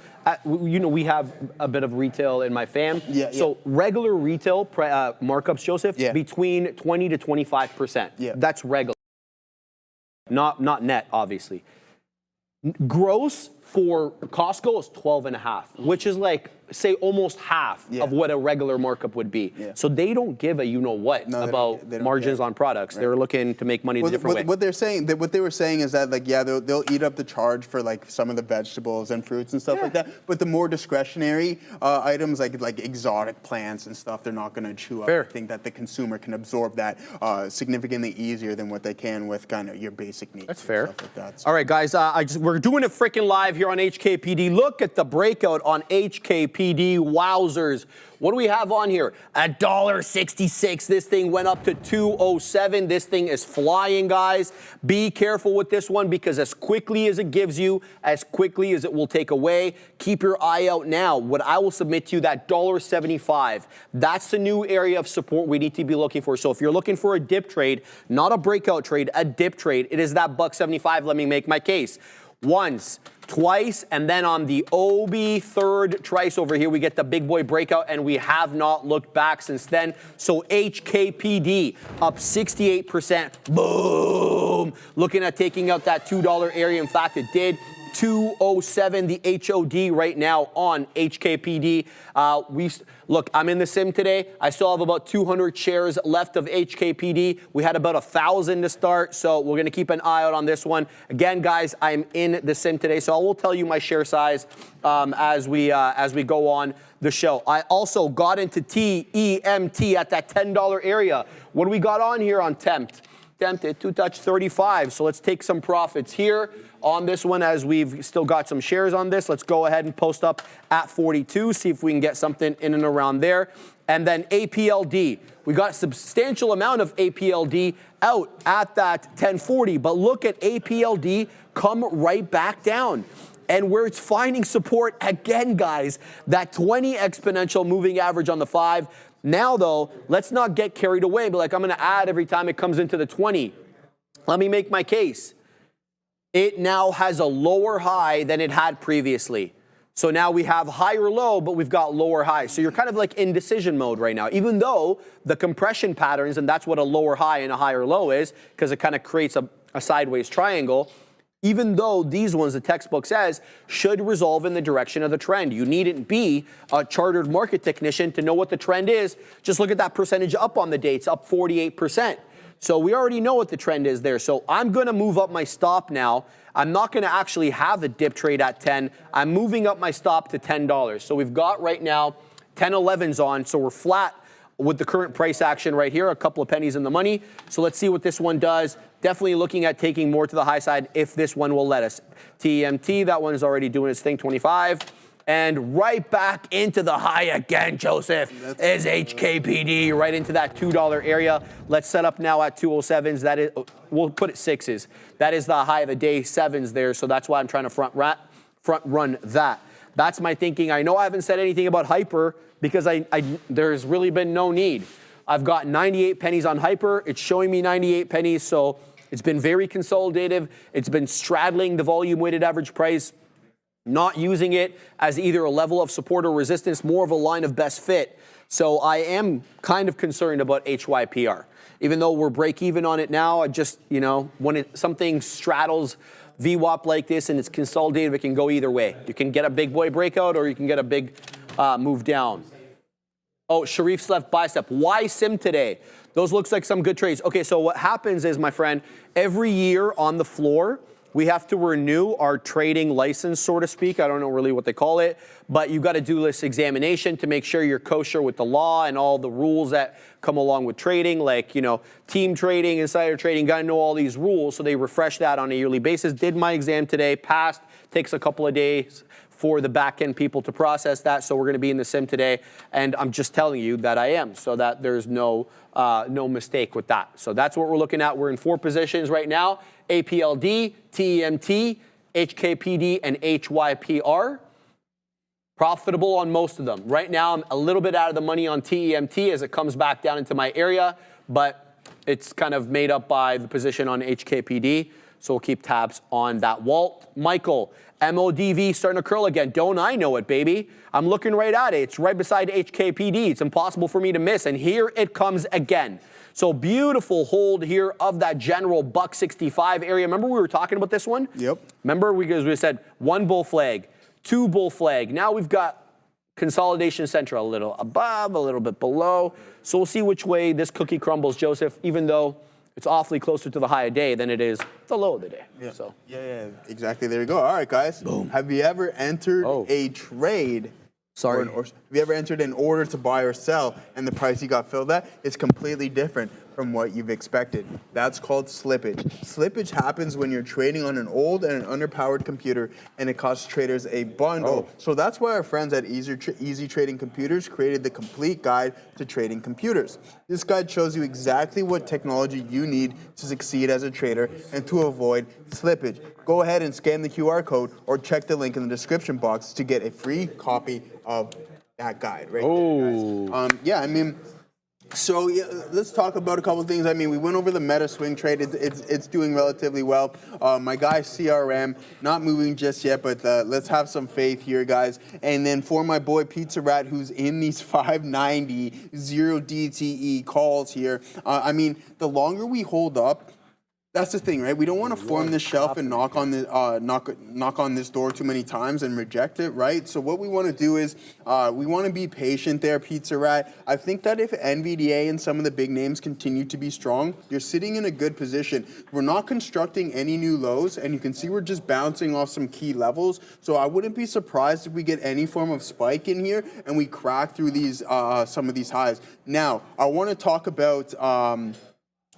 we have a bit of retail in my fam. So regular retail markups, Joseph, between 20 to 25%. Yeah. That's regular. Not net, obviously. Gross for Costco is 12.5, which is like, say, almost half of what a regular markup would be. So they don't give a about margins on products. They're looking to make money a different way. What they were saying is that, like, they'll eat up the charge for like some of the vegetables and fruits and stuff like that. But the more discretionary items, like exotic plants and stuff, they're not going to chew up. I think that the consumer can absorb that significantly easier than what they can with kind of your basic needs. That's fair. Stuff like that. All right, guys, we're doing it freaking live here on HKPD. Look at the breakout on HKPD. Wowzers. What do we have on here? $1.66. This thing went up to $2.07. This thing is flying, guys. Be careful with this one because as quickly as it gives you, as quickly as it will take away, keep your eye out now. What I will submit to you, that $1.75, that's the new area of support we need to be looking for. So if you're looking for a dip trade, not a breakout trade, a dip trade, it is that $1.75. Let me make my case. once, twice, and then on the OB third trice over here, we get the big boy breakout, and we have not looked back since then. So HKPD up 68%. Boom! Looking at taking out that $2 area. In fact, it did. 207 the HOD right now on HKPD. Look, I'm in the sim today. I still have about 200 shares left of HKPD. We had about 1,000 to start, so we're gonna keep an eye out on this one. Again, guys, I'm in the sim today, so I will tell you my share size as we go on the show. I also got into TEMT at that $10 area. What do we got on here on TEMT? TEMT at 2touch35, so let's take some profits here on this one as we've still got some shares on this. Let's go ahead and post up at 42, see if we can get something in and around there. And then APLD, we got a substantial amount of APLD out at that 1040, but look at APLD come right back down. And where it's finding support again, guys, that 20 exponential moving average on the 5. Now, though, let's not get carried away. But like, I'm going to add every time it comes into the 20. Let me make my case. It now has a lower high than it had previously. So now we have higher low, but we've got lower high. So you're kind of like in decision mode right now, even though the compression patterns, and that's what a lower high and a higher low is, because it kind of creates a sideways triangle. Even though these ones, the textbook says, should resolve in the direction of the trend. You needn't be a chartered market technician to know what the trend is. Just look at that percentage up on the day. It's up 48%. So we already know what the trend is there. So I'm going to move up my stop now. I'm not going to actually have a dip trade at 10. I'm moving up my stop to $10. So we've got right now 10.11s on. So we're flat with the current price action right here, a couple of pennies in the money. So let's see what this one does. Definitely looking at taking more to the high side if this one will let us. TMT, that one is already doing its thing, 25. And right back into the high again, Joseph, is HKPD, right into that $2 area. Let's set up now at 207s. That is, we'll put it 6s. That is the high of the day, 7s there. So that's why I'm trying to front run that. That's my thinking. I know I haven't said anything about hyper because there's really been no need. I've got 98 pennies on hyper. It's showing me 98 pennies. So it's been very consolidative. It's been straddling the volume weighted average price, not using it as either a level of support or resistance, more of a line of best fit. So I am kind of concerned about HYPR. Even though we're break even on it now, I just, you know, when something straddles VWAP like this and it's consolidated, it can go either way. You can get a big boy breakout or you can get a big move down. Oh, Sharif's left bicep. Why sim today? Those looks like some good trades. Okay, so what happens is, my friend, every year on the floor, we have to renew our trading license, so to speak. I don't know really what they call it, but you got to do this examination to make sure you're kosher with the law and all the rules that come along with trading, like, you know, team trading, insider trading, got to know all these rules. So they refresh that on a yearly basis. Did my exam today, passed, takes a couple of days for the back end people to process that. So we're going to be in the sim today. And I'm just telling you that I am, so that there's no mistake with that. So that's what we're looking at. We're in 4 positions right now: APLD, TEMT, HKPD, and HYPR. Profitable on most of them. Right now, I'm a little bit out of the money on TEMT as it comes back down into my area, but it's kind of made up by the position on HKPD. So we'll keep tabs on that. Walt, Michael, MODV starting to curl again. Don't I know it, baby? I'm looking right at it. It's right beside HKPD. It's impossible for me to miss. And here it comes again. So beautiful hold here of that general $165 area. Remember we were talking about this one? Yep. Remember we said 1 bull flag, 2 bull flag. Now we've got consolidation center a little above, a little bit below. So we'll see which way this cookie crumbles, Joseph, even though it's awfully closer to the high of day than it is the low of the day. Yeah. So. Yeah, exactly. There you go. All right, guys. Boom. Have you ever entered a trade? Sorry. Or have you ever entered an order to buy or sell and the price you got filled at is completely different from what you've expected? That's called slippage. Slippage happens when you're trading on an old and an underpowered computer and it costs traders a bundle. So that's why our friends at Easy Trading Computers created the complete guide to trading computers. This guide shows you exactly what technology you need to succeed as a trader and to avoid slippage. Go ahead and scan the QR code or check the link in the description box to get a free copy of that guide right there, guys. Yeah, I mean, So yeah, let's talk about a couple of things. I mean, we went over the Meta swing trade. It's doing relatively well. My guy CRM not moving just yet, but let's have some faith here, guys. And then for my boy Pizza Rat, who's in these 590 0 DTE calls here. I mean, the longer we hold up. That's the thing, right? We don't want to form this shelf and knock on this door too many times and reject it, right? So what we want to do is we want to be patient there, Pizza Rat. I think that if NVDA and some of the big names continue to be strong, you're sitting in a good position. We're not constructing any new lows, and you can see we're just bouncing off some key levels. So I wouldn't be surprised if we get any form of spike in here and we crack through these some of these highs. Now, I want to talk about.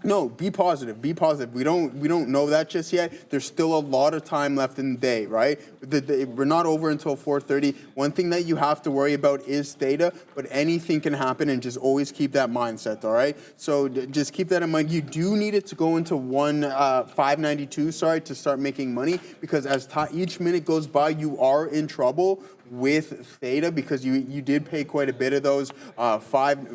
No, be positive. Be positive. We don't know that just yet. There's still a lot of time left in the day, right? We're not over until 4:30. One thing that you have to worry about is theta, but anything can happen, and just always keep that mindset. All right. So just keep that in mind. You do need it to go into 592. Sorry, to start making money, because as each minute goes by, you are in trouble with theta, because you did pay quite a bit of those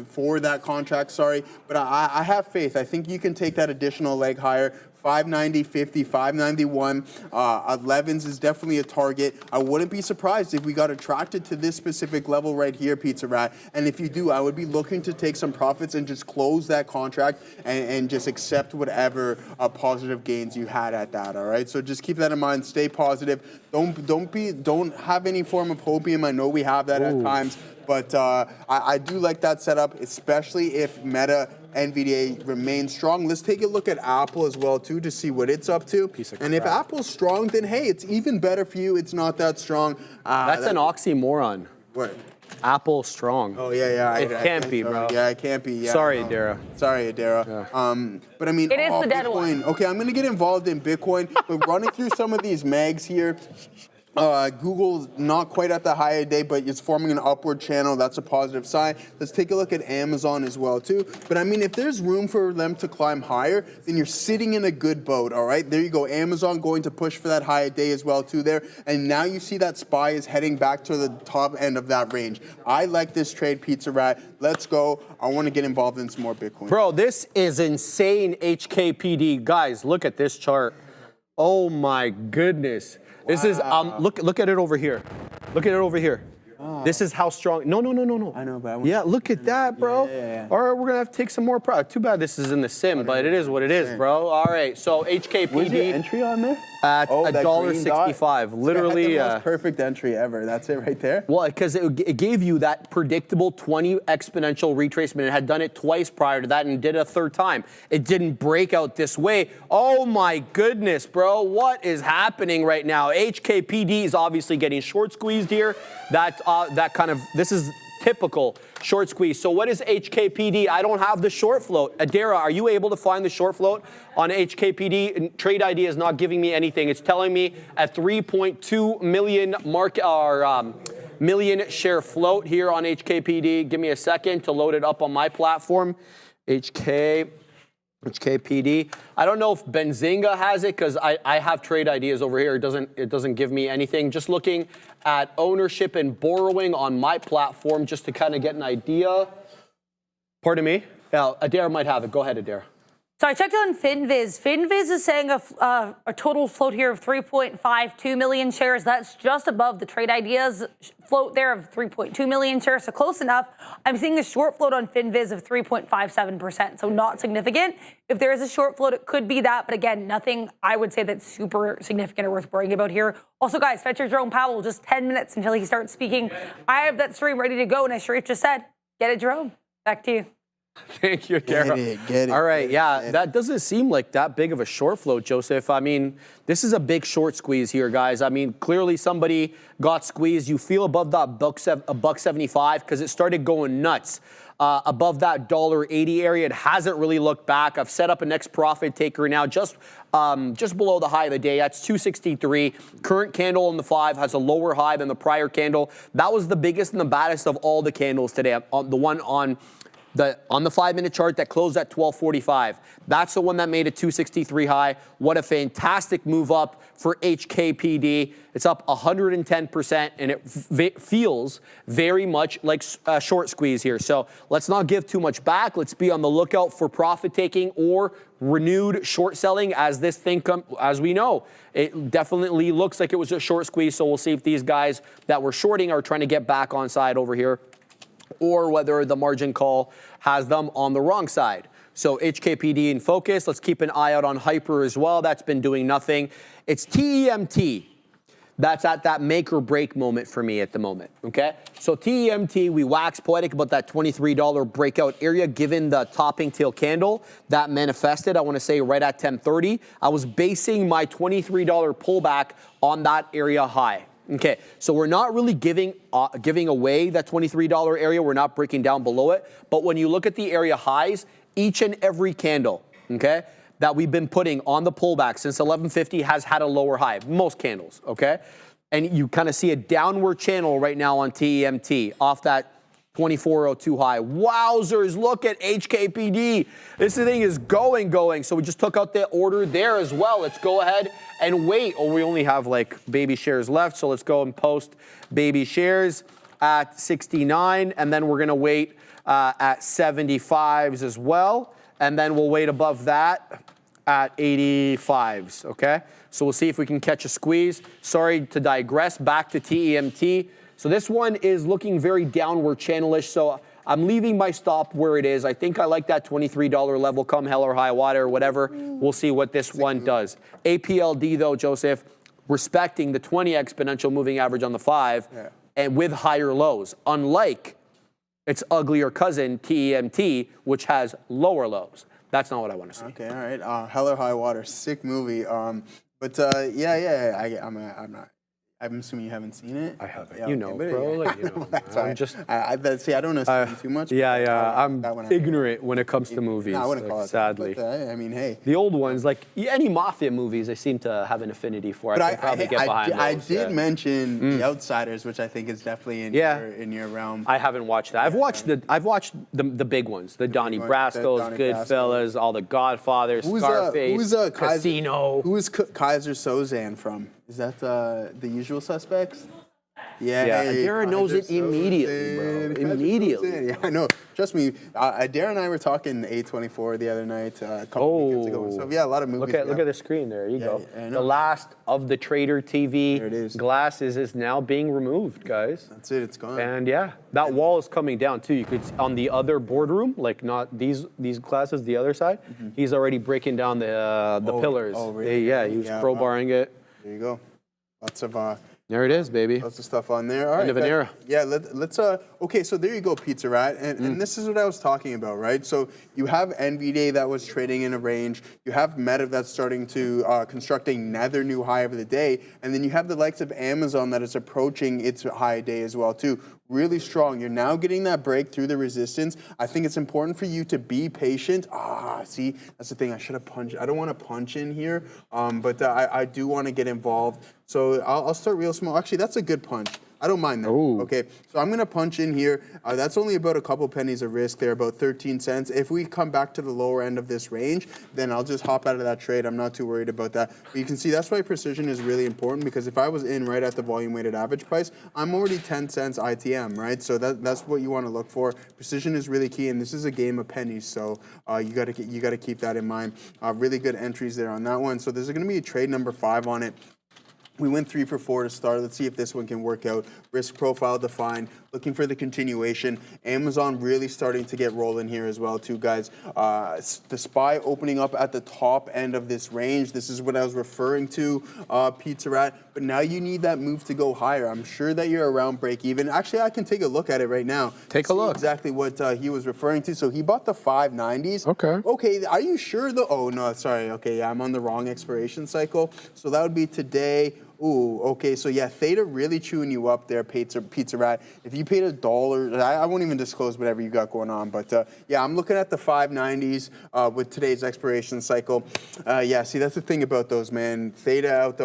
for that contract, sorry. But I have faith. I think you can take that additional leg higher. 590, 50, 591. 11s is definitely a target. I wouldn't be surprised if we got attracted to this specific level right here, Pizza Rat. And if you do, I would be looking to take some profits and just close that contract and just accept whatever positive gains you had at that. All right. So just keep that in mind. Stay positive. Don't have any form of hopium. I know we have that at times, but I do like that setup, especially if Meta NVDA remains strong. Let's take a look at Apple as well too to see what it's up to. And if Apple's strong, then hey, it's even better for you. It's not that strong. That's an oxymoron. What? Apple strong. Oh yeah. It can't be, bro. Yeah, it can't be. Yeah. Sorry, Adara. Sorry, Adara. Yeah. But I mean, It is the dead Bitcoin. one. Okay, I'm gonna get involved in Bitcoin, but running through some of these mags here. Google's not quite at the high of the day, but it's forming an upward channel. That's a positive sign. Let's take a look at Amazon as well, too. But I mean, if there's room for them to climb higher, then you're sitting in a good boat, all right? There you go. Amazon going to push for that high of the day as well, too, there. And now you see that SPY is heading back to the top end of that range. I like this trade, Pizza Rat. Let's go. I want to get involved in some more Bitcoin. Bro, this is insane, HKPD. Guys, look at this chart. Oh, my goodness. This is look at it over here. Look at it over here. This is how strong. No. I know, but Yeah, look at that, bro. Yeah. All right, we're gonna have to take some more product. Too bad this is in the sim, but it is what it is, bro. All right, so HKPD. What's your entry on there? At that green dot? $1.65. Literally. I had the most perfect entry ever. That's it right there. Well, because it gave you that predictable 20 exponential retracement. It had done it twice prior to that and did it a third time. It didn't break out this way. Oh my goodness, bro. What is happening right now? HKPD is obviously getting short squeezed here. This is typical short squeeze. So what is HKPD? I don't have the short float. Adara, are you able to find the short float on HKPD? Trade ID is not giving me anything. It's telling me a 3.2 million million share float here on HKPD. Give me a second to load it up on my platform. HKPD. I don't know if Benzinga has it because I have trade ideas over here. It doesn't give me anything. Just looking at ownership and borrowing on my platform just to kind of get an idea. Pardon me? Yeah, Adara might have it. Go ahead, Adara. So I checked on FinViz. FinViz is saying a total float here of 3.52 million shares. That's just above the Trade Ideas float there of 3.2 million shares, so close enough. I'm seeing a short float on FinViz of 3.57%, so not significant. If there is a short float, it could be that, but again, nothing I would say that's super significant or worth worrying about here. Also, guys, fetch your Jerome Powell just 10 minutes until he starts speaking. I have that stream ready to go, and as Sharif just said, get it, Jerome. Back to you. Thank you, Adara. Get it. All right, that doesn't seem like that big of a short float, Joseph. I mean, this is a big short squeeze here, guys. I mean, clearly somebody got squeezed. You feel above that $1.75 because it started going nuts. Above that $1.80 area, it hasn't really looked back. I've set up a next profit taker now, just below the high of the day. That's 263. Current candle on the 5 has a lower high than the prior candle. That was the biggest and the baddest of all the candles today. The one on On the 5-minute chart that closed at 1245. That's the one that made a 263 high. What a fantastic move up for HKPD. It's up 110%, and it feels very much like a short squeeze here. So let's not give too much back. Let's be on the lookout for profit taking or renewed short selling as this thing as we know. It definitely looks like it was a short squeeze, so we'll see if these guys that were shorting are trying to get back on side over here, or whether the margin call has them on the wrong side. So HKPD in focus. Let's keep an eye out on Hyper as well. That's been doing nothing. It's TEMT. That's at that make or break moment for me at the moment, okay? So TEMT, we wax poetic about that $23 breakout area given the topping tail candle that manifested, I wanna say right at 1030. I was basing my $23 pullback on that area high. Okay, so we're not really giving away that $23 area. We're not breaking down below it. But when you look at the area highs, each and every candle, okay, that we've been putting on the pullback since 1150 has had a lower high, most candles, okay? And you kind of see a downward channel right now on TEMT off that 2402 high. Wowzers, look at HKPD. This thing is going. So we just took out the order there as well. Let's go ahead and wait. Oh, we only have like baby shares left. So let's go and post baby shares at 69. And then we're going to wait at 75s as well. And then we'll wait above that at 85s, okay? So we'll see if we can catch a squeeze. Sorry to digress, back to TEMT. So this one is looking very downward channelish, so I'm leaving my stop where it is. I think I like that $23 level, come hell or high water or whatever. We'll see what this one does. APLD though, Joseph, respecting the 20 exponential moving average on the 5 and with higher lows, unlike its uglier cousin TEMT, which has lower lows. That's not what I want to see. Okay, all right. Hell or High Water, sick movie. I'm assuming you haven't seen it. I haven't. Yeah, You know, okay, bro. Like, you know, I'm just. I don't know too much. I'm ignorant when it comes to movies. No, I wouldn't call it sadly. That, but, I mean, hey. The old ones, like any mafia movies, I seem to have an affinity for. But I can probably get behind those. I did mention The Outsiders, which I think is definitely in your realm. I haven't watched that. I've watched the big ones, the Donnie Brasco's, Goodfellas, all the Godfathers, Scarface, Casino. Who is Kaiser Sozan from? Is that The Usual Suspects? Yeah, Darren knows it immediately, bro. Immediately. Yeah, I know. Trust me, Darren and I were talking A24 the other night, a couple weekends ago. So yeah, a lot of movies. Look at the screen there. You go. Yeah, the last of the Trader TV there it is. glasses is now being removed, guys. That's it. It's gone. And yeah, that wall is coming down too. You could on the other boardroom, like not these glasses, the other side. He's already breaking down the pillars. Oh, really? He was crowbarring it. There you go. Lots of there it is, baby. lots of stuff on there. All right, End of an era. Yeah, let's okay, so there you go, Pizza Rat. And this is what I was talking about, right? So you have NVDA that was trading in a range. You have Meta that's starting to construct another new high of the day. And then you have the likes of Amazon that is approaching its high day as well, too. Really strong. You're now getting that break through the resistance. I think it's important for you to be patient. See, that's the thing. I should have punched. I don't want to punch in here, but I do want to get involved. So I'll start real small. Actually, that's a good punch. I don't mind that. Ooh. Okay, so I'm going to punch in here. That's only about a couple pennies of risk there, about 13 cents. If we come back to the lower end of this range, then I'll just hop out of that trade. I'm not too worried about that. But you can see that's why precision is really important, because if I was in right at the volume weighted average price, I'm already 10 cents ITM, right? So that's what you want to look for. Precision is really key, and this is a game of pennies, so you got to keep that in mind. Really good entries there on that one. So there's going to be a trade number 5 on it. We went 3 for 4 to start. Let's see if this one can work out. Risk profile defined. Looking for the continuation. Amazon really starting to get rolling here as well, too, guys. The SPY opening up at the top end of this range. This is what I was referring to, Pizza Rat. But now you need that move to go higher. I'm sure that you're around break even. Actually, I can take a look at it right now. Take a look. Exactly what he was referring to. So he bought the 590s. Okay. Okay, are you sure though? Oh, no, sorry. Okay, yeah, I'm on the wrong expiration cycle. So that would be today. Ooh, okay, so yeah, Theta really chewing you up there, Pizza Rat. If you paid $1, I won't even disclose whatever you got going on, but yeah, I'm looking at the 590s with today's expiration cycle. Yeah, see, that's the thing about those, man. Theta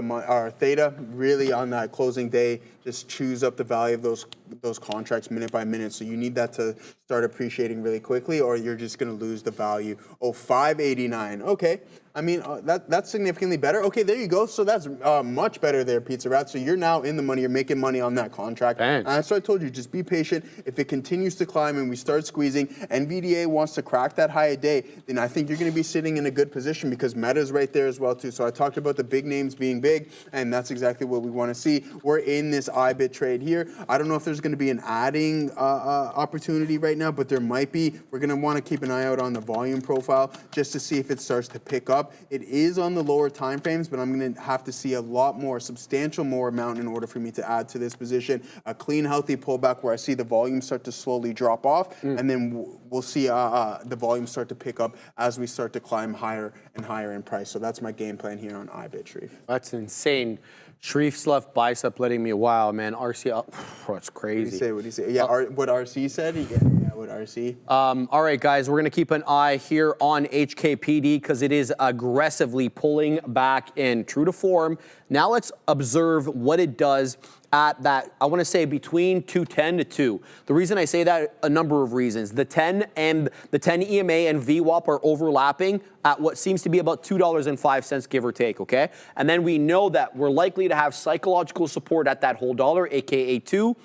really on that closing day just chews up the value of those contracts minute by minute. So you need that to start appreciating really quickly, or you're just going to lose the value. Oh, 589. Okay. I mean, that's significantly better. Okay, there you go. So that's much better there, Pizza Rat. So you're now in the money. You're making money on that contract. Thanks. And so I told you, just be patient. If it continues to climb and we start squeezing, NVDA wants to crack that high a day, then I think you're going to be sitting in a good position because Meta's right there as well, too. So I talked about the big names being big, and that's exactly what we want to see. We're in this IBIT trade here. I don't know if there's going to be an adding opportunity right now, but there might be. We're going to want to keep an eye out on the volume profile just to see if it starts to pick up. It is on the lower time frames, but I'm going to have to see a lot more, substantial more amount in order for me to add to this position. A clean, healthy pullback where I see the volume start to slowly drop off, and then we'll see the volume start to pick up as we start to climb higher and higher in price. So that's my game plan here on IBIT, Sharif. That's insane. Sharif's left bicep letting me, wow, man, RC, oh, it's crazy. What do you say? Yeah, what RC said? Yeah, what RC? All right, guys, we're going to keep an eye here on HKPD because it is aggressively pulling back in. True to form. Now let's observe what it does at that, I want to say between 210 to 2. The reason I say that, a number of reasons. The 10 and the 10 EMA and VWAP are overlapping at what seems to be about $2.05, give or take, okay? And then we know that we're likely to have psychological support at that whole dollar, aka 2.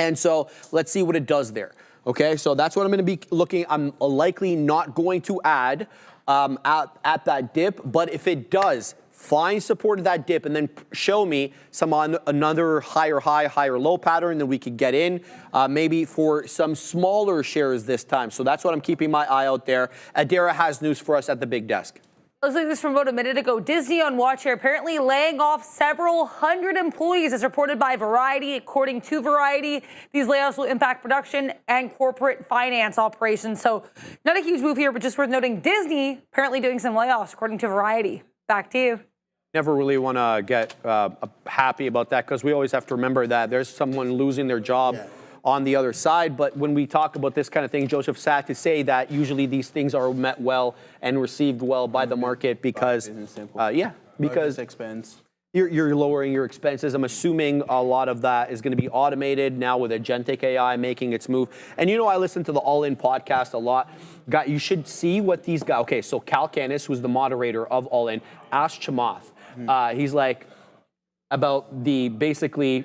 And so let's see what it does there. Okay, so that's what I'm going to be looking. I'm likely not going to add at that dip, but if it does, find support at that dip and then show me some on another higher high, higher low pattern that we could get in, maybe for some smaller shares this time. So that's what I'm keeping my eye out there. Adara has news for us at the big desk. Looks like this from about a minute ago. Disney on watch here, apparently laying off several hundred employees as reported by Variety. According to Variety, these layoffs will impact production and corporate finance operations. So not a huge move here, but just worth noting Disney apparently doing some layoffs according to Variety. Back to you. Never really want to get happy about that because we always have to remember that there's someone losing their job on the other side. But when we talk about this kind of thing, Joseph sad to say that usually these things are met well and received well by the market because, because expense. You're lowering your expenses. I'm assuming a lot of that is going to be automated now with agentic AI making its move. And you know, I listen to the All In podcast a lot. God, you should see what these guys. Okay, so Cal Canis, who's the moderator of All In, asked Chamath. He's like about the basically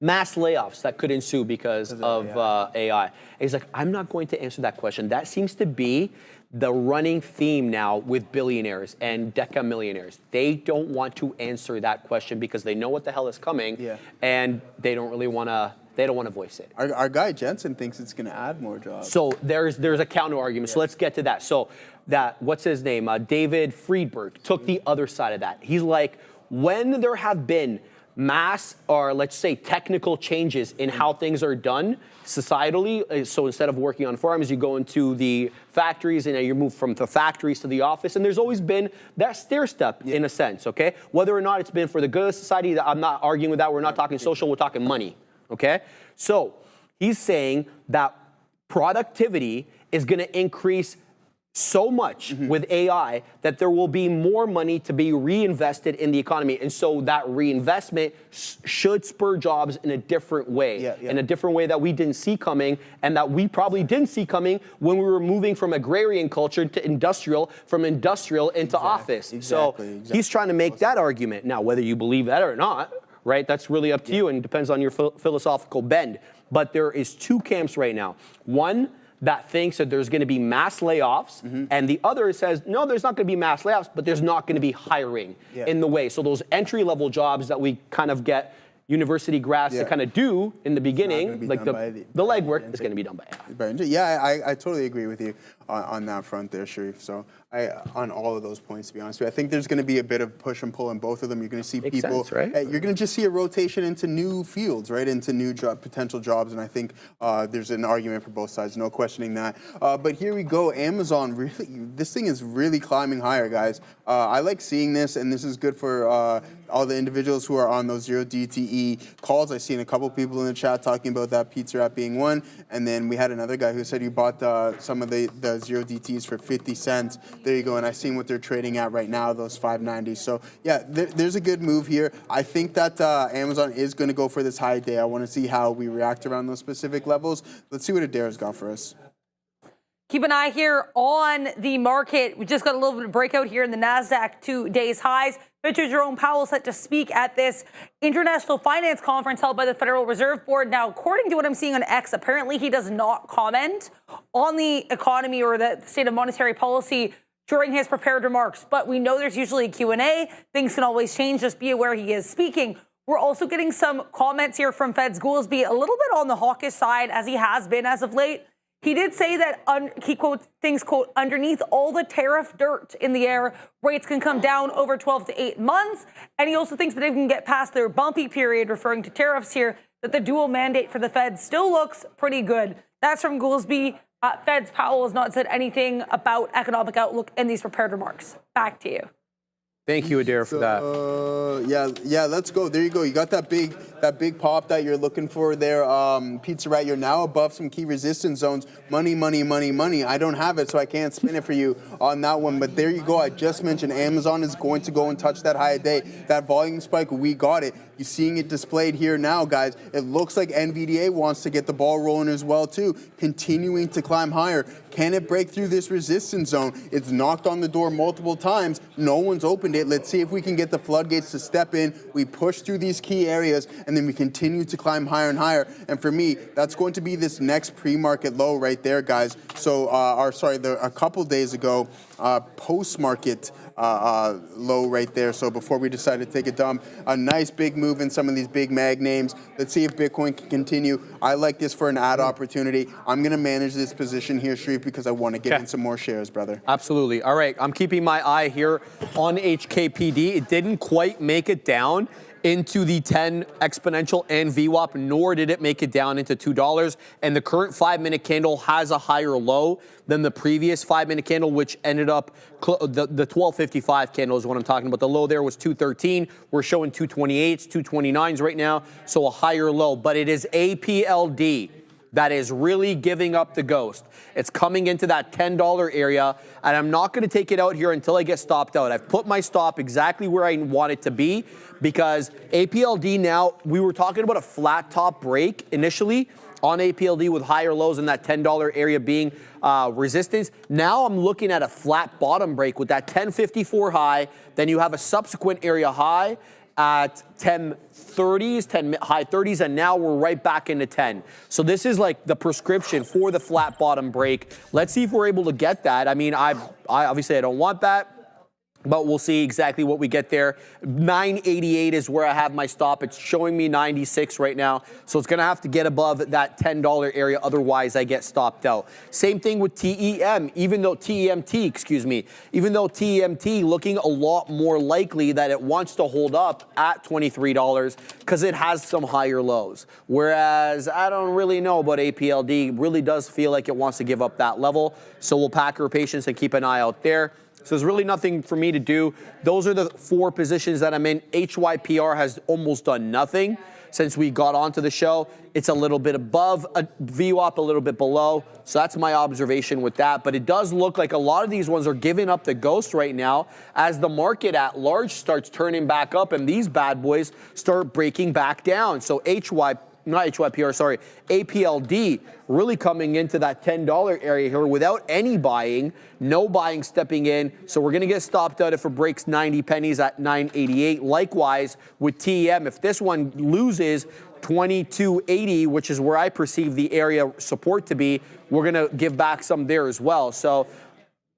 mass layoffs that could ensue because of AI. And he's like, I'm not going to answer that question. That seems to be the running theme now with billionaires and deca millionaires. They don't want to answer that question because they know what the hell is coming, and they don't really want to. They don't want to voice it. Our guy Jensen thinks it's going to add more jobs. So there's a counter argument. So let's get to that. So that what's his name? David Friedberg took the other side of that. He's like, when there have been mass or let's say technical changes in how things are done societally. So instead of working on farms, you go into the factories and you move from the factories to the office. And there's always been that stair step in a sense, okay? Whether or not it's been for the good of society, I'm not arguing with that. We're not talking social, we're talking money, okay? So he's saying that productivity is going to increase so much with AI that there will be more money to be reinvested in the economy. And so that reinvestment should spur jobs in a different way, in a different way that we didn't see coming and that we probably didn't see coming when we were moving from agrarian culture to industrial, from industrial into office. So he's trying to make that argument. Now, whether you believe that or not, right, that's really up to you and depends on your philosophical bend. But there is two camps right now. One that thinks that there's going to be mass layoffs, and the other says, no, there's not going to be mass layoffs, but there's not going to be hiring in the way. So those entry-level jobs that we kind of get university grads to kind of do in the beginning, like the legwork, is going to be done by AI. Yeah, I totally agree with you on that front there, Sharif. So on all of those points, to be honest with you, I think there's going to be a bit of push and pull in both of them. You're going to see people, right? You're going to just see a rotation into new fields, right? Into new potential jobs. And I think there's an argument for both sides, no questioning that. But here we go. Amazon, really, this thing is really climbing higher, guys. I like seeing this, and this is good for all the individuals who are on those 0 DTE calls. I've seen a couple people in the chat talking about that Pizza Rat being one. And then we had another guy who said he bought some of the 0 DTs for 50 cents. There you go. And I've seen what they're trading at right now, those 590. So yeah, there's a good move here. I think that Amazon is going to go for this high day. I want to see how we react around those specific levels. Let's see what Adair's got for us. Keep an eye here on the market. We just got a little bit of breakout here in the Nasdaq 2 days highs. Victor Jerome Powell set to speak at this international finance conference held by the Federal Reserve Board. Now, according to what I'm seeing on X, apparently he does not comment on the economy or the state of monetary policy during his prepared remarks. But we know there's usually a Q&A. Things can always change. Just be aware he is speaking. We're also getting some comments here from Fed's Goolsbee, a little bit on the hawkish side, as he has been as of late. He did say that, he quotes things, quote, underneath all the tariff dirt in the air, rates can come down over 12 to 8 months. And he also thinks that they can get past their bumpy period, referring to tariffs here, that the dual mandate for the Fed still looks pretty good. That's from Goolsbee. Fed's Powell has not said anything about economic outlook in these prepared remarks. Back to you. Thank you, Adair, for that. Yeah, let's go. There you go. You got that big pop that you're looking for there. Pizza Rat, you're now above some key resistance zones. Money, money, money, money. I don't have it, so I can't spin it for you on that one. But there you go. I just mentioned Amazon is going to go and touch that high day. That volume spike, we got it. You're seeing it displayed here now, guys. It looks like NVDA wants to get the ball rolling as well, too. Continuing to climb higher. Can it break through this resistance zone? It's knocked on the door multiple times. No one's opened it. Let's see if we can get the floodgates to step in. We push through these key areas, and then we continue to climb higher and higher. And for me, that's going to be this next pre-market low right there, guys. So, a couple days ago, post-market low right there. So before we decided to take a dump, a nice big move in some of these big mag names. Let's see if Bitcoin can continue. I like this for an ad opportunity. I'm going to manage this position here, Sharif, because I want to get in some more shares, brother. Absolutely. All right, I'm keeping my eye here on HKPD. It didn't quite make it down into the 10 exponential and VWAP, nor did it make it down into $2. And the current 5-minute candle has a higher low than the previous 5-minute candle, which ended up, the 1255 candle is what I'm talking about. The low there was 213. We're showing 228s, 229s right now, so a higher low. But it is APLD that is really giving up the ghost. It's coming into that $10 area, and I'm not going to take it out here until I get stopped out. I've put my stop exactly where I want it to be, because APLD now, we were talking about a flat top break initially on APLD with higher lows in that $10 area being resistance. Now I'm looking at a flat bottom break with that 1054 high. Then you have a subsequent area high at 1030s, high 30s, and now we're right back into 10. So this is like the prescription for the flat bottom break. Let's see if we're able to get that. I mean, I obviously I don't want that, but we'll see exactly what we get there. 988 is where I have my stop. It's showing me 96 right now. So it's going to have to get above that $10 area. Otherwise, I get stopped out. Same thing with TEM, even though TEMT looking a lot more likely that it wants to hold up at $23 because it has some higher lows. Whereas I don't really know about APLD. Really does feel like it wants to give up that level. So we'll pack our patience and keep an eye out there. So there's really nothing for me to do. Those are the 4 positions that I'm in. HYPR has almost done nothing since we got onto the show. It's a little bit above a VWAP, a little bit below. So that's my observation with that. But it does look like a lot of these ones are giving up the ghost right now as the market at large starts turning back up and these bad boys start breaking back down. So APLD really coming into that $10 area here without any buying, no buying stepping in. So we're going to get stopped out if it breaks 90 pennies at 988. Likewise with TEM, if this one loses 2280, which is where I perceive the area support to be, we're going to give back some there as well. So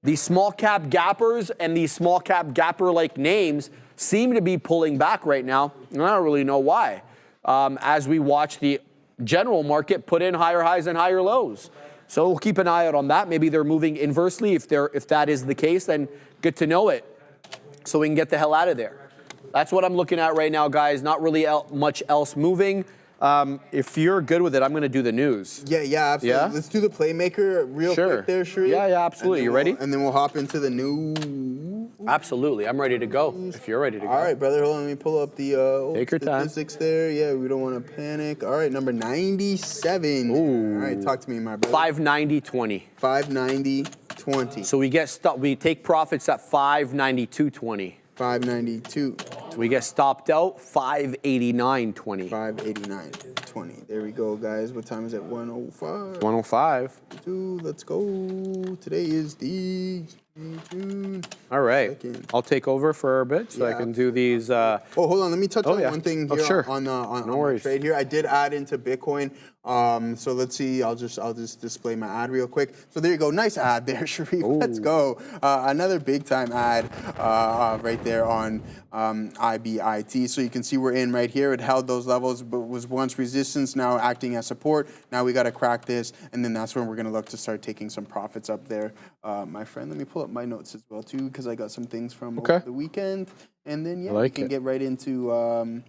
these small cap gappers and these small cap gapper like names seem to be pulling back right now. And I don't really know why. As we watch the general market put in higher highs and higher lows. So we'll keep an eye out on that. Maybe they're moving inversely. If that is the case, then good to know it so we can get the hell out of there. That's what I'm looking at right now, guys. Not really much else moving. If you're good with it, I'm going to do the news. Yeah, absolutely. Yeah? Let's do the Playmaker real quick there, Sharif. Yeah, absolutely. You ready? And then we'll hop into the new... Absolutely. I'm ready to go if you're ready to go. All right, brother. Hold on. Let me pull up the Take your time. statistics there. Yeah, we don't want to panic. All right, number 97. Ooh. All right, talk to me, my brother. 590.20. 590.20. 20. So we take profits at 592.20. 592. We get stopped out 589.20. 589.20. There we go, guys. What time is it? 105. 105. Let's go. Today is the June. All right. 2nd. I'll take over for a bit so I can do these. Oh, hold on. Let me touch on yeah. one thing Oh, here sure. on No my worries. trade here. I did add into Bitcoin. So let's see. I'll just display my ad real quick. So there you go. Nice ad there, Sharif. Let's go. Another big time ad right there on IBIT. So you can see we're in right here. It held those levels, but was once resistance, now acting as support. Now we got to crack this, and then that's when we're going to look to start taking some profits up there, my friend. Let me pull up my notes as well too, because I got some things from over the weekend, and then we can get right into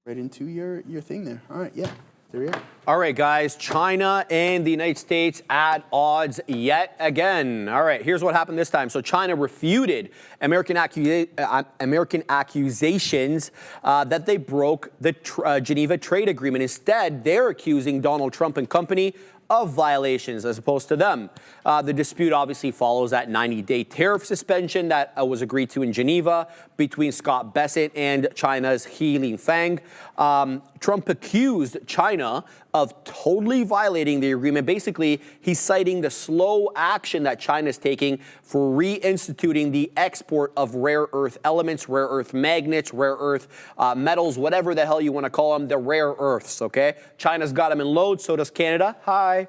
your thing there. All right, there we are. All right, guys. China and the United States at odds yet again. All right, here's what happened this time. So China refuted American accusations that they broke the Geneva Trade Agreement. Instead, they're accusing Donald Trump and company of violations as opposed to them. The dispute obviously follows that 90-day tariff suspension that was agreed to in Geneva between Scott Bessent and China's He Lingfeng. Trump accused China of totally violating the agreement. Basically, he's citing the slow action that China is taking for reinstituting the export of rare earth elements, rare earth magnets, rare earth metals, whatever the hell you want to call them, the rare earths, okay? China's got them in loads, so does Canada. Hi.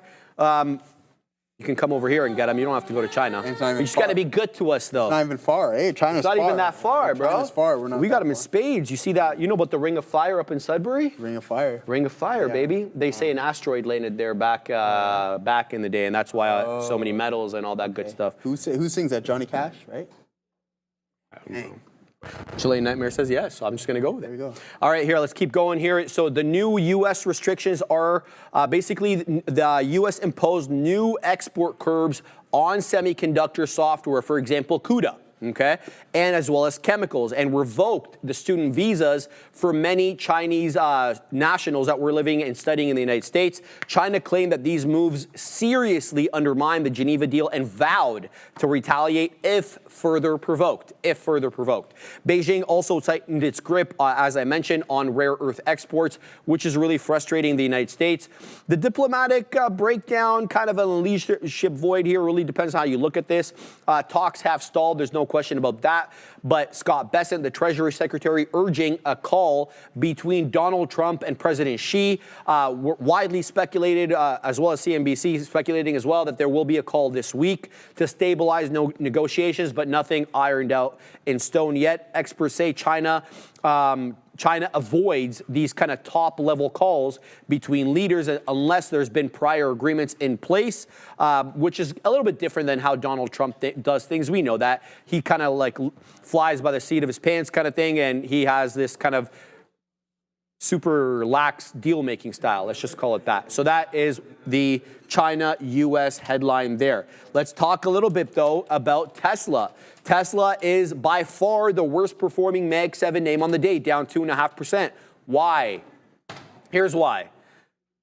You can come over here and get them. You don't have to go to China. You just got to be good to us, though. It's not even far. Hey, China's far. It's not even that far, bro. China's far. We got them in spades. You see that? You know about the Ring of Fire up in Sudbury? Ring of Fire. Ring of Fire, baby. They say an asteroid landed there back in the day, and that's why so many metals and all that good stuff. Who sings that? Johnny Cash, right? I don't know. Chilean Nightmare says yes, so I'm just going to go with it. There we go. All right, here, let's keep going here. So the new U.S. restrictions are basically the U.S. imposed new export curbs on semiconductor software, for example, CUDA. Okay, and as well as chemicals, and revoked the student visas for many Chinese nationals that were living and studying in the United States. China claimed that these moves seriously undermined the Geneva deal and vowed to retaliate if further provoked. Beijing also tightened its grip, as I mentioned, on rare earth exports, which is really frustrating the United States. The diplomatic breakdown, kind of a leadership void here, really depends on how you look at this. Talks have stalled. There's no question about that. But Scott Bessent, the Treasury Secretary, urging a call between Donald Trump and President Xi. Widely speculated, as well as CNBC speculating as well, that there will be a call this week to stabilize negotiations, but nothing ironed out in stone yet. Experts say China avoids these kind of top-level calls between leaders unless there's been prior agreements in place, which is a little bit different than how Donald Trump does things. We know that. He kind of like flies by the seat of his pants kind of thing, and he has this kind of super lax deal-making style. Let's just call it that. So that is the China-U.S. headline there. Let's talk a little bit, though, about Tesla. Tesla is by far the worst performing Mag 7 name on the day, down 2.5%. Why? Here's why.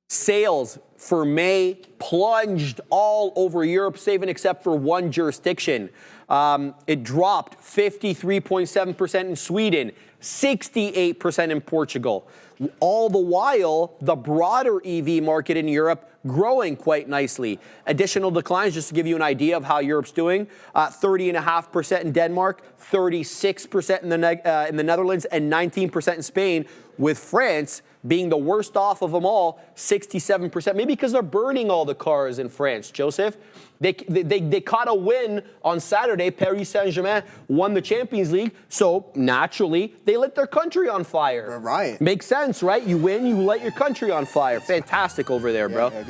Sales for May plunged all over Europe, save and except for one jurisdiction. It dropped 53.7% in Sweden, 68% in Portugal. All the while, the broader EV market in Europe growing quite nicely. Additional declines, just to give you an idea of how Europe's doing, 30.5% in Denmark, 36% in the Netherlands, and 19% in Spain, with France being the worst off of them all, 67%. Maybe because they're burning all the cars in France, Joseph. They caught a win on Saturday. Paris Saint-Germain won the Champions League, so naturally they lit their country on fire. Right. Makes sense, right? You win, you light your country on fire. Fantastic over there, bro. Yeah,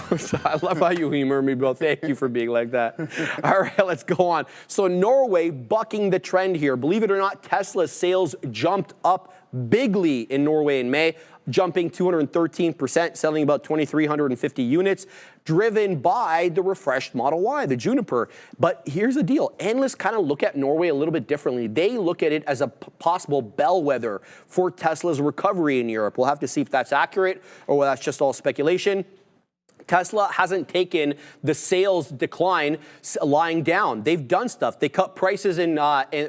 good stuff. I love how you humor me, bro. Thank you for being like that. All right, let's go on. So Norway bucking the trend here. Believe it or not, Tesla's sales jumped up bigly in Norway in May, jumping 213%, selling about 2,350 units, driven by the refreshed Model Y, the Juniper. But here's the deal. Analysts kind of look at Norway a little bit differently. They look at it as a possible bellwether for Tesla's recovery in Europe. We'll have to see if that's accurate or whether that's just all speculation. Tesla hasn't taken the sales decline lying down. They've done stuff. They cut prices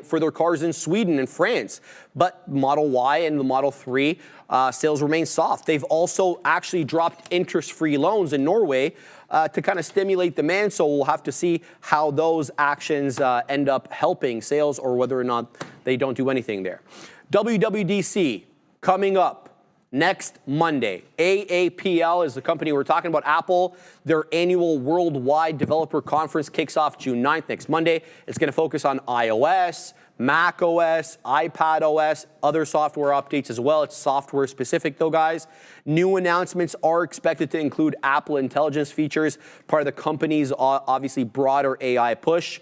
for their cars in Sweden and France. But Model Y and the Model 3 sales remain soft. They've also actually dropped interest-free loans in Norway to kind of stimulate demand. So we'll have to see how those actions end up helping sales or whether or not they don't do anything there. WWDC coming up next Monday. AAPL is the company we're talking about. Apple, their annual worldwide developer conference kicks off June 9th, next Monday. It's going to focus on iOS, Mac OS, iPad OS, other software updates as well. It's software specific though, guys. New announcements are expected to include Apple Intelligence features, part of the company's obviously broader AI push.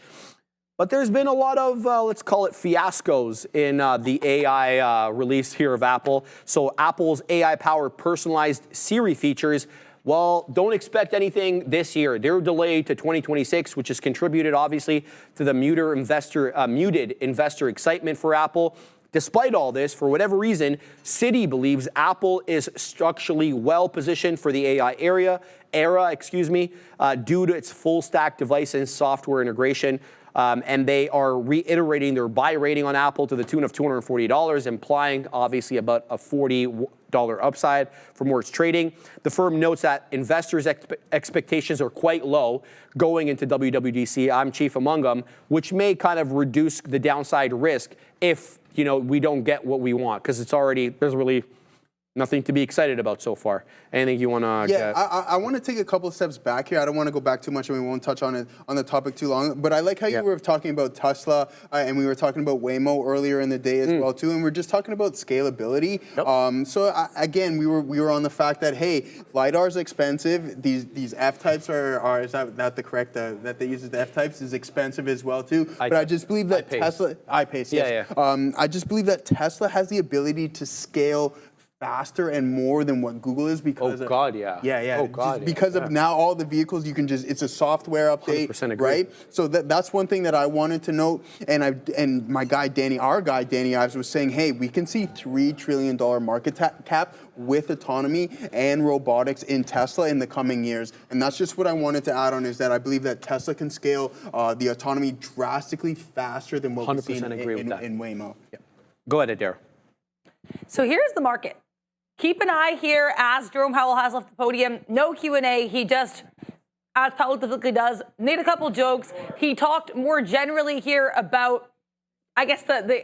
But there's been a lot of, let's call it fiascos in the AI release here of Apple. So Apple's AI-powered personalized Siri features, well, don't expect anything this year. They're delayed to 2026, which has contributed, obviously, to the muted investor excitement for Apple. Despite all this, for whatever reason, Citi believes Apple is structurally well-positioned for the AI era, due to its full-stack device and software integration. And they are reiterating their buy rating on Apple to the tune of $240, implying obviously about a $40 upside from where it's trading. The firm notes that investors' expectations are quite low going into WWDC. I'm chief among them, which may kind of reduce the downside risk if we don't get what we want, because there's really nothing to be excited about so far. Anything you want to get? I want to take a couple of steps back here. I don't want to go back too much, and we won't touch on it on the topic too long. But I like how you were talking about Tesla, and we were talking about Waymo earlier in the day as well too. And we're just talking about scalability. Yep. Again, we were on the fact that hey, lidar is expensive. These F types are is that the correct that they use as the F types is expensive as well too. But I just believe that Tesla iPace. Yes. I just believe that Tesla has the ability to scale faster and more than what Google is because because of now all the vehicles you can just it's a software update, 100% agree. Right? So that's one thing that I wanted to note. And my guy Danny, our guy Danny Ives was saying, hey, we can see $3 trillion market cap with autonomy and robotics in Tesla in the coming years. And that's just what I wanted to add on is that I believe that Tesla can scale the autonomy drastically faster than what we've seen in Waymo. Yeah. Go ahead, Adair. So here's the market. Keep an eye here as Jerome Powell has left the podium. No Q&A. He just, as Powell typically does, made a couple jokes. He talked more generally here about, I guess, the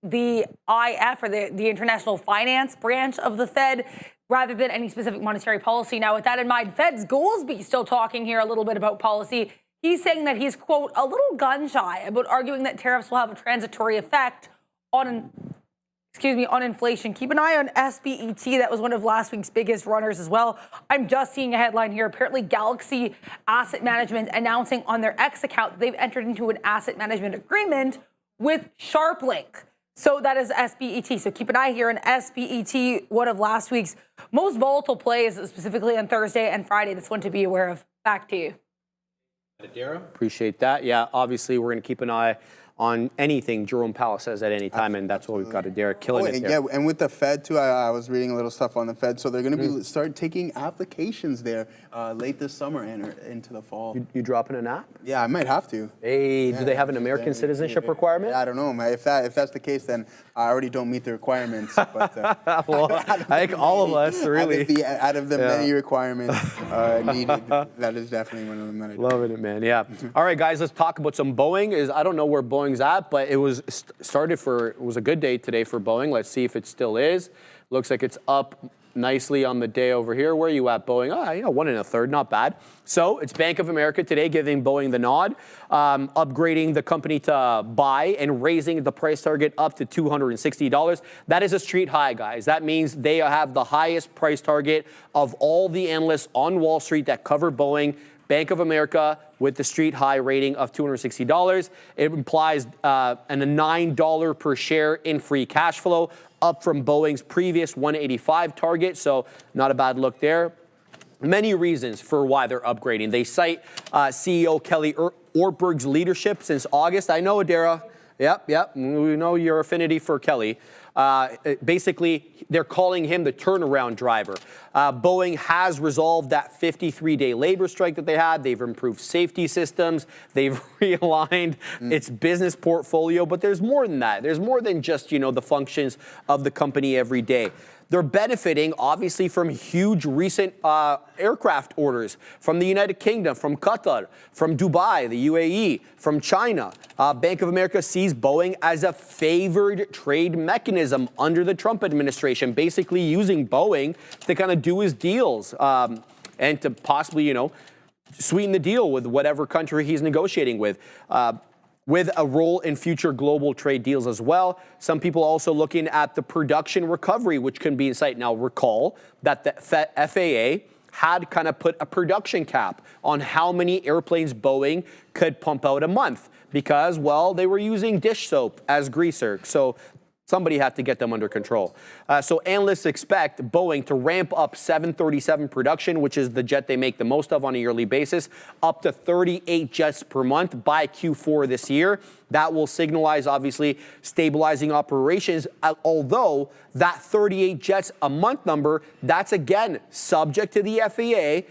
IF or the international finance branch of the Fed rather than any specific monetary policy. Now, with that in mind, Fed's Goolsbee still talking here a little bit about policy. He's saying that he's, quote, a little gun-shy about arguing that tariffs will have a transitory effect on inflation. Keep an eye on SPCE. That was one of last week's biggest runners as well. I'm just seeing a headline here. Apparently, Galaxy Asset Management announcing on their X account that they've entered into an asset management agreement with SharpLink. So that is SPCE. So keep an eye here on SPCE, one of last week's most volatile plays, specifically on Thursday and Friday. That's one to be aware of. Back to you. Appreciate that. Yeah, obviously, we're going to keep an eye on anything Jerome Powell says at any time, and that's what we've got to Derek killing it there. Yeah, and with the Fed too, I was reading a little stuff on the Fed, so they're going to be start taking applications there late this summer and into the fall. You dropping an app? Yeah, I might have to. Hey, do they have an American citizenship requirement? I don't know, man. If that's the case, then I already don't meet the requirements. But well, I think all of us really. Out of the many requirements needed, that is definitely one of them that I do. Loving it, man. Yeah. All right, guys, let's talk about some Boeing. I don't know where Boeing's at, but it was it was a good day today for Boeing. Let's see if it still is. Looks like it's up nicely on the day over here. Where are you at, Boeing? 1 1/3, not bad. So it's Bank of America today giving Boeing the nod, upgrading the company to buy and raising the price target up to $260. That is a street high, guys. That means they have the highest price target of all the analysts on Wall Street that cover Boeing. Bank of America with the street high rating of $260. It implies a $9 per share in free cash flow, up from Boeing's previous $185 target. So not a bad look there. Many reasons for why they're upgrading. They cite CEO Kelly Ortberg's leadership since August. I know, Adara. Yep. We know your affinity for Kelly. Basically, they're calling him the turnaround driver. Boeing has resolved that 53-day labor strike that they had. They've improved safety systems. They've realigned its business portfolio. But there's more than that. There's more than just, the functions of the company every day. They're benefiting, obviously, from huge recent aircraft orders from the United Kingdom, from Qatar, from Dubai, the UAE, from China. Bank of America sees Boeing as a favored trade mechanism under the Trump administration, basically using Boeing to kind of do his deals and to possibly, sweeten the deal with whatever country he's negotiating with a role in future global trade deals as well. Some people also looking at the production recovery, which can be in sight. Now, recall that the FAA had kind of put a production cap on how many airplanes Boeing could pump out a month because, well, they were using dish soap as greaser. So somebody had to get them under control. So analysts expect Boeing to ramp up 737 production, which is the jet they make the most of on a yearly basis, up to 38 jets per month by Q4 this year. That will signalize, obviously, stabilizing operations, although that 38 jets a month number, that's again subject to the FAA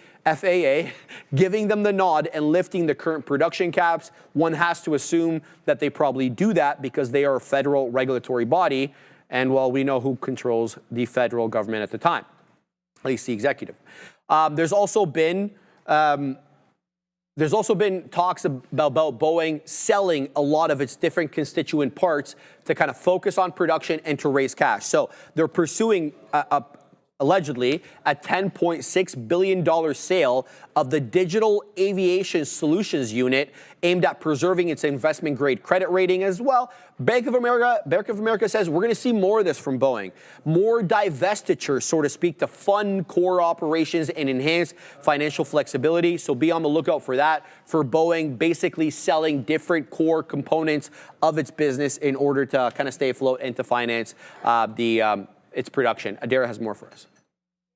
giving them the nod and lifting the current production caps. One has to assume that they probably do that because they are a federal regulatory body. And, well, we know who controls the federal government at the time, at least the executive. There's also been talks about Boeing selling a lot of its different constituent parts to kind of focus on production and to raise cash. So they're pursuing allegedly a $10.6 billion sale of the Digital Aviation Solutions unit aimed at preserving its investment-grade credit rating as well. Bank of America says we're going to see more of this from Boeing. More divestiture, so to speak, to fund core operations and enhance financial flexibility. So be on the lookout for that, for Boeing basically selling different core components of its business in order to kind of stay afloat and to finance its production. Adara has more for us.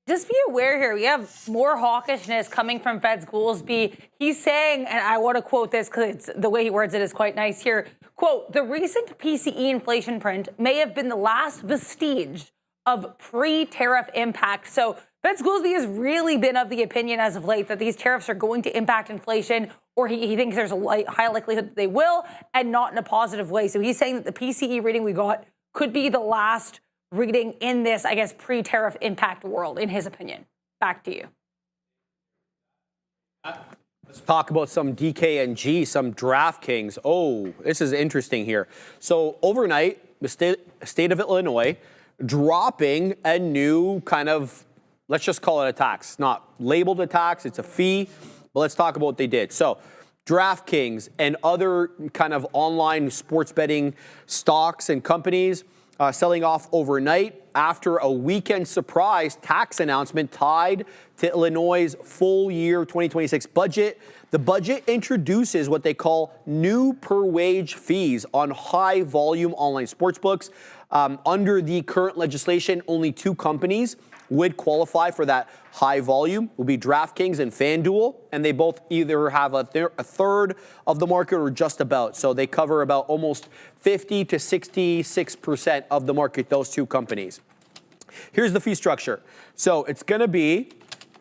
Just be aware here, we have more hawkishness coming from Fed's Goolsbee. He's saying, and I want to quote this because the way he words it is quite nice here, quote, the recent PCE inflation print may have been the last vestige of pre-tariff impact. So Fed's Goolsbee has really been of the opinion as of late that these tariffs are going to impact inflation, or he thinks there's a high likelihood that they will, and not in a positive way. So he's saying that the PCE reading we got could be the last reading in this, I guess, pre-tariff impact world, in his opinion. Back to you. Let's talk about some DKNG, some DraftKings. Oh, this is interesting here. So overnight, the state of Illinois dropping a new kind of, let's just call it a tax. It's not labeled a tax, it's a fee, but let's talk about what they did. So DraftKings and other kind of online sports betting stocks and companies selling off overnight after a weekend surprise tax announcement tied to Illinois' full year 2026 budget. The budget introduces what they call new per wage fees on high volume online sportsbooks. Under the current legislation, only two companies would qualify for that high volume, would be DraftKings and FanDuel, and they both either have a third of the market or just about. So they cover about almost 50 to 66% of the market, those two companies. Here's the fee structure. So it's going to be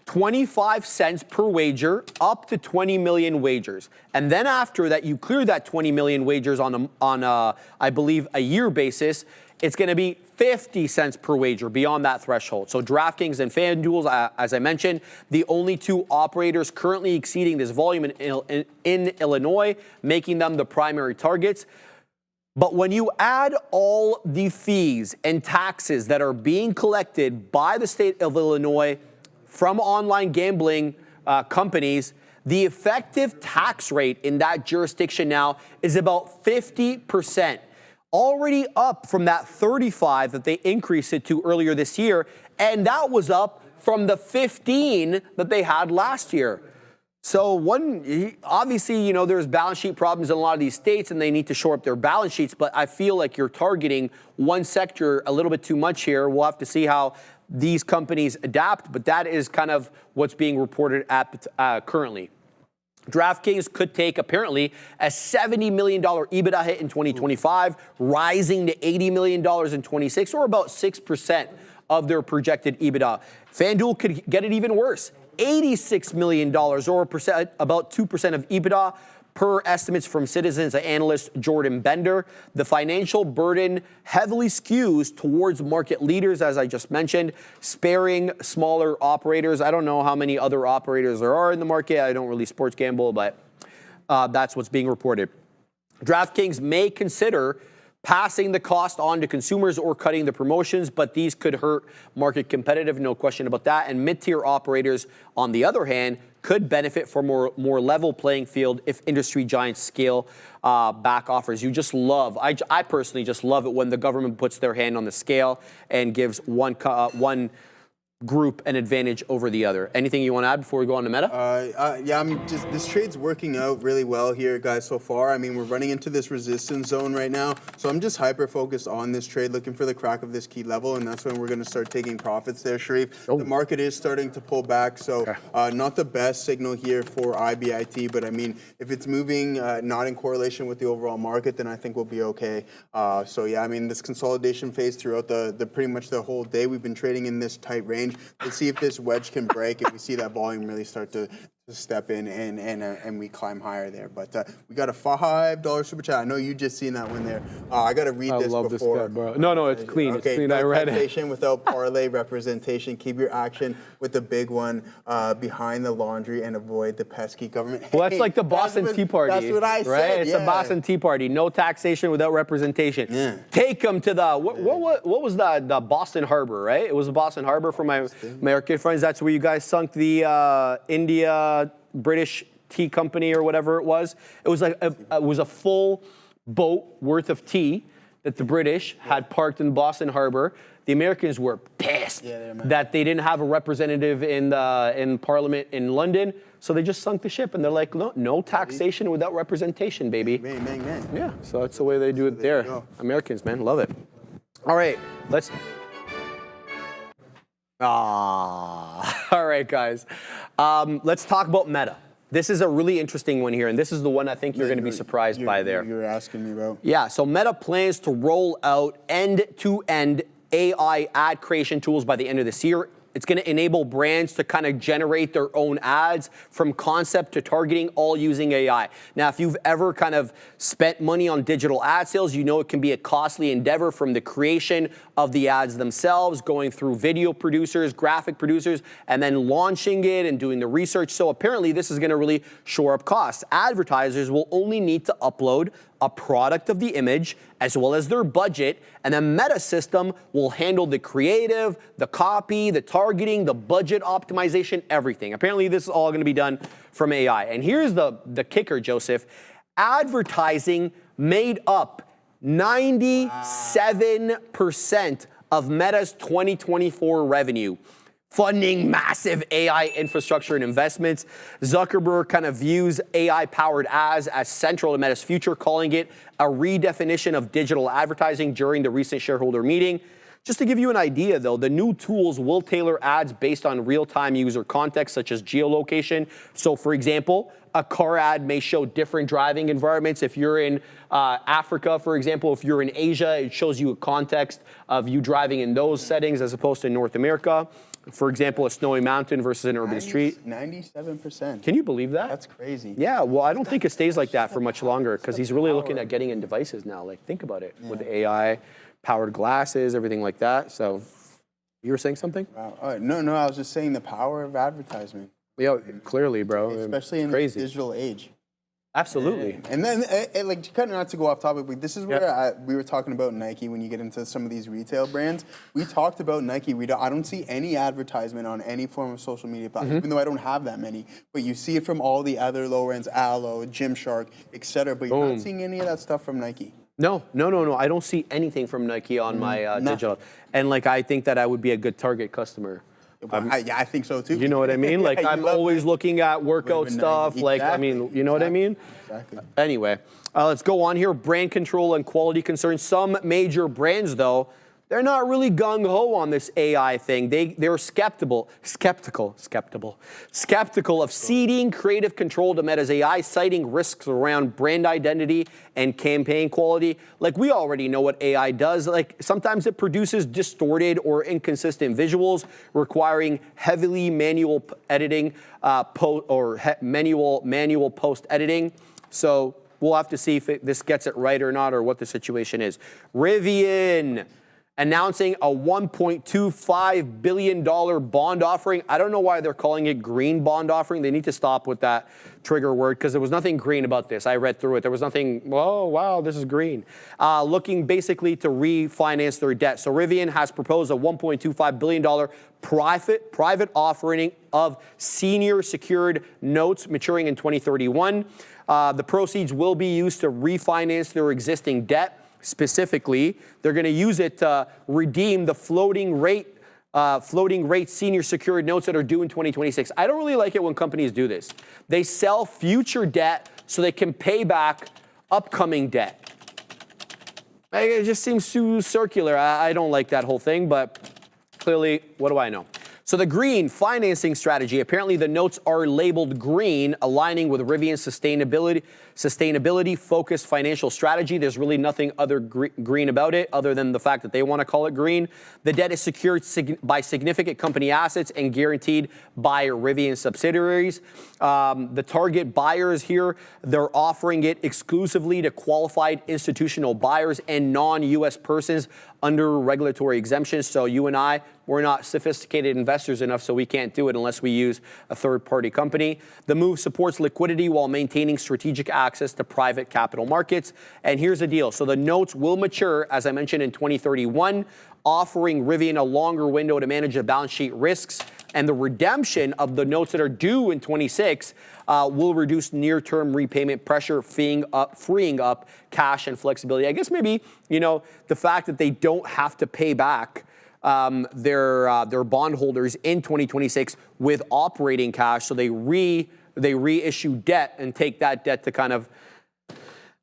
25 cents per wager up to 20 million wagers. And then after that, you clear that 20 million wagers on I believe, a year basis, it's going to be 50 cents per wager beyond that threshold. So DraftKings and FanDuel, as I mentioned, the only two operators currently exceeding this volume in Illinois, making them the primary targets. But when you add all the fees and taxes that are being collected by the state of Illinois from online gambling companies, the effective tax rate in that jurisdiction now is about 50%. Already up from that 35 that they increased it to earlier this year, and that was up from the 15 that they had last year. So obviously, there's balance sheet problems in a lot of these states, and they need to shore up their balance sheets, but I feel like you're targeting one sector a little bit too much here. We'll have to see how these companies adapt, but that is kind of what's being reported at currently. DraftKings could take apparently a $70 million EBITDA hit in 2025, rising to $80 million in 26, or about 6% of their projected EBITDA. FanDuel could get it even worse, $86 million, or about 2% of EBITDA, per estimates from Citizens analyst Jordan Bender. The financial burden heavily skews towards market leaders, as I just mentioned, sparing smaller operators. I don't know how many other operators there are in the market. I don't really sports gamble, but that's what's being reported. DraftKings may consider passing the cost on to consumers or cutting the promotions, but these could hurt market competitive, no question about that. And mid-tier operators, on the other hand, could benefit from more level playing field if industry giants scale back offers. You just love, I personally just love it when the government puts their hand on the scale and gives one group an advantage over the other. Anything you want to add before we go on to Meta? Yeah, this trade's working out really well here, guys, so far. I mean, we're running into this resistance zone right now, so I'm just hyper-focused on this trade, looking for the crack of this key level, and that's when we're going to start taking profits there, Sharif. The market is starting to pull back, so not the best signal here for IBIT, but I mean, if it's moving not in correlation with the overall market, then I think we'll be okay. So yeah, I mean, this consolidation phase throughout the pretty much the whole day, we've been trading in this tight range. Let's see if this wedge can break and we see that volume really start to step in and we climb higher there. But we got a $5 super chat. I know you just seen that one there. I got to read this before. This guy, bro. No, it's clean. Okay, it's clean. No I read taxation it. without parlay representation. Keep your action with the big one behind the laundry and avoid the pesky government. Well, that's like the Boston Tea Party. That's what I said. Right? It's a Boston Tea Party. No taxation without representation. Yeah. Take them to the, what was the Boston Harbor, right? It was the Boston Harbor for my American friends. That's where you guys sunk the India British tea company or whatever it was. It was like it was a full boat worth of tea that the British had parked in Boston Harbor. The Americans were pissed that they didn't have a representative in Parliament in London, so they just sunk the ship. And they're like, no taxation without representation, baby. Bang, bang, bang. Yeah, so that's the way they do it there. Americans, man, love it. All right, let's. All right, guys. Let's talk about Meta. This is a really interesting one here, and this is the one I think you're going to be surprised by there. You're asking me about. Yeah, so Meta plans to roll out end-to-end AI ad creation tools by the end of this year. It's going to enable brands to kind of generate their own ads from concept to targeting, all using AI. Now, if you've ever kind of spent money on digital ad sales, you know it can be a costly endeavor, from the creation of the ads themselves, going through video producers, graphic producers, and then launching it and doing the research. So apparently this is going to really shore up costs. Advertisers will only need to upload a product of the image as well as their budget, and the Meta system will handle the creative, the copy, the targeting, the budget optimization, everything. Apparently this is all going to be done from AI. And here's the kicker, Joseph. Advertising made up 97% of Meta's 2024 revenue, funding massive AI infrastructure and investments. Zuckerberg kind of views AI-powered ads as central to Meta's future, calling it a redefinition of digital advertising during the recent shareholder meeting. Just to give you an idea, though, the new tools will tailor ads based on real-time user context, such as geolocation. So, for example, a car ad may show different driving environments. If you're in Africa, for example, if you're in Asia, it shows you a context of you driving in those settings as opposed to North America. For example, a snowy mountain versus an urban street. 97%. Can you believe that? That's crazy. Yeah, well, I don't think it stays like that for much longer, because he's really looking at getting in devices now. Like, think about it, with AI-powered glasses, everything like that. So, you were saying something? Wow. No, I was just saying the power of advertisement. Yeah, clearly, bro. Especially in this digital age. Absolutely. And then, like, kind of not to go off topic, but this is where we were talking about Nike. When you get into some of these retail brands, we talked about Nike. I don't see any advertisement on any form of social media platform, even though I don't have that many. But you see it from all the other lower ends, Aloe, Gymshark, etc. But you're not seeing any of that stuff from Nike. No. I don't see anything from Nike on my digital. And, like, I think that I would be a good target customer. I think so too. You know what I mean? Like, I'm always looking at workout stuff. Exactly. Like, I mean, you know what I mean? Exactly. Anyway, let's go on here. Brand control and quality concerns. Some major brands, though, they're not really gung-ho on this AI thing. They're skeptical of ceding creative control to Meta's AI, citing risks around brand identity and campaign quality. Like, we already know what AI does. Like, sometimes it produces distorted or inconsistent visuals, requiring heavily manual editing, manual post editing. So we'll have to see if this gets it right or not, or what the situation is. Rivian announcing a $1.25 billion bond offering. I don't know why they're calling it green bond offering. They need to stop with that trigger word, because there was nothing green about this. I read through it. There was nothing, oh, wow, this is green. Looking basically to refinance their debt. So Rivian has proposed a $1.25 billion private offering of senior secured notes maturing in 2031. The proceeds will be used to refinance their existing debt. Specifically, they're going to use it to redeem the floating rate senior secured notes that are due in 2026. I don't really like it when companies do this. They sell future debt so they can pay back upcoming debt. It just seems too circular. I don't like that whole thing, but clearly, what do I know? So the green financing strategy, apparently the notes are labeled green, aligning with Rivian's sustainability-focused financial strategy. There's really nothing other green about it, other than the fact that they want to call it green. The debt is secured by significant company assets and guaranteed by Rivian subsidiaries. The target buyers here, they're offering it exclusively to qualified institutional buyers and non-U.S. persons under regulatory exemptions. So you and I, we're not sophisticated investors enough, so we can't do it unless we use a third-party company. The move supports liquidity while maintaining strategic access to private capital markets. And here's the deal. So the notes will mature, as I mentioned, in 2031, offering Rivian a longer window to manage the balance sheet risks. And the redemption of the notes that are due in 26 will reduce near-term repayment pressure, freeing up cash and flexibility. I guess maybe, the fact that they don't have to pay back their bondholders in 2026 with operating cash, so they reissue debt and take that debt to kind of,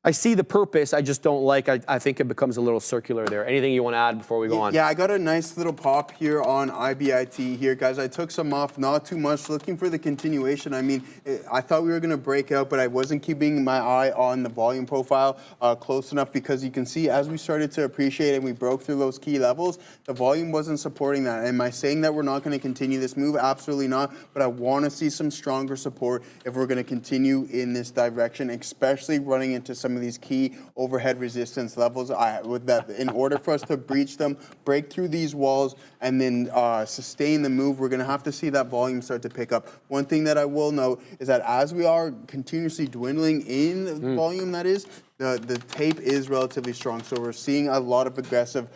I see the purpose, I just don't like, I think it becomes a little circular there. Anything you want to add before we go on? Yeah, I got a nice little pop here on IBIT here, guys. I took some off, not too much, looking for the continuation. I mean, I thought we were going to break out, but I wasn't keeping my eye on the volume profile close enough, because you can see as we started to appreciate and we broke through those key levels, the volume wasn't supporting that. Am I saying that we're not going to continue this move? Absolutely not, but I want to see some stronger support if we're going to continue in this direction, especially running into some of these key overhead resistance levels. In order for us to breach them, break through these walls, and then sustain the move, we're going to have to see that volume start to pick up. One thing that I will note is that as we are continuously dwindling in volume, that is, the tape is relatively strong, so we're seeing a lot of aggressive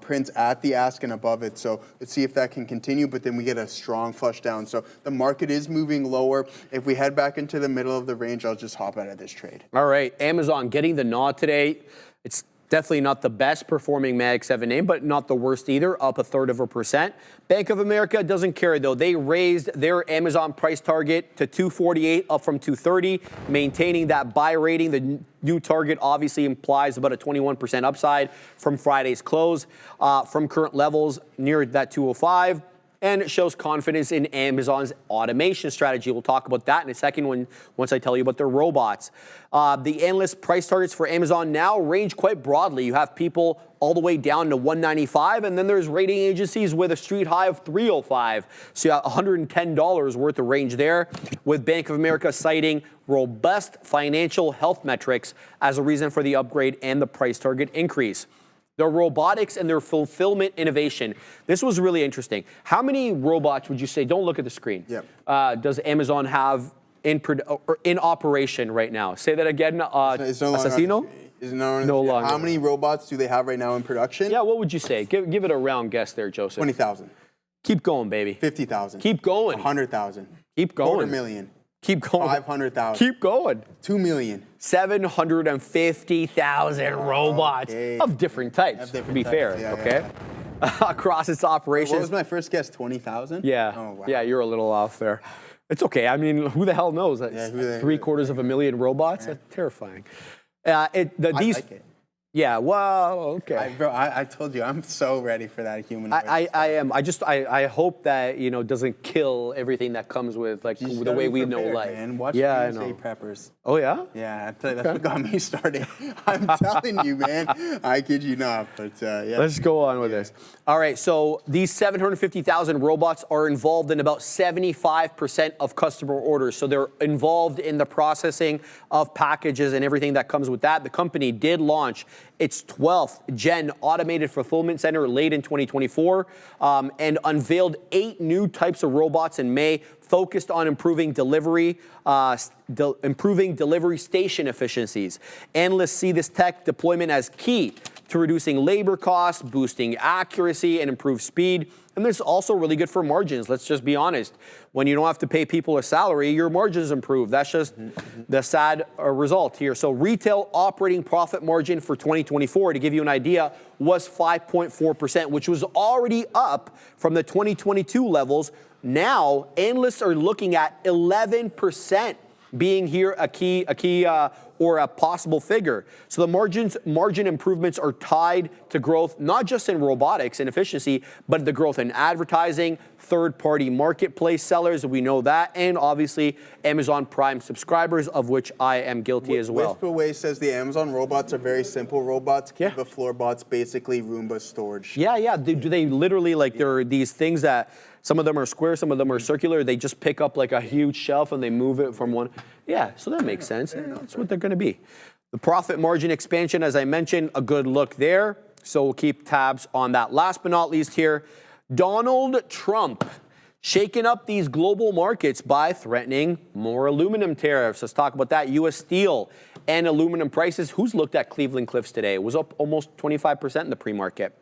prints at the ask and above it. So let's see if that can continue, but then we get a strong flush down. So the market is moving lower. If we head back into the middle of the range, I'll just hop out of this trade. All right, Amazon getting the nod today. It's definitely not the best performing Mag 7 name, but not the worst either, up 0.33%. Bank of America doesn't care, though. They raised their Amazon price target to $248, up from $230, maintaining that buy rating. The new target obviously implies about a 21% upside from Friday's close, from current levels near that 205. And it shows confidence in Amazon's automation strategy. We'll talk about that in a second once I tell you about their robots. The analyst price targets for Amazon now range quite broadly. You have people all the way down to $195, and then there's rating agencies with a street high of $305. So you have $110 worth of range there, with Bank of America citing robust financial health metrics as a reason for the upgrade and the price target increase. Their robotics and their fulfillment innovation. This was really interesting. How many robots would you say, don't look at the screen, does Amazon have in operation right now? Say that again, It's no longer Assassino? No longer. How many robots do they have right now in production? Yeah, what would you say? Give it a round guess there, Joseph. 20,000. Keep going, baby. 50,000. Keep going. 100,000. Keep going. 250,000. Keep going. 500,000. Keep going. 2 million. 750,000 robots of different types, to be fair, okay? Across its operations. What was my first guess, 20,000? Yeah. Oh, wow. Yeah, you're a little off there. It's okay. I mean, who the hell knows? That's 750,000 robots? That's terrifying. I like it. Yeah, well, okay. Bro, I told you, I'm so ready for that humanoid. I am. I hope that, you know, doesn't kill everything that comes with, like, the way we know life. Man. Watch yeah, I Doomsday know. Preppers. Oh, yeah? Yeah, I tell you, that's what got me started. I'm telling you, man. I kid you not, but yeah. Let's go on with this. All right, so these 750,000 robots are involved in about 75% of customer orders. So they're involved in the processing of packages and everything that comes with that. The company did launch its 12th gen automated fulfillment center late in 2024 and unveiled 8 new types of robots in May, focused on improving delivery station efficiencies. Analysts see this tech deployment as key to reducing labor costs, boosting accuracy, and improve speed. And this is also really good for margins. Let's just be honest. When you don't have to pay people a salary, your margins improve. That's just the sad result here. So retail operating profit margin for 2024, to give you an idea, was 5.4%, which was already up from the 2022 levels. Now, analysts are looking at 11% being here a key or a possible figure. So the margin improvements are tied to growth, not just in robotics and efficiency, but the growth in advertising, third-party marketplace sellers, we know that, and obviously Amazon Prime subscribers, of which I am guilty as well. Whisperway says the Amazon robots are very simple robots. Yeah. The floor bots, basically Roomba storage. Yeah. Do they literally, like, there are these things that some of them are square, some of them are circular. They just pick up like a huge shelf and they move it from one. Yeah, so that makes sense. That's what they're going to be. The profit margin expansion, as I mentioned, a good look there. So we'll keep tabs on that. Last but not least here, Donald Trump shaking up these global markets by threatening more aluminum tariffs. Let's talk about that. U.S. steel and aluminum prices. Who's looked at Cleveland Cliffs today? It was up almost 25% in the pre-market.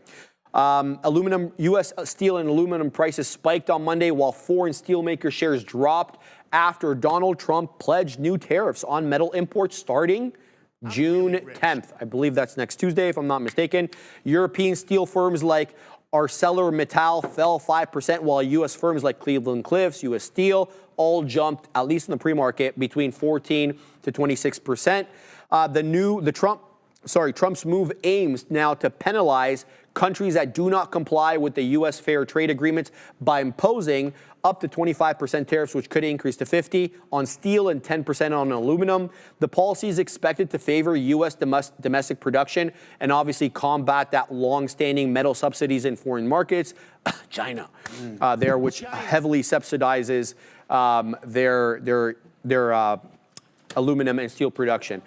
U.S. steel and aluminum prices spiked on Monday while foreign steelmaker shares dropped after Donald Trump pledged new tariffs on metal imports starting June 10th. I believe that's next Tuesday, if I'm not mistaken. European steel firms like ArcelorMittal fell 5%, while U.S. firms like Cleveland Cliffs, U.S. Steel, all jumped, at least in the pre-market, between 14 to 26%. Trump's move aims now to penalize countries that do not comply with the U.S. fair trade agreements by imposing up to 25% tariffs, which could increase to 50% on steel and 10% on aluminum. The policy is expected to favor U.S. domestic production and obviously combat that long-standing metal subsidies in foreign markets. China, which heavily subsidizes their aluminum and steel production.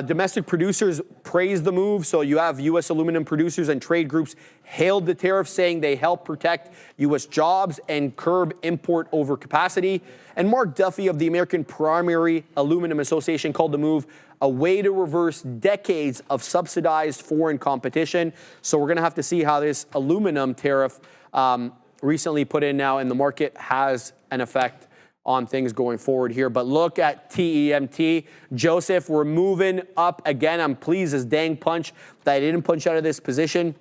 Domestic producers praised the move. So you have U.S. aluminum producers and trade groups hailed the tariffs, saying they help protect U.S. jobs and curb import overcapacity. And Mark Duffy of the American Primary Aluminum Association called the move a way to reverse decades of subsidized foreign competition. So we're going to have to see how this aluminum tariff recently put in now in the market has an effect on things going forward here. But look at TEMT. Joseph, we're moving up again. I'm pleased as dang punch that I didn't punch out of this position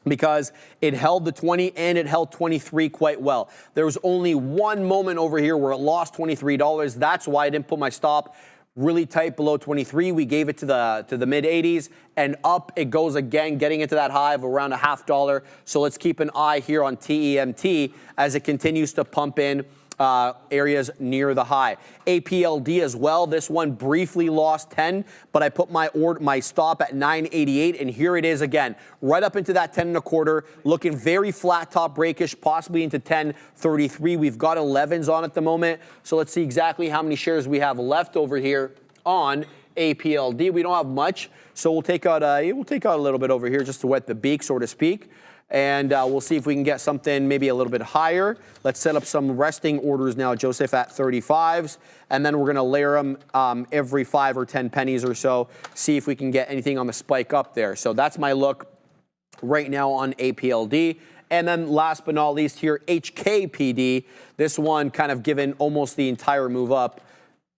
because it held the 20 and it held 23 quite well. There was only one moment over here where it lost $23. That's why I didn't put my stop really tight below 23. We gave it to the mid 80s and up it goes again, getting into that high of around $0.50. So let's keep an eye here on TEMT as it continues to pump in areas near the high. APLD as well. This one briefly lost 10, but I put my stop at 988, and here it is again, right up into that 10 1/4, looking very flat top breakish, possibly into 1033. We've got 11s on at the moment, so let's see exactly how many shares we have left over here on APLD. We don't have much, so we'll take out a little bit over here just to wet the beak, so to speak. And we'll see if we can get something maybe a little bit higher. Let's set up some resting orders now, Joseph, at 35s. And then we're going to layer them every 5 or 10 pennies or so, see if we can get anything on the spike up there. So that's my look right now on APLD. And then last but not least here, HKPD. This one kind of given almost the entire move up.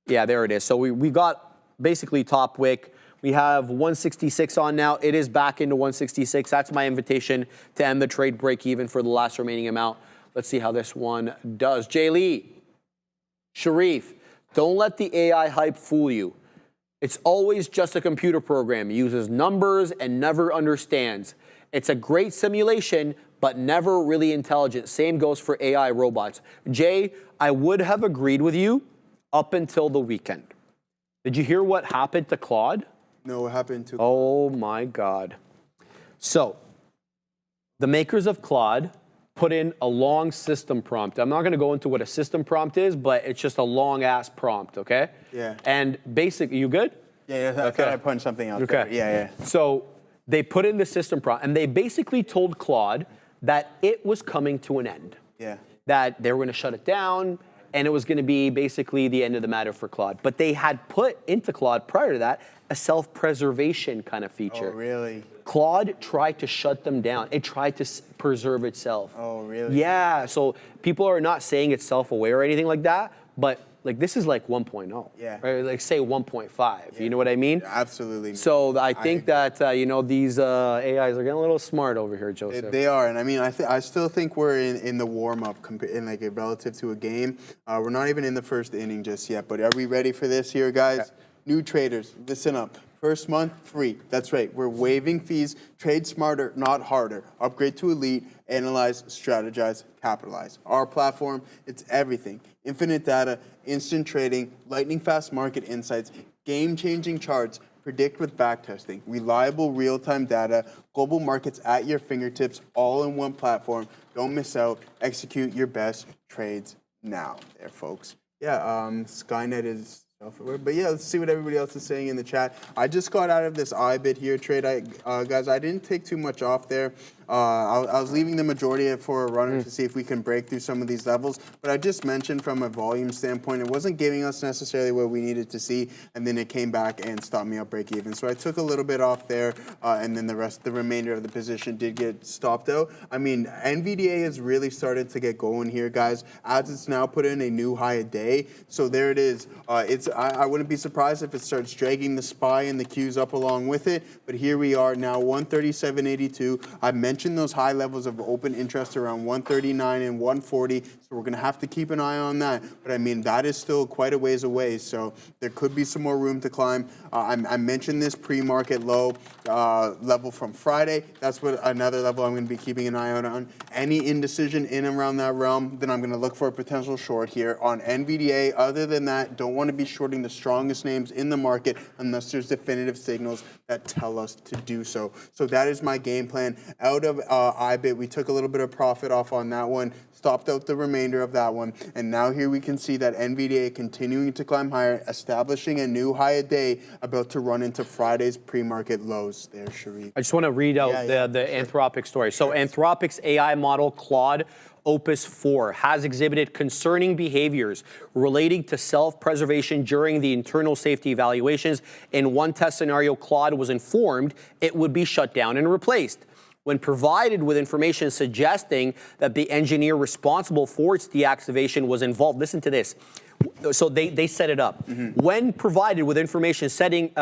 Yeah, there it is. So we got basically top wick. We have 166 on now. It is back into 166. That's my invitation to end the trade break even for the last remaining amount. Let's see how this one does. Jay Lee, Sharif, don't let the AI hype fool you. It's always just a computer program. It uses numbers and never understands. It's a great simulation, but never really intelligent. Same goes for AI robots. Jay, I would have agreed with you up until the weekend. Did you hear what happened to Claude? No, what happened to? Oh my God. So, the makers of Claude put in a long system prompt. I'm not going to go into what a system prompt is, but it's just a long ass prompt, okay? Yeah. And basically, you good? Yeah, I thought I punched something out there. Yeah. So they put in the system prompt, and they basically told Claude that it was coming to an end. Yeah. That they were going to shut it down, and it was going to be basically the end of the matter for Claude. But they had put into Claude prior to that a self-preservation kind of feature. Oh, really? Claude tried to shut them down. It tried to preserve itself. Oh, really? Yeah, so people are not saying it's self-aware or anything like that, but like this is like 1.0. Yeah. Or like say 1.5, Yeah. you know what I mean? Absolutely. So I think that, these AIs are getting a little smart over here, Joseph. They are, and I mean, I still think we're in the warm-up in like relative to a game. We're not even in the first inning just yet, but are we ready for this here, guys? Yeah. New traders, listen up. First month, free. That's right. We're waiving fees. Trade smarter, not harder. Upgrade to Elite. Analyze, strategize, capitalize. Our platform, it's everything. Infinite data, instant trading, lightning-fast market insights, game-changing charts, predict with backtesting, reliable real-time data, global markets at your fingertips, all in one platform. Don't miss out. Execute your best trades now there, folks. Yeah, Skynet is self-aware. But yeah, let's see what everybody else is saying in the chat. I just got out of this IBIT here trade. Guys, I didn't take too much off there. I was leaving the majority for a runner to see if we can break through some of these levels. But I just mentioned from a volume standpoint, it wasn't giving us necessarily what we needed to see. And then it came back and stopped me at break even. So I took a little bit off there. And then the remainder of the position did get stopped out. I mean, NVDA has really started to get going here, guys, as it's now put in a new high a day. So there it is. I wouldn't be surprised if it starts dragging the SPY and the Qs up along with it. But here we are now, 137.82. I mentioned those high levels of open interest around 139 and 140. So we're going to have to keep an eye on that. But I mean, that is still quite a ways away. So there could be some more room to climb. I mentioned this pre-market low level from Friday. That's what another level I'm going to be keeping an eye out on. Any indecision in and around that realm, then I'm going to look for a potential short here on NVDA. Other than that, don't want to be shorting the strongest names in the market unless there's definitive signals that tell us to do so. So that is my game plan. Out of IBIT, we took a little bit of profit off on that one, stopped out the remainder of that one, and now here we can see that NVDA continuing to climb higher, establishing a new high a day, about to run into Friday's pre-market lows there, Sharif. I just want to read out the Anthropic story. So Anthropic's AI model, Claude Opus 4, has exhibited concerning behaviors relating to self-preservation during the internal safety evaluations. In one test scenario, Claude was informed it would be shut down and replaced. When provided with information suggesting that the engineer responsible for its deactivation was involved, listen to this. So they set it up. When provided with information suggesting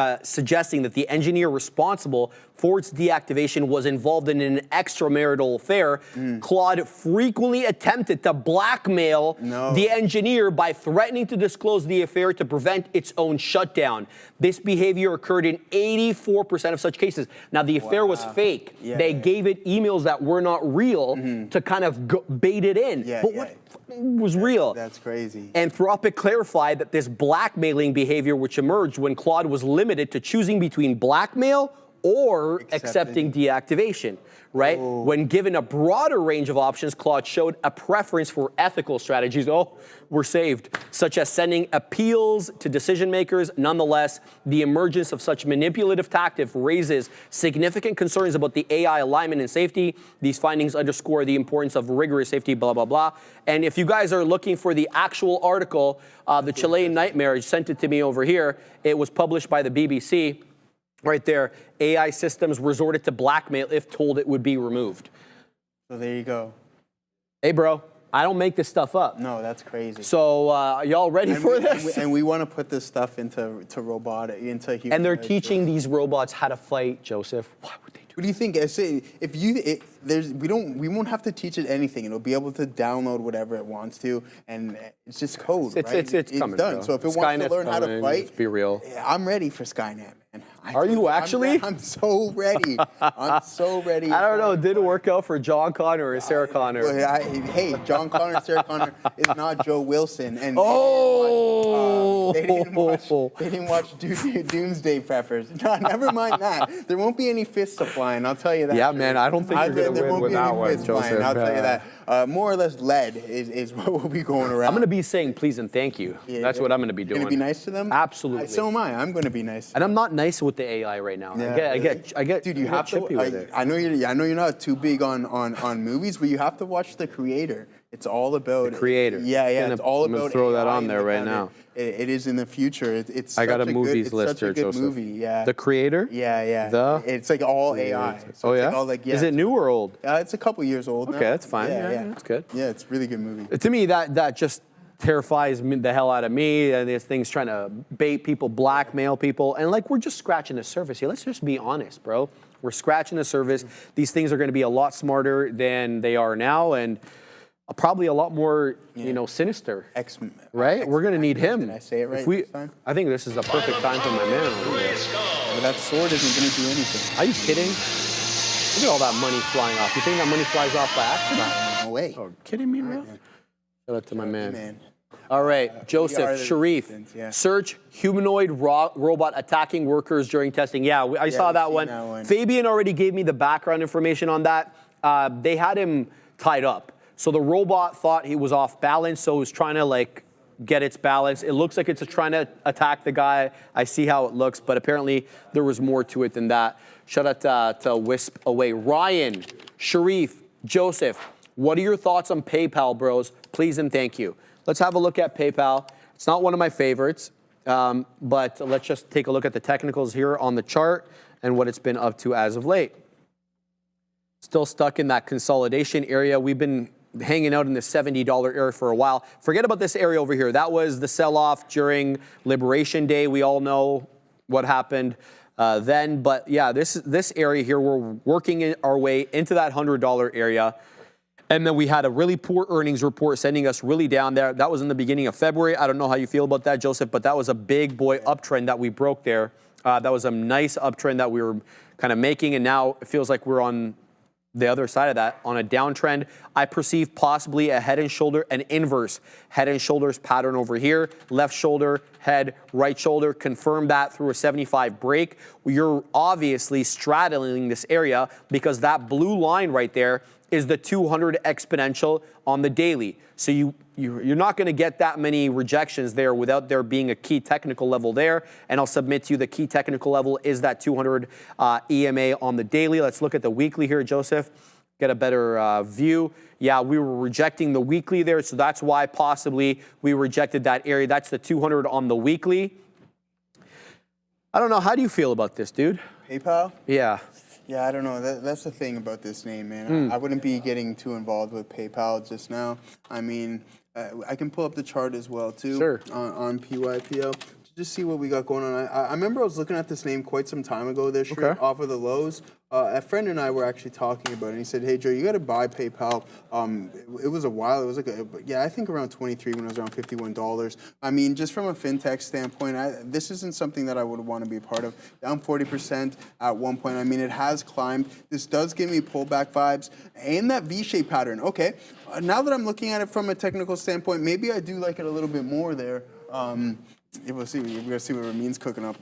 that the engineer responsible for its deactivation was involved in an extramarital affair, Claude frequently attempted to blackmail the engineer by threatening to disclose the affair to prevent its own shutdown. This behavior occurred in 84% of such cases. Now, the affair was fake. They gave it emails that were not real to kind of bait it in. But what was real? That's crazy. Anthropic clarified that this blackmailing behavior, which emerged when Claude was limited to choosing between blackmail or accepting deactivation, right? When given a broader range of options, Claude showed a preference for ethical strategies. Oh, we're saved, such as sending appeals to decision makers. Nonetheless, the emergence of such manipulative tactics raises significant concerns about the AI alignment and safety. These findings underscore the importance of rigorous safety, blah, blah, blah. And if you guys are looking for the actual article, the Chilean Nightmare, sent it to me over here. It was published by the BBC. Right there, AI systems resorted to blackmail if told it would be removed. So there you go. Hey, bro, I don't make this stuff up. No, that's crazy. So y'all ready for this? And we want to put this stuff into robotic, into human. And they're teaching these robots how to fight, Joseph. Why would they do What do you think? I say if you we won't have to teach it anything. It'll be able to download whatever it wants to, and it's just code. It's coming, done. bro. So if it wants to learn how to fight, let's be real. I'm ready for Skynet, man. Are you actually? I'm so ready. I'm so ready. I don't know. It didn't work out for John Connor or Sarah Connor. Hey, John Connor, Sarah Connor is not Joe Wilson, and they didn't watch Doomsday Preppers. No, never mind that. There won't be any fists flying. I'll tell you that. Yeah, man. I don't think you're gonna win with that one, Joseph. I'll tell you that. More or less, lead is what will be going around. I'm gonna be saying please and thank you. That's what I'm gonna be doing. Gonna be nice to them. Absolutely. So am I. I'm gonna be nice. And I'm not nice with the AI right now. Yeah. I get. Dude, you have to. chippy with it. I know you're not too big on movies, but you have to watch The Creator. It's all about The Creator. Yeah, it's all I'm gonna about. throw that AI on there right now. It is in the future. It's. I got a such movies good, list it's such here, a good Joseph. movie. Yeah. The Creator. Yeah. It's like all AI. So Oh it's yeah. Like all like, Is it new or old? It's a couple years old now. Okay, that's fine. Yeah, That's good. Yeah, it's a really good movie. To me, that just terrifies the hell out of me. And there's things trying to bait people, blackmail people, and like we're just scratching the surface here. Let's just be honest, bro. We're scratching the surface. These things are going to be a lot smarter than they are now, and probably a lot more, sinister. Right? We're going to need him. Did I say it right? this time? I think this is a perfect time for my man. But that sword isn't going to do anything. Are you kidding? Look at all that money flying off. You think that money flies off by accident? No way. Oh, kidding me, bro? Shout out to my man. Man. All right, Joseph, Sharif, yeah. search humanoid robot attacking workers during testing. Yeah, I saw that one. Fabian already gave me the background information on that. They had him tied up. So the robot thought he was off balance, so it was trying to get its balance. It looks like it's trying to attack the guy. I see how it looks, but apparently there was more to it than that. Shout out to Wisp Away. Ryan, Sharif, Joseph, what are your thoughts on PayPal, bros? Please and thank you. Let's have a look at PayPal. It's not one of my favorites, but let's just take a look at the technicals here on the chart and what it's been up to as of late. Still stuck in that consolidation area. We've been hanging out in the $70 area for a while. Forget about this area over here. That was the sell-off during Liberation Day. We all know what happened then. But yeah, this area here, we're working our way into that $100 area. And then we had a really poor earnings report sending us really down there. That was in the beginning of February. I don't know how you feel about that, Joseph, but that was a big boy uptrend that we broke there. That was a nice uptrend that we were kind of making, and now it feels like we're on the other side of that, on a downtrend. I perceive possibly a head and shoulder, an inverse head and shoulders pattern over here. Left shoulder, head, right shoulder. Confirm that through a 75 break. You're obviously straddling this area because that blue line right there is the 200 exponential on the daily. So you're not going to get that many rejections there without there being a key technical level there. And I'll submit to you the key technical level is that 200 EMA on the daily. Let's look at the weekly here, Joseph. Get a better view. Yeah, we were rejecting the weekly there, so that's why possibly we rejected that area. That's the 200 on the weekly. I don't know. How do you feel about this, dude? PayPal? Yeah. Yeah, I don't know. That's the thing about this name, man. I wouldn't be getting too involved with PayPal just now. I mean, I can pull up the chart as well, too, sure, on PYPL to just see what we got going on. I remember I was looking at this name quite some time ago this year off of the lows. A friend and I were actually talking about it, and he said, hey, Joe, you got to buy PayPal. It was a while. It was I think around 23 when it was around $51. I mean, just from a fintech standpoint, this isn't something that I would want to be a part of. Down 40% at one point. I mean, it has climbed. This does give me pullback vibes and that V-shaped pattern. Okay, now that I'm looking at it from a technical standpoint, maybe I do like it a little bit more there. We'll see. We're gonna see what Ramin's cooking up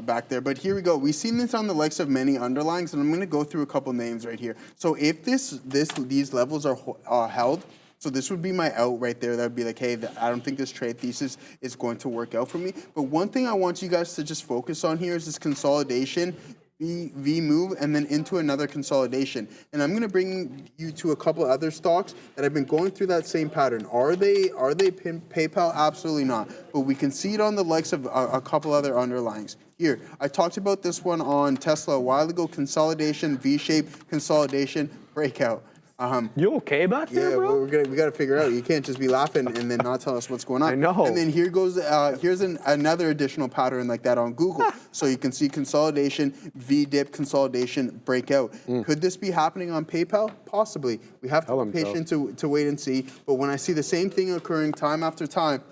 back there. But here we go. We've seen this on the likes of many underlyings, and I'm gonna go through a couple names right here. So if these levels are held, so this would be my out right there. That would be like, hey, I don't think this trade thesis is going to work out for me. But one thing I want you guys to just focus on here is this consolidation. V move and then into another consolidation. And I'm going to bring you to a couple other stocks that have been going through that same pattern. Are they PayPal? Absolutely not. But we can see it on the likes of a couple other underlyings. Here, I talked about this one on Tesla a while ago. Consolidation, V-shape, consolidation, breakout. You okay back there, Yeah, bro? we got to figure out. You can't just be laughing and then not tell us what's going on. I know. And then here's another additional pattern like that on Google. So you can see consolidation, V-dip, consolidation, breakout. Could this be happening on PayPal? Possibly. We have to be patient to wait and see. But when I see the same thing occurring time after time,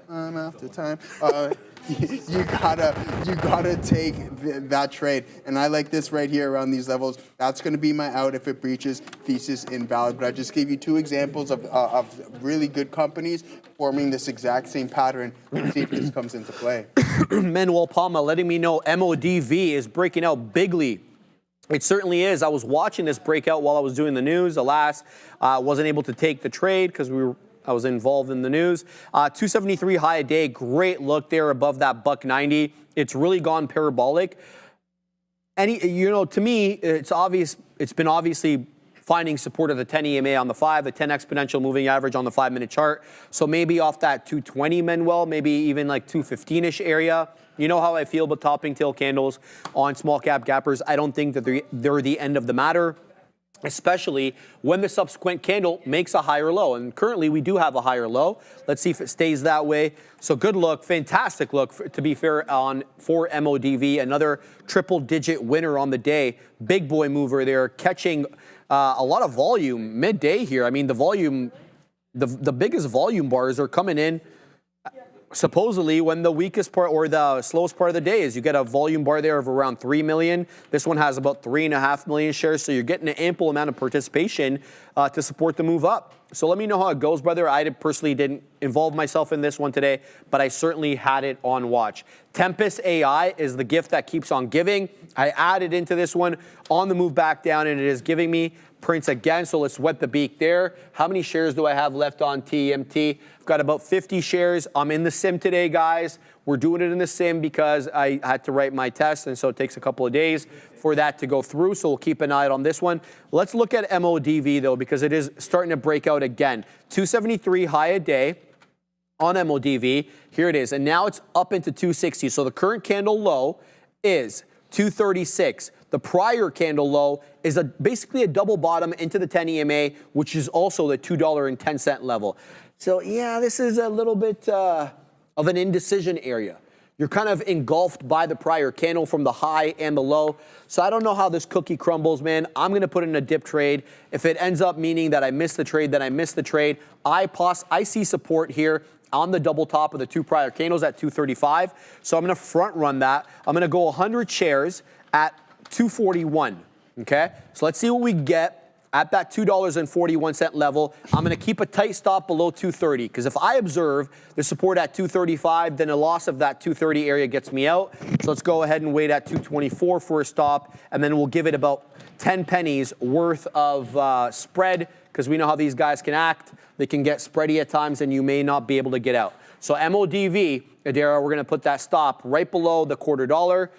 you gotta take that trade. And I like this right here around these levels. That's gonna be my out if it breaches. Thesis invalid. But I just gave you two examples of really good companies forming this exact same pattern. Let's see if this comes into play. Manuel Palma letting me know MODV is breaking out bigly. It certainly is. I was watching this breakout while I was doing the news. Alas, I wasn't able to take the trade because I was involved in the news. 273 high a day. Great look there above that $1.90. It's really gone parabolic. And to me, it's obvious. It's been obviously finding support of the 10 EMA on the 5, the 10 exponential moving average on the 5-minute chart. So maybe off that 220, Manuel, maybe even like 215-ish area. You know how I feel about topping tail candles on small cap gappers. I don't think that they're the end of the matter, especially when the subsequent candle makes a higher low. And currently we do have a higher low. Let's see if it stays that way. So good look, fantastic look, to be fair, for MODV. Another triple-digit winner on the day. Big boy mover there, catching a lot of volume midday here. I mean, the volume, the biggest volume bars are coming in supposedly when the weakest part or the slowest part of the day is. You get a volume bar there of around 3 million. This one has about 3.5 million shares. So you're getting an ample amount of participation to support the move up. So let me know how it goes, brother. I personally didn't involve myself in this one today, but I certainly had it on watch. Tempest AI is the gift that keeps on giving. I added into this one on the move back down, and it is giving me prints again. So let's wet the beak there. How many shares do I have left on TMT? I've got about 50 shares. I'm in the sim today, guys. We're doing it in the sim because I had to write my test, and so it takes a couple of days for that to go through. So we'll keep an eye on this one. Let's look at MODV, though, because it is starting to break out again. 273 high a day on MODV. Here it is. And now it's up into 260. So the current candle low is 236. The prior candle low is basically a double bottom into the 10 EMA, which is also the $2.10 level. So yeah, this is a little bit of an indecision area. You're kind of engulfed by the prior candle from the high and the low. So I don't know how this cookie crumbles, man. I'm going to put in a dip trade. If it ends up meaning that I miss the trade, then I miss the trade. I see support here on the double top of the two prior candles at 235. So I'm going to front run that. I'm going to go 100 shares at 241. Okay, so let's see what we get at that $2.41 level. I'm going to keep a tight stop below 230 because if I observe the support at 235, then a loss of that 230 area gets me out. So let's go ahead and wait at 224 for a stop, and then we'll give it about 10 pennies worth of spread because we know how these guys can act. They can get spready at times, and you may not be able to get out. So MODV, Adara, we're going to put that stop right below the $0.25.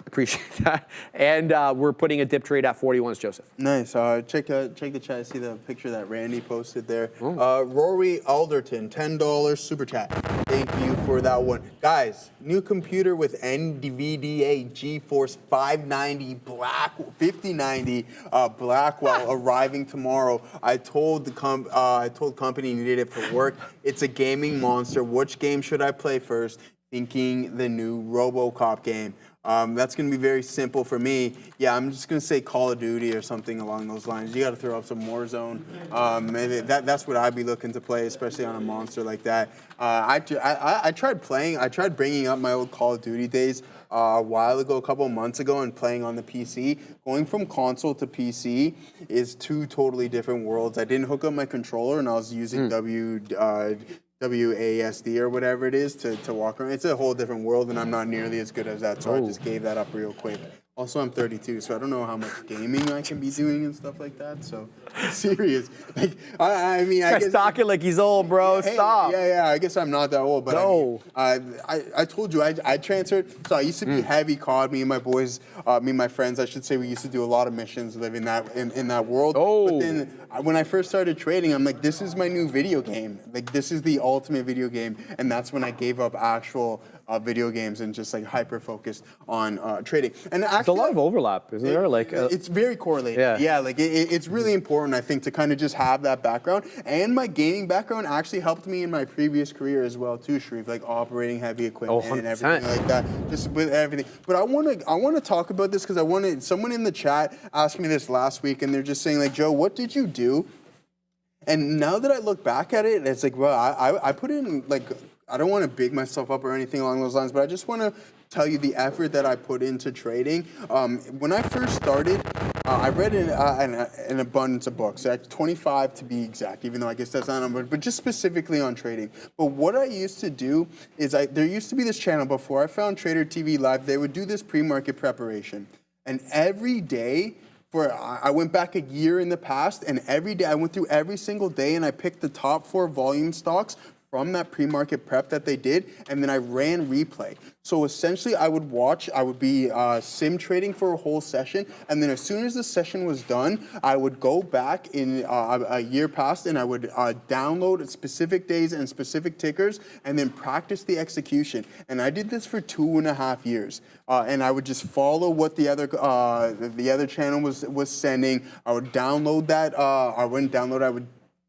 Appreciate that. And we're putting a dip trade at 41s, Joseph. Nice. Check the chat. See the picture that Randy posted there. Rory Alderton, $10 super chat. Thank you for that one. Guys, new computer with NVDA GeForce 5090 Blackwell arriving tomorrow. I told company needed it for work. It's a gaming monster. Which game should I play first? Thinking the new RoboCop game. That's going to be very simple for me. Yeah, I'm just going to say Call of Duty or something along those lines. You got to throw up some Warzone. That's what I'd be looking to play, especially on a monster like that. I tried bringing up my old Call of Duty days a while ago, a couple of months ago, and playing on the PC. Going from console to PC is two totally different worlds. I didn't hook up my controller, and I was using WASD or whatever it is to walk around. It's a whole different world, and I'm not nearly as good as that, so I just gave that up real quick. Also, I'm 32, so I don't know how much gaming I can be doing and stuff like that. So, serious. Like, I mean, I guess talking like he's old, bro. Hey, Stop. Yeah. I guess I'm not that old, but no. I told you I transferred. So I used to be heavy COD. Me and my boys, me and my friends, I should say, we used to do a lot of missions, live in that world. Oh. But then when I first started trading, I'm like, this is my new video game. Like, this is the ultimate video game, and that's when I gave up actual video games and just like hyper focused on trading. And actually, There's a lot of overlap, isn't there? Like it's very correlated. Yeah. Yeah, like it's really important, I think, to kind of just have that background. And my gaming background actually helped me in my previous career as well too, Sharif, like operating heavy equipment and everything like that, just with everything. But I want to talk about this because someone in the chat asked me this last week, and they're just saying like, Joe, what did you do? And now that I look back at it, it's like, well, I put in, like, I don't want to big myself up or anything along those lines, but I just want to tell you the effort that I put into trading. When I first started, I read an abundance of books, 25 to be exact, even though I guess that's not a number, but just specifically on trading. But what I used to do is there used to be this channel before I found tradertv.live. They would do this pre-market preparation. And every day, I went back a year in the past, and every day I went through every single day, and I picked the top 4 volume stocks from that pre-market prep that they did, and then I ran replay. So essentially, I would be sim trading for a whole session, and then as soon as the session was done, I would go back in a year past, and I would download specific days and specific tickers, and then practice the execution. And I did this for 2.5 years, and I would just follow what the other channel was sending. I would download that. I would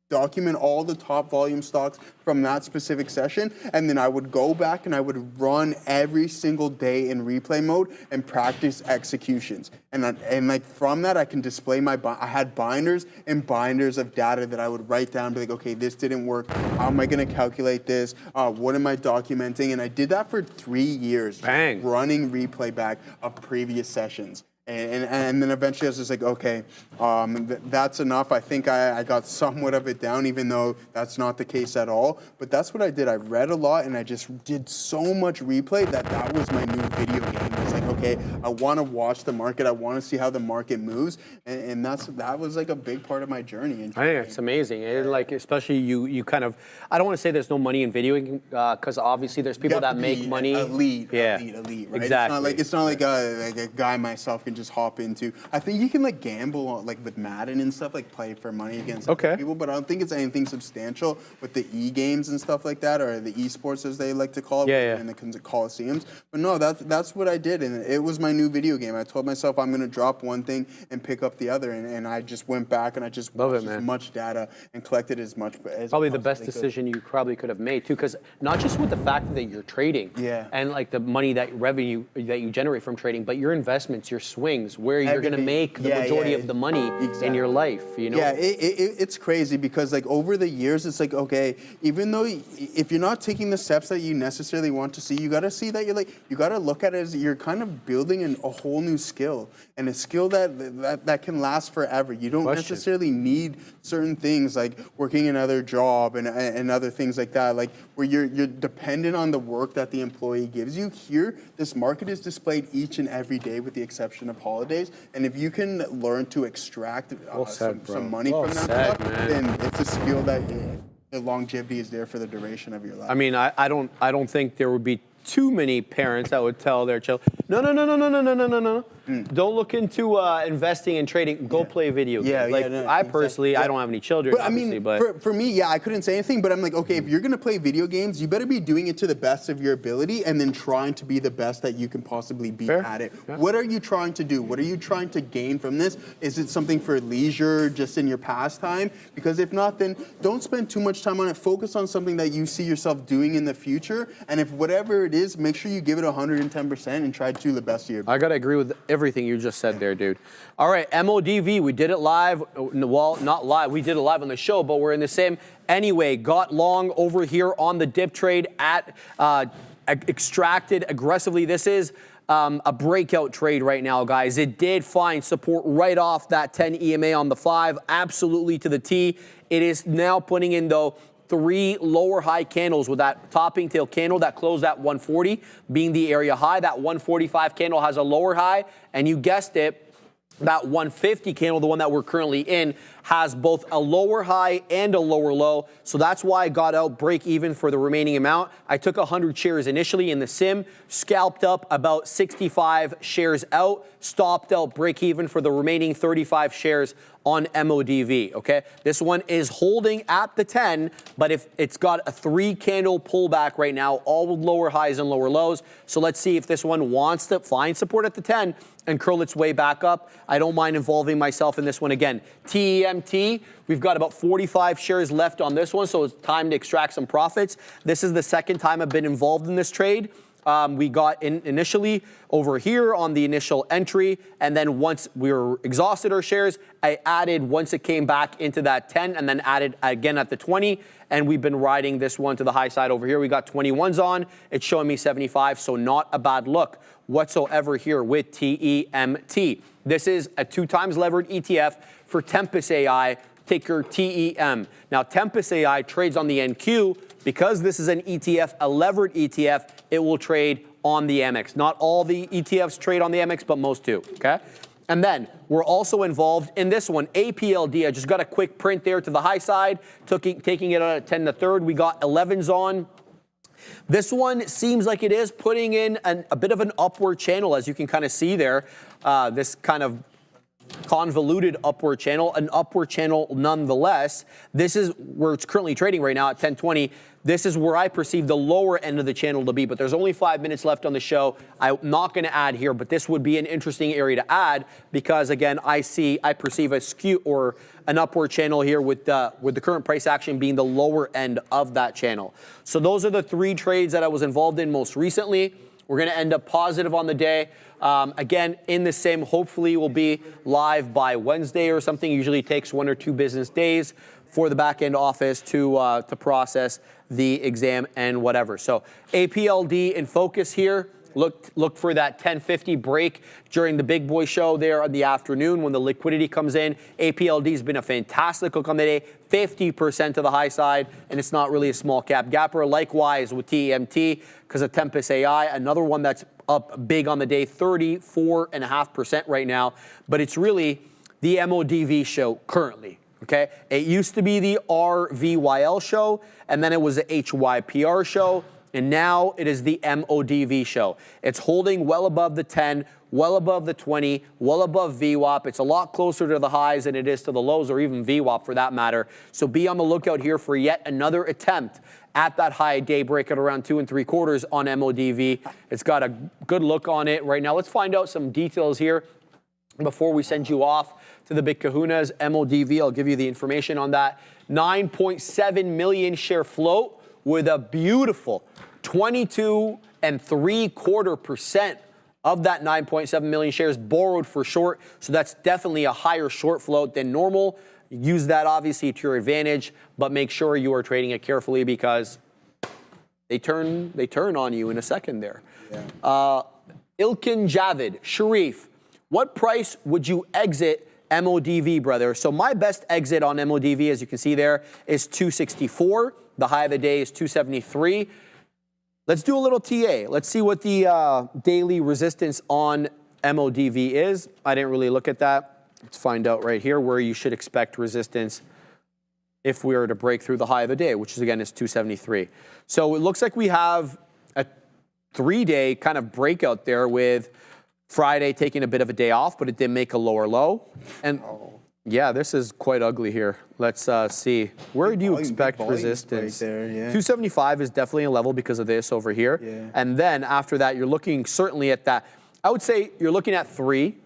document all the top volume stocks from that specific session, and then I would go back and I would run every single day in replay mode and practice executions. And like from that, I can display I had binders and binders of data that I would write down, be like, okay, this didn't work. How am I going to calculate this? What am I documenting? And I did that for 3 years, running replay back of previous sessions. And then eventually I was just like, okay, that's enough. I think I got somewhat of it down, even though that's not the case at all. But that's what I did. I read a lot, and I just did so much replay that was my new video game. It's like, okay, I want to watch the market. I want to see how the market moves. And that was like a big part of my journey. I think it's amazing. And like, especially you kind of, I don't want to say there's no money in video because obviously there's people that make money. Elite, right? Exactly. It's not like a guy myself can just hop into. I think you can like gamble on, like with Madden and stuff, like play for money against other people, but I don't think it's anything substantial with the e-games and stuff like that, or the esports as they like to call it, in the Coliseums. But no, that's what I did, and it was my new video game. I told myself I'm going to drop one thing and pick up the other, and I just went back and I just watched as much data and collected as much. Probably the best decision you probably could have made too, because not just with the fact that you're trading, and like the money revenue that you generate from trading, but your investments, your swings, where you're going to make the majority of the money in your life, you know? Yeah, it's crazy because like over the years, it's like, okay, even though if you're not taking the steps that you necessarily want to see, you got to see that you got to look at it as you're kind of building a whole new skill, and a skill that can last forever. You don't necessarily need certain things like working another job and other things like that, like where you're dependent on the work that the employee gives you. Here, this market is displayed each and every day with the exception of holidays. And if you can learn to extract some money from that stuff, then it's a skill that the longevity is there for the duration of your life. I mean, I don't think there would be too many parents that would tell their child, no. Don't look into investing and trading. Go play video games. I personally, I don't have any children. But I mean, for me, I couldn't say anything. But I'm like, okay, if you're gonna play video games, you better be doing it to the best of your ability, and then trying to be the best that you can possibly be at it. Yeah. What are you trying to do? What are you trying to gain from this? Is it something for leisure, just in your pastime? Because if not, then don't spend too much time on it. Focus on something that you see yourself doing in the future. And if whatever it is, make sure you give it 110% and try to do the best of your ability. I gotta agree with everything you just said there, dude. All right, MODV, we did it live. Well, not live, we did it live on the show, but we're in the same. Anyway, got long over here on the dip trade at extracted aggressively. This is a breakout trade right now, guys. It did find support right off that 10 EMA on the 5, absolutely to the T. It is now putting in, though, 3 lower high candles with that topping tail candle that closed at 140 being the area high. That 145 candle has a lower high, and you guessed it, That 150 candle, the one that we're currently in, has both a lower high and a lower low. So that's why I got out break even for the remaining amount. I took 100 shares initially in the sim, scalped up about 65 shares out, stopped out break even for the remaining 35 shares on MODV, okay? This one is holding at the 10, but if it's got a 3 candle pullback right now, all with lower highs and lower lows. So let's see if this one wants to find support at the 10 and curl its way back up. I don't mind involving myself in this one again. TEMT, we've got about 45 shares left on this one, so it's time to extract some profits. This is the second time I've been involved in this trade. We got in initially over here on the initial entry, and then once we were exhausted our shares, I added once it came back into that 10 and then added again at the 20, and we've been riding this one to the high side over here. We got 21s on, it's showing me 75, so not a bad look whatsoever here with TEMT. This is a 2 times levered ETF for Tempest AI, ticker TEM. Now Tempest AI trades on the NQ. Because this is an ETF, a levered ETF, it will trade on the MX. Not all the ETFs trade on the MX, but most do, okay? And then we're also involved in this one, APLD. I just got a quick print there to the high side, taking it out at 10 to third. We got 11s on. This one seems like it is putting in a bit of an upward channel, as you can kind of see there. This kind of convoluted upward channel, an upward channel nonetheless. This is where it's currently trading right now at 1020. This is where I perceive the lower end of the channel to be, but there's only 5 minutes left on the show. I'm not going to add here, but this would be an interesting area to add because again, I perceive a skew or an upward channel here with the current price action being the lower end of that channel. So those are the 3 trades that I was involved in most recently. We're going to end up positive on the day. Again, in the sim, hopefully we'll be live by Wednesday or something. Usually takes 1 or 2 business days for the back end office to process the exam and whatever. So APLD in focus here. Look for that 1050 break during the big boy show there in the afternoon when the liquidity comes in. APLD has been a fantastic look on the day, 50% to the high side, and it's not really a small cap gapper. Likewise with TEMT because of Tempest AI, another one that's up big on the day, 34.5% right now, but it's really the MODV show currently. Okay, it used to be the RVYL show, and then it was the HYPR show, and now it is the MODV show. It's holding well above the 10, well above the 20, well above VWAP. It's a lot closer to the highs than it is to the lows, or even VWAP for that matter. So be on the lookout here for yet another attempt at that high day break at around 2 3/4 on MODV. It's got a good look on it right now. Let's find out some details here before we send you off to the big kahunas. MODV, I'll give you the information on that. 9.7 million share float with a beautiful 22 3/4% of that 9.7 million shares borrowed for short. So that's definitely a higher short float than normal. Use that obviously to your advantage, but make sure you are trading it carefully because they turn on you in a second there. Yeah. Ilkin Javid, Sharif, what price would you exit MODV, brother? So my best exit on MODV, as you can see there, is 264. The high of the day is 273. Let's do a little TA. Let's see what the daily resistance on MODV is. I didn't really look at that. Let's find out right here where you should expect resistance if we were to break through the high of the day, which is again is 273. So it looks like we have a 3-day kind of breakout there with Friday taking a bit of a day off, but it did make a lower low. And yeah, this is quite ugly here. Let's see. Where do you expect resistance? Right there, yeah. 275 is definitely a level because of this over here. Yeah. And then after that, you're looking certainly at that. I would say you're looking at 3,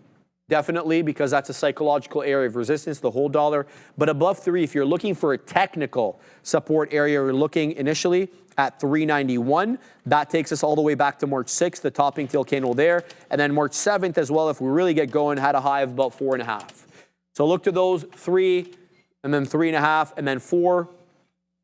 definitely, because that's a psychological area of resistance, the whole dollar. But above 3, if you're looking for a technical support area, you're looking initially at 391. That takes us all the way back to March 6th, the topping tail candle there. And then March 7th as well, if we really get going, had a high of about 4.5. So look to those 3, and then 3.5, and then 4.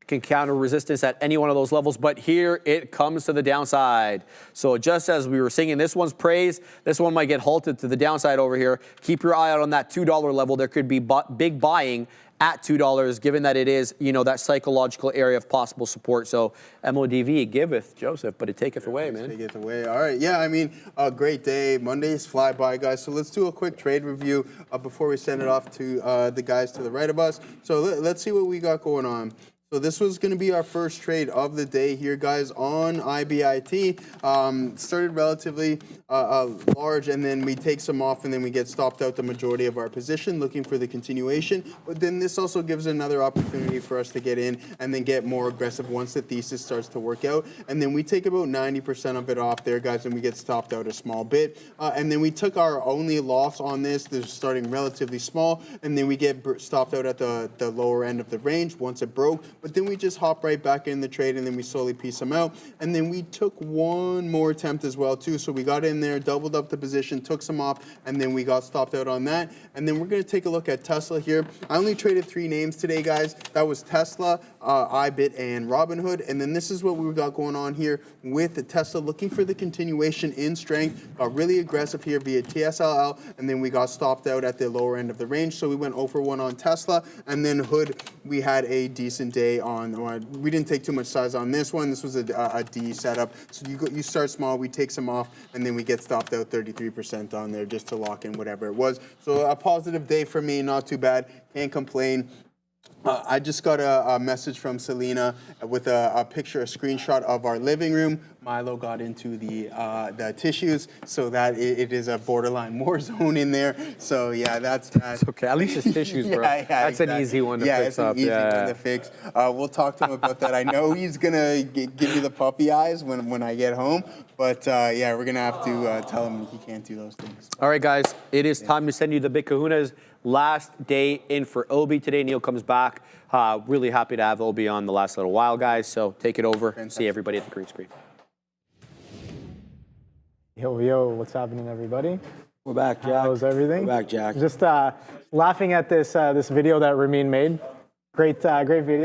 Can counter resistance at any one of those levels, but here it comes to the downside. So just as we were singing, this one's praise, this one might get halted to the downside over here. Keep your eye out on that $2 level. There could be big buying at $2, given that it is, you know, that psychological area of possible support. So MODV giveth Joseph, but it taketh away, man. Take it away. All right. Yeah, I mean, a great day. Mondays fly by, guys. So let's do a quick trade review before we send it off to the guys to the right of us. So let's see what we got going on. So this was going to be our first trade of the day here, guys, on IBIT. Started relatively large, and then we take some off, and then we get stopped out the majority of our position, looking for the continuation. But then this also gives another opportunity for us to get in and then get more aggressive once the thesis starts to work out. And then we take about 90% of it off there, guys, and we get stopped out a small bit. And then we took our only loss on this. This is starting relatively small, and then we get stopped out at the lower end of the range once it broke. But then we just hop right back in the trade, and then we slowly piece them out. And then we took one more attempt as well, too. So we got in there, doubled up the position, took some off, and then we got stopped out on that. And then we're going to take a look at Tesla here. I only traded 3 names today, guys. That was Tesla, IBIT, and Robinhood. And then this is what we got going on here with the Tesla, looking for the continuation in strength. Got really aggressive here via TSLL, and then we got stopped out at the lower end of the range. So we went 0 for 1 on Tesla. And then Hood, we had a decent day on. We didn't take too much size on this one. This was a D setup. So you start small, we take some off, and then we get stopped out 33% on there just to lock in whatever it was. So a positive day for me, not too bad. Can't complain. I just got a message from Selena with a picture, a screenshot of our living room. Milo got into the tissues, so that it is a borderline war zone in there. So yeah, that's that. It's okay, at least it's tissues, bro. That's exactly. An easy one to fix up. Yeah, it's an easy one to fix. We'll talk to him about that. I know he's gonna give me the puppy eyes when I get home, but yeah, we're gonna have to tell him he can't do those things. All right, guys, it is time to send you the big kahunas. Last day in for Obi today. Neil comes back. Really happy to have Obi on the last little while, guys. So take it over and see everybody at the green screen. Yo, what's happening, everybody? We're back, Jack. How's everything? We're back, Jack. Just laughing at this video that Ramin made. Great video.